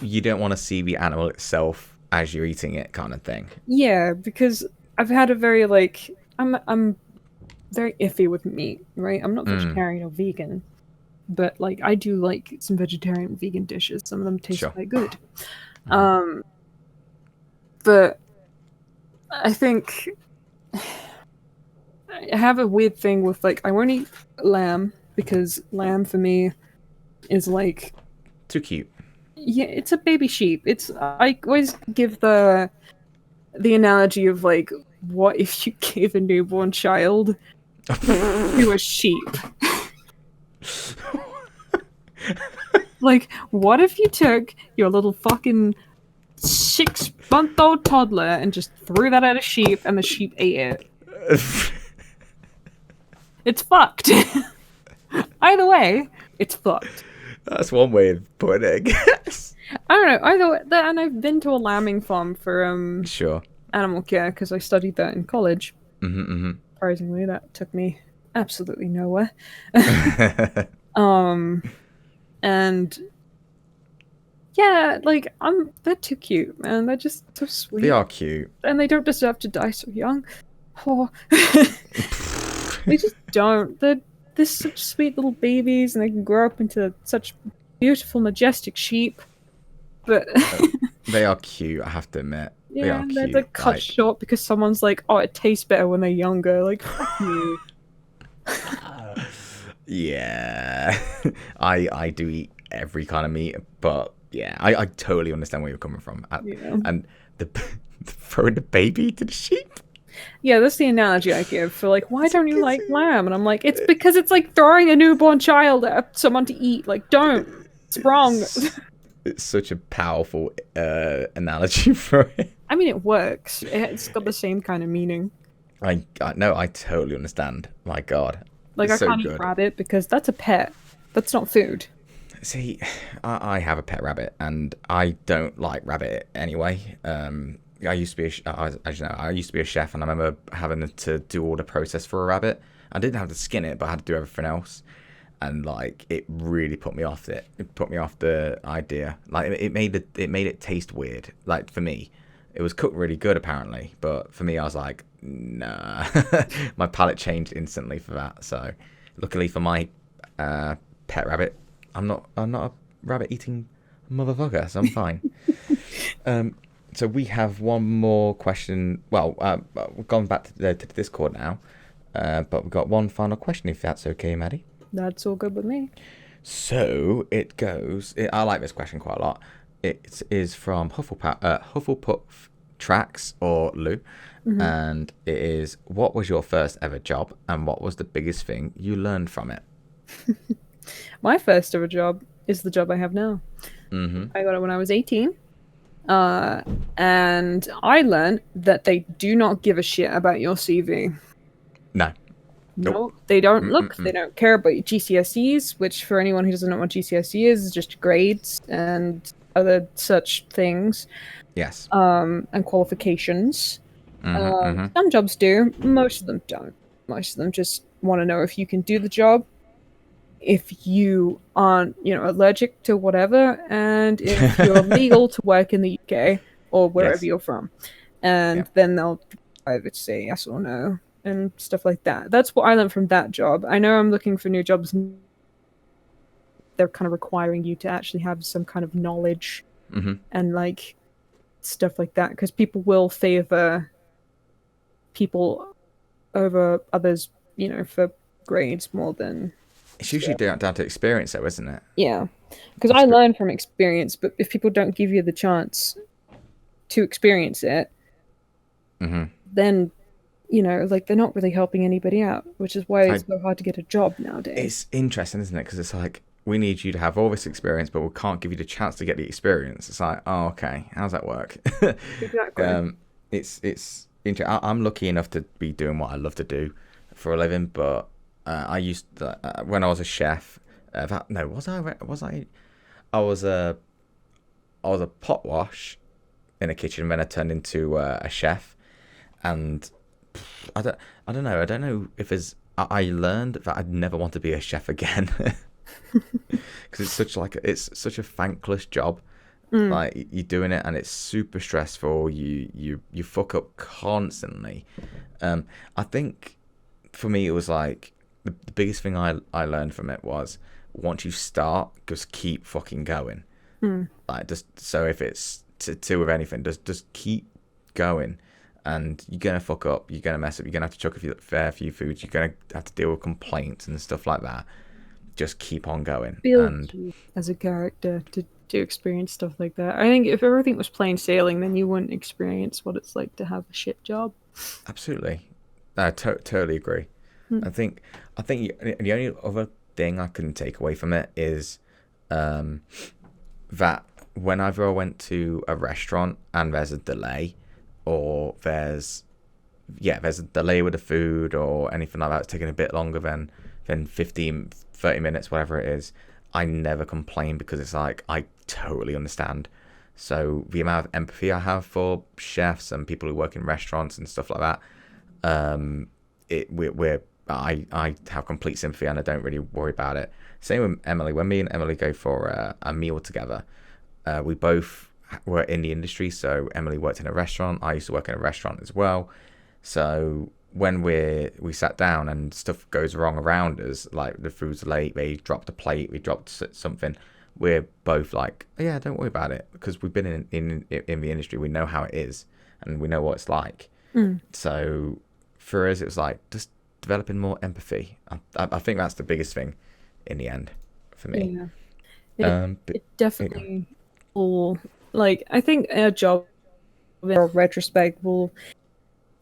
You don't want to see the animal itself as you're eating it, kind of thing. Yeah, because I've had a very I'm very iffy with meat, right? I'm not vegetarian or vegan, but like I do like some vegetarian and vegan dishes. Some of them taste quite good. But I think I have a weird thing with like I won't eat lamb because lamb for me is like too cute. Yeah, it's a baby sheep. I always give the analogy of like, what if you gave a newborn child to a sheep? Like, what if you took your little fucking 6-month-old toddler and just threw that at a sheep and the sheep ate it? It's fucked. Either way, it's fucked. That's one way of putting it, I guess. I don't know. Either way, and I've been to a lambing farm for sure animal care because I studied that in college. Surprisingly, that took me absolutely nowhere. And yeah, like they're too cute, man. They're just so sweet. They are cute, and they don't deserve to die so young. Oh. They just don't. They're such sweet little babies, and they can grow up into such beautiful, majestic sheep. But they are cute, I have to admit. Yeah, they're cut short because someone's like, "Oh, it tastes better when they're younger." Like, fuck you. Yeah, I do eat every kind of meat, but yeah, I totally understand where you're coming from. And throwing the baby to the sheep. Yeah, that's the analogy I give for like, why don't you like lamb? And I'm like, it's because it's like throwing a newborn child at someone to eat. Like, don't. It's wrong. It's such a powerful analogy for it. I mean, it works. It's got the same kind of meaning. I totally understand. My God. Like, I can't eat rabbit because that's a pet. That's not food. See, I have a pet rabbit, and I don't like rabbit anyway. I used to be as you know, I used to be a chef, and I remember having to do all the process for a rabbit. I didn't have to skin it, but I had to do everything else, and like it really put me off it. It put me off the idea. Like it made it taste weird. Like for me, it was cooked really good apparently, but for me, I was like, nah. My palate changed instantly for that. So, luckily for my pet rabbit, I'm not a rabbit eating motherfucker, so I'm fine. So we have one more question. Well, we've gone back to the Discord now, but we've got one final question, if that's okay, Maddie. That's all good with me. So it goes. I like this question quite a lot. It is from Hufflepuff Tracks or Lou, and it is: what was your first ever job, and what was the biggest thing you learned from it? My first ever job is the job I have now. I got it when I was 18. And I learned that they do not give a shit about your CV. No. No, they don't look. They don't care about your GCSEs, which for anyone who doesn't know what GCSE is just grades and other such things. Yes. And qualifications. Some jobs do. Most of them don't. Most of them just want to know if you can do the job, if you aren't, allergic to whatever, and if you're legal to work in the UK or wherever you're from. And then they'll either say yes or no and stuff like that. That's what I learned from that job. I know I'm looking for new jobs. They're kind of requiring you to actually have some kind of knowledge and like stuff like that, because people will favor people over others, for grades more than... It's usually down to experience, though, isn't it? Yeah, because I learn from experience, but if people don't give you the chance to experience it, then, they're not really helping anybody out, which is why it's so hard to get a job nowadays. It's interesting, isn't it? Because it's like, we need you to have all this experience, but we can't give you the chance to get the experience. It's like, oh, okay, how's that work? Exactly. I'm lucky enough to be doing what I love to do for a living, but I used to, when I was a chef. No, was I? Was I? I was a I was a pot wash in a kitchen when I turned into a chef, and I don't I don't know. I don't know if there's. I learned that I'd never want to be a chef again because it's such a thankless job. Mm. Like you're doing it and it's super stressful. You fuck up constantly. I think for me it was like the biggest thing I learned from it was once you start, just keep fucking going. Mm. Like just so if it's to do with anything, just keep going. And you're gonna fuck up, you're gonna mess up, you're gonna have to chuck a fair few foods, you're gonna have to deal with complaints and stuff like that. Just keep on going. Build And you as a character to experience stuff like that. I think if everything was plain sailing, then you wouldn't experience what it's like to have a shit job. absolutely, I totally agree. Mm. I think the only other thing I can take away from it is that whenever I went to a restaurant and there's a delay, or there's a delay with the food or anything like that, it's taking a bit longer than 15, 30 minutes, whatever it is, I never complain because it's like I totally understand. So the amount of empathy I have for chefs and people who work in restaurants and stuff like that, I have complete sympathy and I don't really worry about it. Same with Emily. When me and Emily go for a meal together, we both were in the industry. So Emily worked in a restaurant. I used to work in a restaurant as well. So when we sat down and stuff goes wrong around us, like the food's late, they dropped a plate, we dropped something, we're both like, oh, yeah, don't worry about it because we've been in the industry. We know how it is and we know what it's like. Mm. So for us, it was like just developing more empathy. I think that's the biggest thing in the end for me. Yeah. It, But it definitely will, like, I think a job in retrospect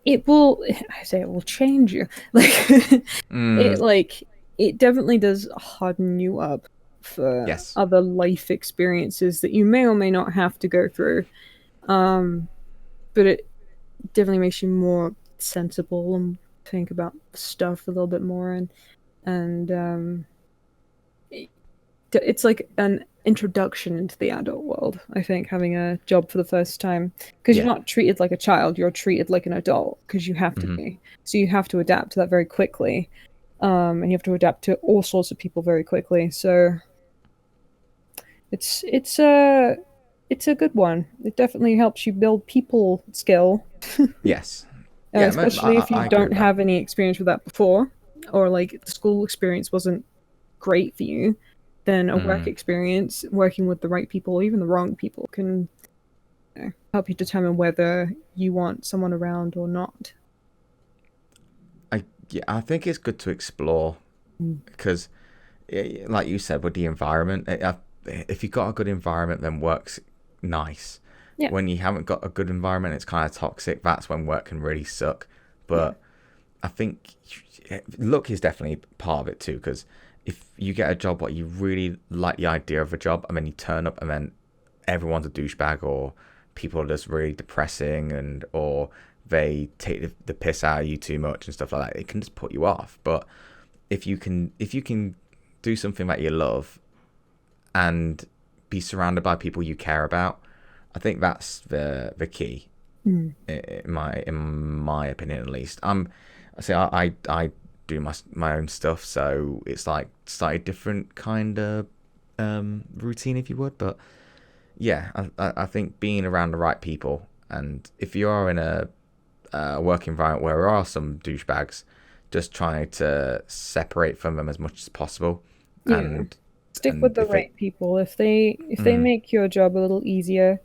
I say it will change you. Like, it, mm, like, it definitely does harden you up for yes, other life experiences that you may or may not have to go through. Um, but it definitely makes you more sensible and think about stuff a little bit more, and it's like an introduction into the adult world. I think having a job for the first time, because you're yeah, not treated like a child, you're treated like an adult because you have to hmm be. So you have to adapt to that very quickly, and you have to adapt to all sorts of people very quickly. So it's it's a good one. It definitely helps you build people skill, yes, yeah. especially if I you agree don't with that. have any experience with that before, or like the school experience wasn't great for you. Then a work Mm. experience, working with the right people, or even the wrong people, can help you determine whether you want someone around or not. I think it's good to explore Mm. because, like you said, with the environment, if you've got a good environment, then work's nice. Yeah, When you haven't got a good environment, it's kind of toxic. That's when work can really suck. yeah, But I think luck is definitely part of it too. Because if you get a job, what you really like the idea of a job, and then you turn up, and then everyone's a douchebag, or people are just really depressing, and or they take the piss out of you too much and stuff like that, it can just put you off. But if you can do something that you love and be surrounded by people you care about, I think that's the key mm. in my opinion at least. I do my own stuff, so it's like slightly different kind of routine, if you would. But yeah, I think being around the right people, and if you are in a work environment where there are some douchebags, just trying to separate from them as much as possible, Yeah. and Stick with the if they right people. If they mm, make your job a little easier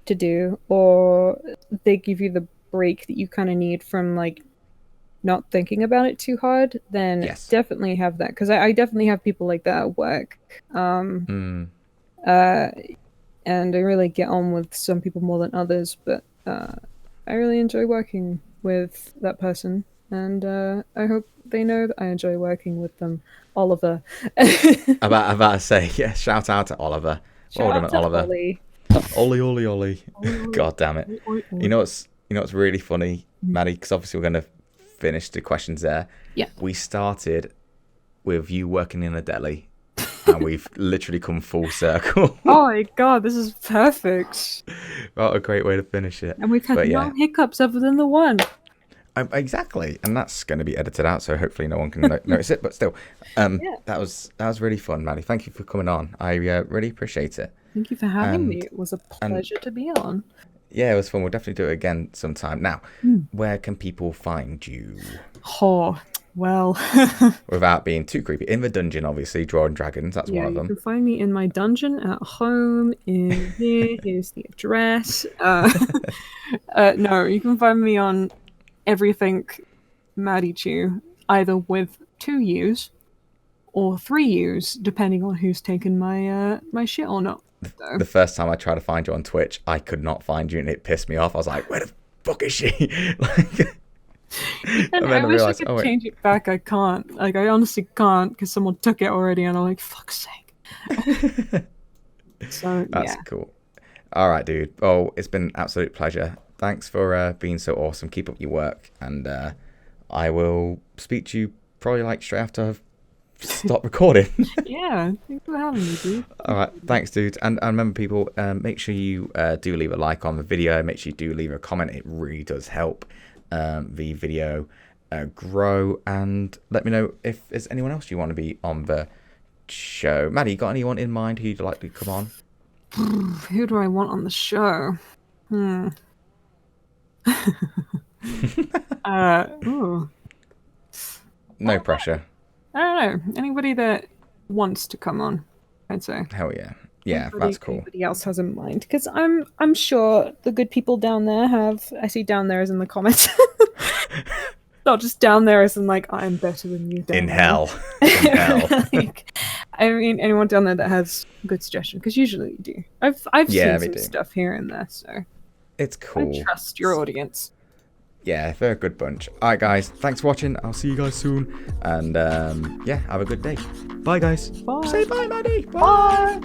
to do, or they give you the break that you kind of need from like not thinking about it too hard, then yes, definitely have that. Because I definitely have people like that at work. mm, Uh, and I really get on with some people more than others, but I really enjoy working with that person. and I hope they know that I enjoy working with them. Oliver. About to say, yeah, shout out to Oliver. Well Shout done, out to Oliver. Ollie. Ollie, Ollie, Ollie. Ollie, Ollie. God damn it. Oi, oi, oi. You know what's really funny, Maddie? Because obviously we're going to finish the questions there. Yeah. We started with you working in a deli, and we've literally come full circle. Oh my god, this is perfect. What a great way to finish it. And we've had But no yeah, hiccups other than the one. exactly, and that's going to be edited out, so hopefully no one can notice it. But still, that was really fun, Maddie. Thank you for coming on. I really appreciate it. Thank you for having me. And- It was a pleasure to be on. Yeah, it was fun. We'll definitely do it again sometime. Now, where can people find you? Oh, well. Without being too creepy. In the dungeon, obviously, Drawing Dragons, that's Yeah, one of you them. can find me in my dungeon at home. In here, here's the address. No, you can find me on everything MadiChuu, either with 2 U's or 3 U's, depending on who's taken my my shit or not. So, The first time I tried to find you on Twitch, I could not find you and it pissed me off. I was like, where the fuck is she? Like, and then I I wish realised, I could oh, wait. change it back. I can't. Like, I honestly can't because someone took it already, and I'm like, fuck's sake. So That's yeah. cool. All right, dude. Oh, it's been an absolute pleasure. Thanks for being so awesome. Keep up your work. And I will speak to you probably like straight after I've stopped recording. Yeah, thanks for having me, dude. All right, thanks, dude. And remember, people, make sure you do leave a like on the video. Make sure you do leave a comment. It really does help the video grow. And let me know if there's anyone else you want to be on the show. Maddie, you got anyone in mind who you'd like to come on? Who do I want on the show? Ooh. No pressure. I don't know. Anybody that wants to come on, I'd say. Hell yeah. Yeah, Anybody- that's cool. Anybody else has in mind? Because I'm sure the good people down there have. I see down there as in the comments. Not just down there as in like I'm better than you. Down In there. hell. In hell. Like, I mean, anyone down there that has good suggestions, because usually you do. I've Yeah, seen we some do. stuff here and there, so It's cool. I trust your audience. Yeah, they're a good bunch. All right, guys. Thanks for watching. I'll see you guys soon. And yeah, have a good day. Bye, guys. Bye. Say bye, Maddie. Bye.